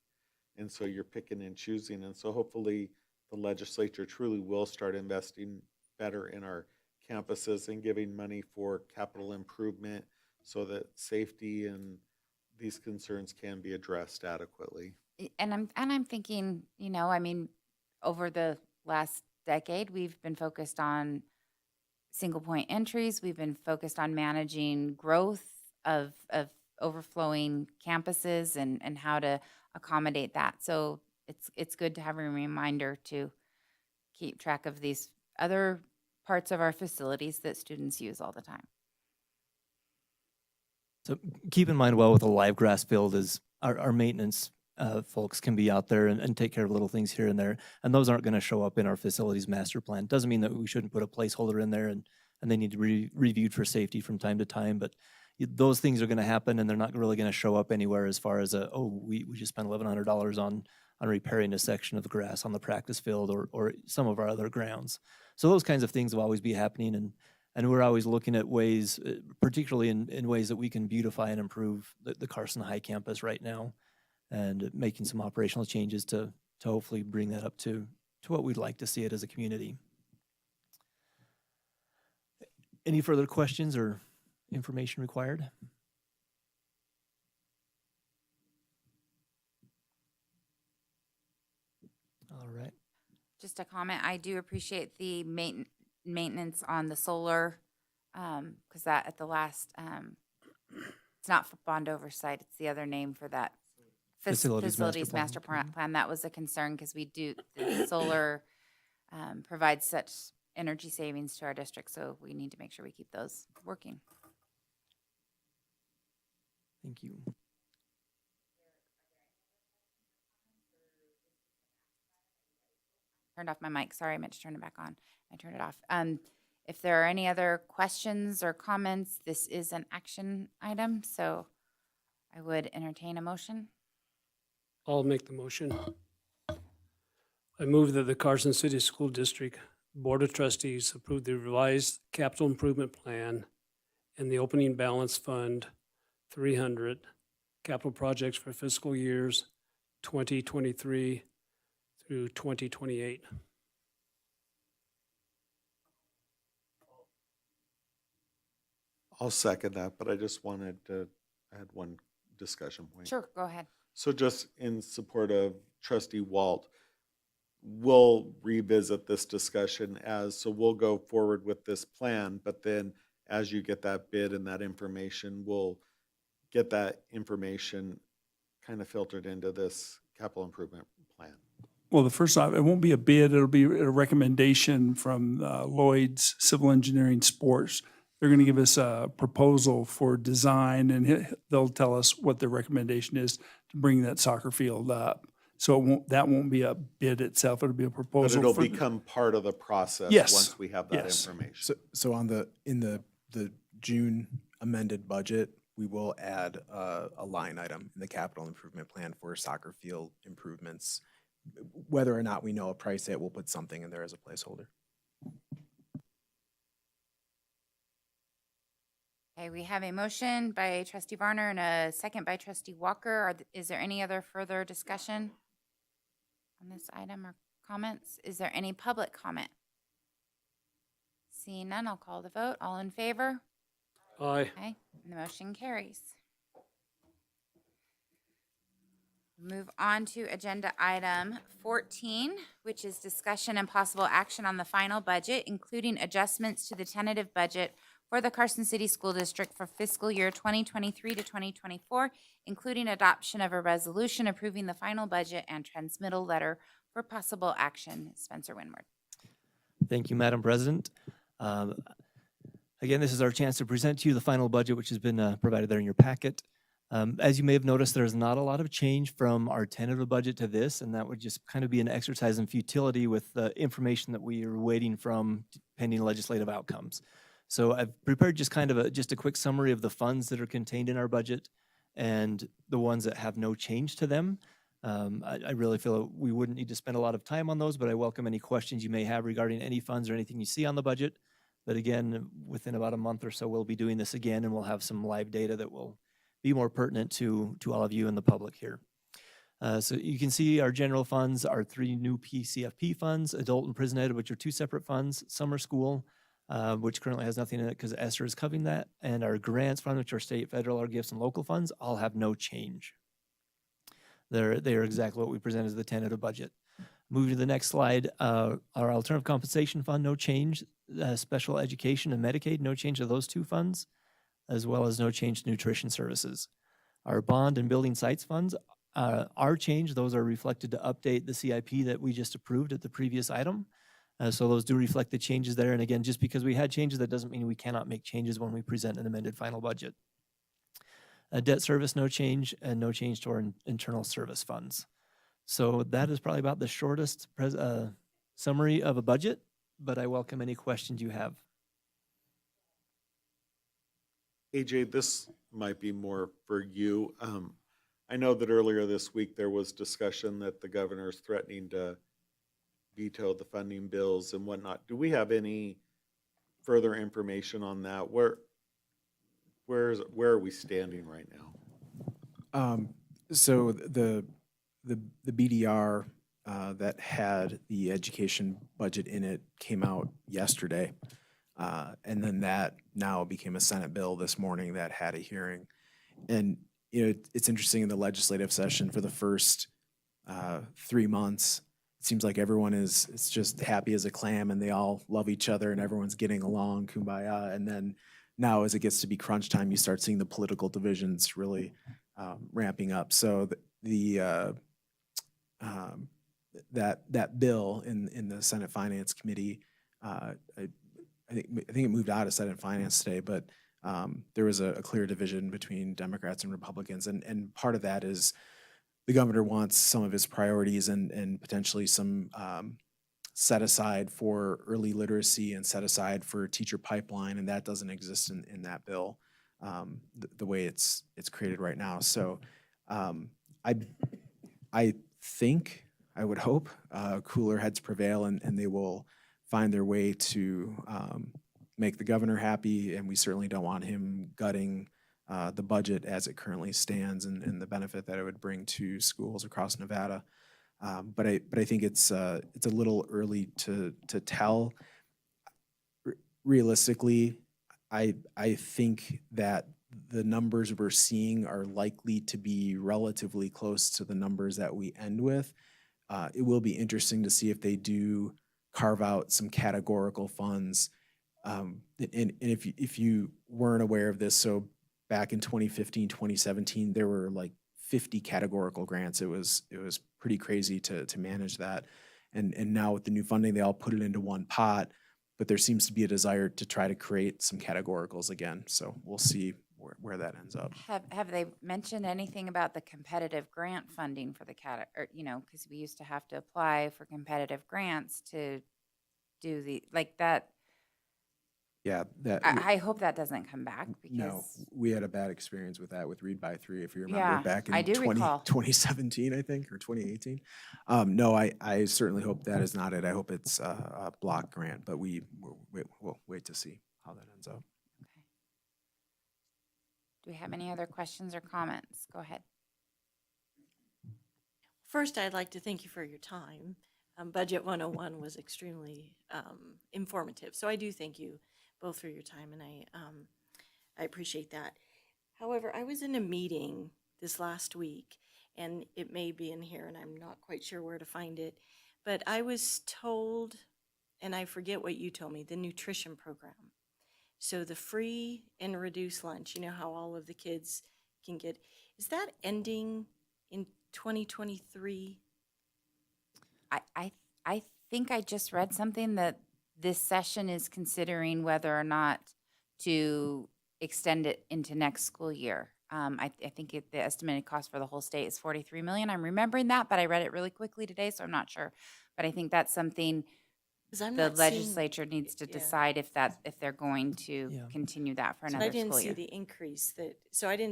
And so you're picking and choosing. And so hopefully the legislature truly will start investing better in our campuses and giving money for capital improvement so that safety and these concerns can be addressed adequately. And I'm thinking, you know, I mean, over the last decade, we've been focused on single point entries. We've been focused on managing growth of overflowing campuses and how to accommodate that. So it's good to have a reminder to keep track of these other parts of our facilities that students use all the time. So keep in mind, well, with a live grass field is our maintenance folks can be out there and take care of little things here and there. And those aren't going to show up in our facilities master plan. Doesn't mean that we shouldn't put a placeholder in there and they need to be reviewed for safety from time to time. But those things are going to happen and they're not really going to show up anywhere as far as we just spent $1,100 on repairing a section of the grass on the practice field or some of our other grounds. So those kinds of things will always be happening. And we're always looking at ways, particularly in ways that we can beautify and improve the Carson High campus right now, and making some operational changes to hopefully bring that up to what we'd like to see it as a community. Any further questions or information required? All right. Just a comment, I do appreciate the maintenance on the solar, because that at the last, it's not for bond oversight, it's the other name for that. Facilities master master plan. That was a concern because the solar provides such energy savings to our district, so we need to make sure we keep those working. Thank you. Turned off my mic. Sorry, I meant to turn it back on. I turned it off. If there are any other questions or comments, this is an action item, so I would entertain a motion. I'll make the motion. I move that the Carson City School District Board of Trustees approve the revised capital improvement plan and the opening balance fund 300 capital projects for fiscal years 2023 through 2028. I'll second that, but I just wanted to add one discussion point. Sure, go ahead. So just in support of Trustee Walt, we'll revisit this discussion so we'll go forward with this plan, but then as you get that bid and that information, we'll get that information kind of filtered into this capital improvement plan. Well, the first off, it won't be a bid, it'll be a recommendation from Lloyd's Civil Engineering Sports. They're going to give us a proposal for design, and they'll tell us what their recommendation is to bring that soccer field up. So that won't be a bid itself, it'll be a But proposal. it'll become part of the process Yes. once we have that Yes. information. So in the June amended budget, we will add a line item in the capital improvement plan for soccer field improvements. Whether or not we know a price yet, we'll put something in there as a placeholder. Okay, we have a motion by Trustee Varner and a second by Trustee Walker. Is there any other further discussion on this item or comments? Is there any public comment? Seeing none, I'll call the vote. All in favor? Aye. Aye, and the motion carries. Move on to agenda item 14, which is discussion and possible action on the final budget, including adjustments to the tentative budget for the Carson City School District for fiscal year 2023 to 2024, including adoption of a resolution approving the final budget and transmittal letter for possible action. Spencer Winward. Thank you, Madam President. Again, this is our chance to present to you the final budget, which has been provided there in your packet. As you may have noticed, there's not a lot of change from our tentative budget to this, and that would just kind of be an exercise in futility with the information that we are waiting from pending legislative outcomes. So I've prepared just kind of just a quick summary of the funds that are contained in our budget and the ones that have no change to them. I really feel that we wouldn't need to spend a lot of time on those, but I welcome any questions you may have regarding any funds or anything you see on the budget. But again, within about a month or so, we'll be doing this again, and we'll have some live data that will be more pertinent to all of you and the public here. So you can see our general funds, our 3 new PCFP funds, adult and prison ed, which are 2 separate funds, summer school, which currently has nothing in it because Esther is covering that, and our grants fund, which are state, federal, our gifts, and local funds, all have no change. They are exactly what we presented as the tentative budget. Moving to the next slide, our alternative compensation fund, no change. Special education and Medicaid, no change to those 2 funds, as well as no change to nutrition services. Our bond and building sites funds are changed. Those are reflected to update the CIP that we just approved at the previous item. So those do reflect the changes there. And again, just because we had changes, that doesn't mean we cannot make changes when we present an amended final budget. Debt service, no change, and no change to our internal service funds. So that is probably about the shortest summary of a budget, but I welcome any questions you have. AJ, this might be more for you. I know that earlier this week there was discussion that the governor is threatening to veto the funding bills and whatnot. Do we have any further information on that? Where are we standing right now? So the BDR that had the education budget in it came out yesterday. And then that now became a Senate bill this morning that had a hearing. And it's interesting, in the legislative session for the first 3 months, it seems like everyone it's just happy as a clam and they all love each other and everyone's getting along, kumbaya. And then now as it gets to be crunch time, you start seeing the political divisions really ramping up. So that bill in the Senate Finance Committee, I think it moved out of Senate Finance today, but there was a clear division between Democrats and Republicans, and part of that is the governor wants some of his priorities and potentially some set aside for early literacy and set aside for teacher pipeline, and that doesn't exist in that bill the way it's created right now. So I think, I would hope, cooler heads prevail and they will find their way to make the governor happy, and we certainly don't want him gutting the budget as it currently stands and the benefit that it would bring to schools across Nevada. But I think it's a little early to tell. Realistically, I think that the numbers we're seeing are likely to be relatively close to the numbers that we end with. It will be interesting to see if they do carve out some categorical funds. And if you weren't aware of this, so back in 2015, 2017, there were like 50 categorical grants. It was pretty crazy to manage that. And now with the new funding, they all put it into one pot, but there seems to be a desire to try to create some categoricals again. So we'll see where that ends up. Have they mentioned anything about the competitive grant funding for the because we used to have to apply for competitive grants to do that. Yeah, I hope that doesn't come back because no, we had a bad experience with that with Read by 3, if you remember, Yeah, back in I do recall. 2017, I think, or 2018. No, I certainly hope that is not it. I hope it's a block grant, but we'll wait to see how that ends up. Okay. Do we have any other questions or comments? Go ahead. First, I'd like to thank you for your time. Budget 101 was extremely informative, so I do thank you both for your time, and I appreciate that. However, I was in a meeting this last week, and it may be in here, and I'm not quite sure where to find it, but I was told, and I forget what you told me, the nutrition program. So the free and reduced lunch, you know how all of the kids can get, is that ending in 2023? I think I just read something that this session is considering whether or not to extend it into next school year. I think the estimated cost for the whole state is $43 million. I'm remembering that, but I read it really quickly today, so I'm not sure. But I think that's something the legislature needs to decide if they're going to continue that for another school year. I didn't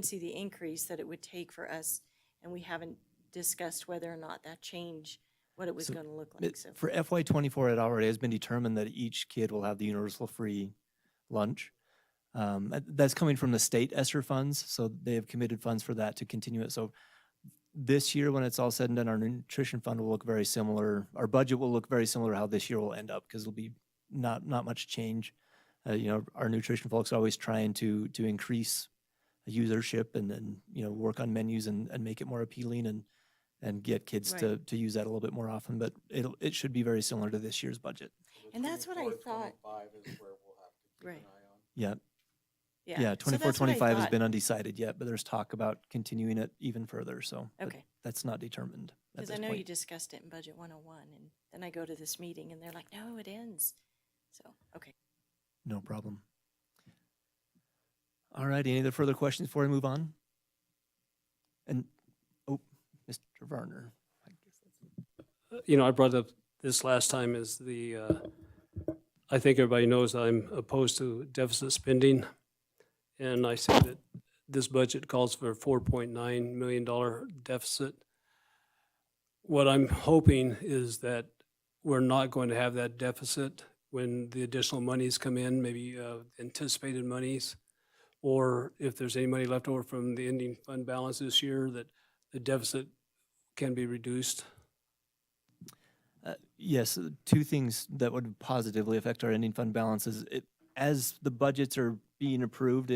see the increase that it would take for us, and we haven't discussed whether or not that changed what it was going to look like. So For FY24, it already has been determined that each kid will have the universal free lunch. That's coming from the state ESSER funds, so they have committed funds for that to continue it. So this year, when it's all said and done, our nutrition fund will look very similar. Our budget will look very similar to how this year will end up, because it'll be not much change. Our nutrition folks are always trying to increase usership and then, work on menus and make it more appealing and get kids Right. to use that a little bit more often. But it should be very similar to this year's budget. And that's what I thought. Right. Yeah. Yeah. Yeah, So 24, that's what I 25 has thought. been undecided yet, but there's talk about continuing it even further, so. but Okay. That's not determined at Because this I know point. you discussed it in Budget 101, and then I go to this meeting and they're like, no, it ends. So, okay. No problem. All right, any other further questions before we move on? And, Mr. Varner. I brought up this last time is I think everybody knows I'm opposed to deficit spending. And I said that this budget calls for a $4.9 million deficit. What I'm hoping is that we're not going to have that deficit when the additional monies come in, maybe anticipated monies, or if there's any money left over from the ending fund balance this year, that the deficit can be reduced. Yes, two things that would positively affect our ending fund balances. As the budgets are being approved,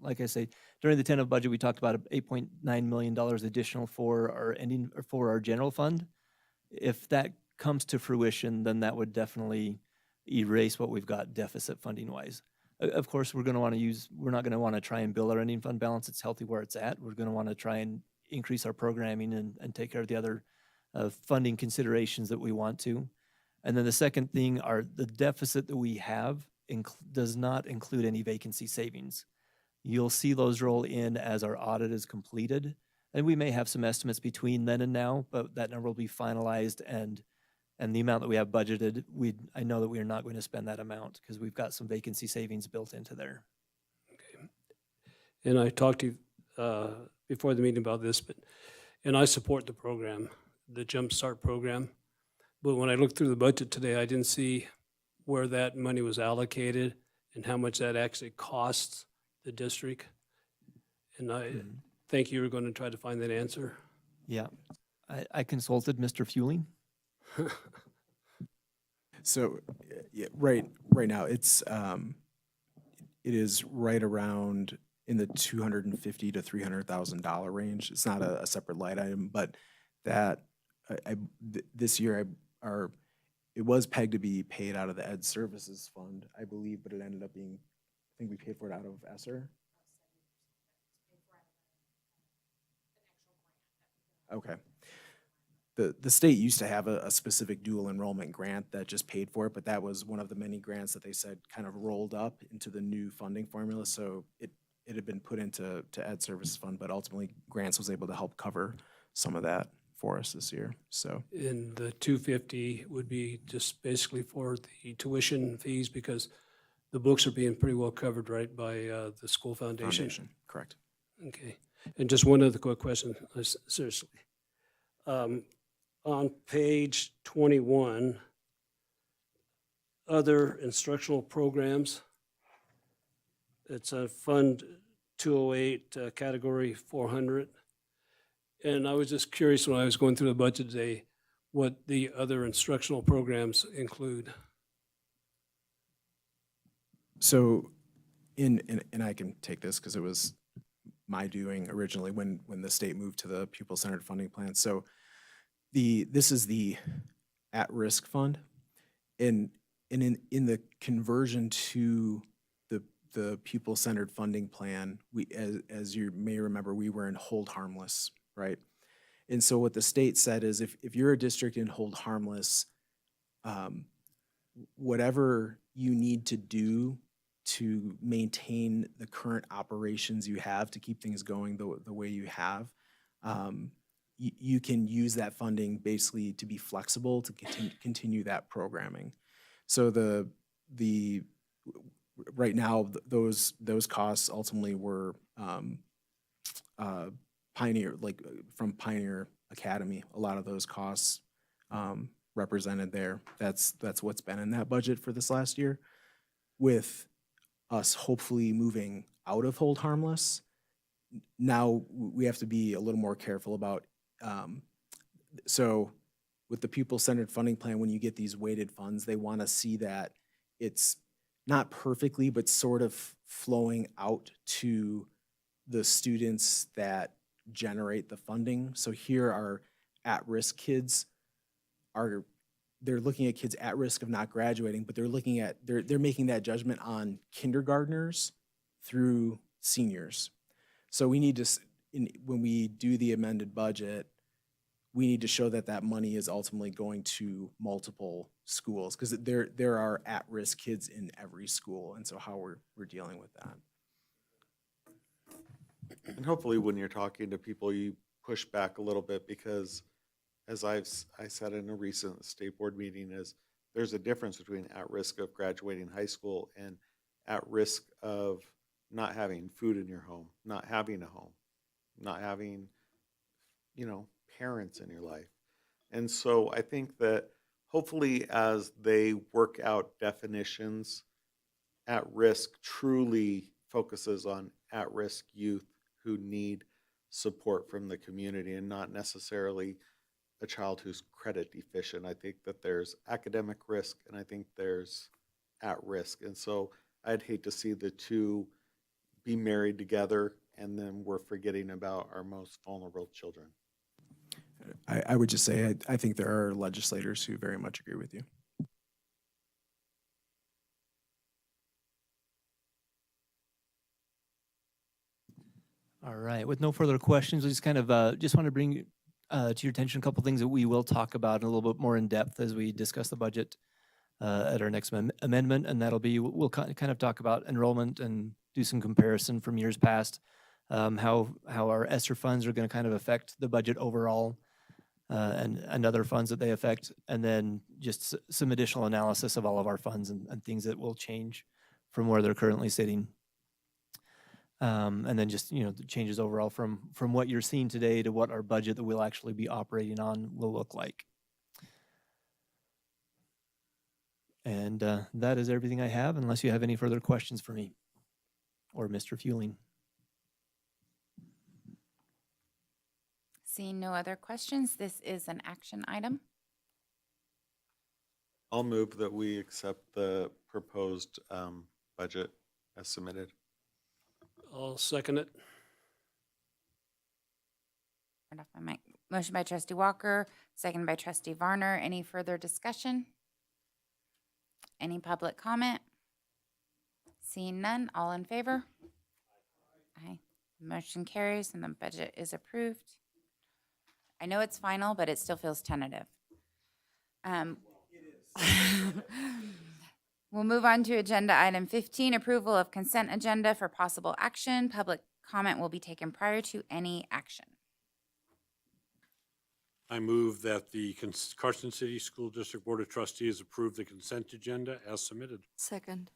like I say, during the tentative budget, we talked about $8.9 million additional for our general fund. If that comes to fruition, then that would definitely erase what we've got deficit funding wise. Of course, we're not going to want to try and build our ending fund balance. It's healthy where it's at. We're going to want to try and increase our programming and take care of the other funding considerations that we want to. And then the second thing are the deficit that we have does not include any vacancy savings. You'll see those roll in as our audit is completed. And we may have some estimates between then and now, but that number will be finalized, and the amount that we have budgeted, I know that we are not going to spend that amount because we've got some vacancy savings built into there. And I talked to you before the meeting about this, and I support the program, the Jump Start program. But when I looked through the budget today, I didn't see where that money was allocated and how much that actually costs the district. And I think you were going to try to find that answer. Yeah, I consulted Mr. Fueling. So, yeah, right now it is right around in the $250,000 to $300,000 range. It's not a separate line item, but that this year it was pegged to be paid out of the Ed Services Fund, I believe, but it ended up being, I think we paid for it out of ESSER. Okay. The state used to have a specific dual enrollment grant that just paid for it, but that was one of the many grants that they said kind of rolled up into the new funding formula. So it had been put into Ed Services Fund, but ultimately Grants was able to help cover some of that for us this year. So And the 250 would be just basically for the tuition fees because the books are being pretty well covered, right, by the school foundation? Correct. Okay. And just one other quick question, seriously. On page 21, other instructional programs, it's a Fund 208, category 400. And I was just curious when I was going through the budget today, what the other instructional programs include. So and I can take this because it was my doing originally when the state moved to the pupil-centered funding plan. So this is the at-risk fund, and in the conversion to the pupil-centered funding plan, we as you may remember, we were in hold harmless, right? And so what the state said is if you're a district in hold harmless, whatever you need to do to maintain the current operations you have to keep things going the way you have, you can use that funding basically to be flexible to continue that programming. So the right now those costs ultimately were Pioneer, like from Pioneer Academy. A lot of those costs represented there. That's what's been in that budget for this last year. With us hopefully moving out of hold harmless. Now we have to be a little more careful about, so with the pupil-centered funding plan, when you get these weighted funds, they want to see that it's not perfectly, but sort of flowing out to the students that generate the funding. So here are at-risk kids they're looking at kids at risk of not graduating, but they're making that judgment on kindergartners through seniors. So we need to, when we do the amended budget, we need to show that that money is ultimately going to multiple schools, because there are at-risk kids in every school, and so how we're dealing with that. And hopefully when you're talking to people, you push back a little bit, because as I said in a recent state board meeting, is there's a difference between at risk of graduating high school and at risk of not having food in your home, not having a home, not having, parents in your life. And so I think that hopefully as they work out definitions, at risk truly focuses on at-risk youth who need support from the community and not necessarily a child who's credit deficient. I think that there's academic risk and I think there's at risk. And so I'd hate to see the two be married together and then we're forgetting about our most vulnerable children. I would just say, I think there are legislators who very much agree with you. All right, with no further questions, we just kind of just want to bring to your attention a couple things that we will talk about a little bit more in depth as we discuss the budget at our next amendment, and that'll be, we'll kind of talk about enrollment and do some comparison from years past, how our ESSER funds are going to kind of affect the budget overall, and other funds that they affect, and then just some additional analysis of all of our funds and things that will change from where they're currently sitting. And then just, the changes overall from what you're seeing today to what our budget that we'll actually be operating on will look like. And that is everything I have, unless you have any further questions for me or Mr. Fueling. Seeing no other questions, this is an action item. I'll move that we accept the proposed budget as submitted. I'll second it. Turn off my mic. Motion by trustee Walker, second by trustee Varner. Any further discussion? Any public comment? Seeing none, all in favor? Aye. Motion carries and the budget is approved. I know it's final, but it still feels tentative. We'll move on to agenda item 15, approval of consent agenda for possible action. Public comment will be taken prior to any action. I move that the Carson City School District Board of Trustees approve the consent agenda as submitted. Second.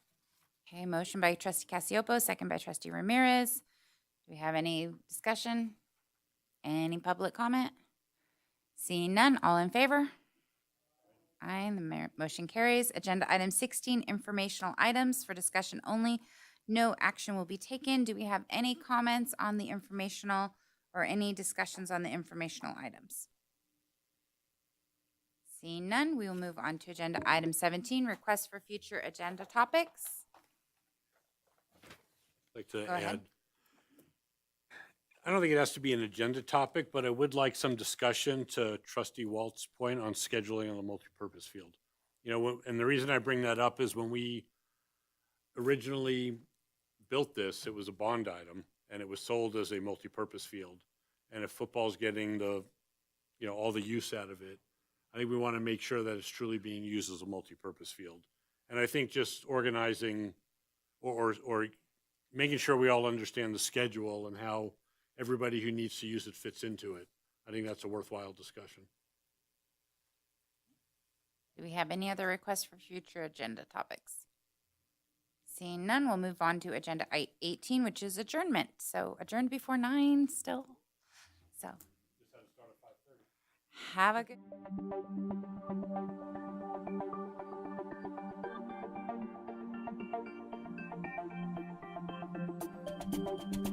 Okay, motion by trustee Cassiopo, second by trustee Ramirez. Do we have any discussion? Any public comment? Seeing none, all in favor? Aye, and the motion carries. Agenda item 16, informational items for discussion only. No action will be taken. Do we have any comments on the informational or any discussions on the informational items? Seeing none, we will move on to agenda item 17, requests for future agenda topics. I'd like to Go ahead. add, I don't think it has to be an agenda topic, but I would like some discussion to trustee Walt's point on scheduling on the multipurpose field. And the reason I bring that up is when we originally built this, it was a bond item and it was sold as a multipurpose field. And if football's getting the, all the use out of it, I think we want to make sure that it's truly being used as a multipurpose field. And I think just organizing or making sure we all understand the schedule and how everybody who needs to use it fits into it, I think that's a worthwhile discussion. Do we have any other requests for future agenda topics? Seeing none, we'll move on to agenda 18, which is adjournment. So adjourned before 9 still. So have a good you.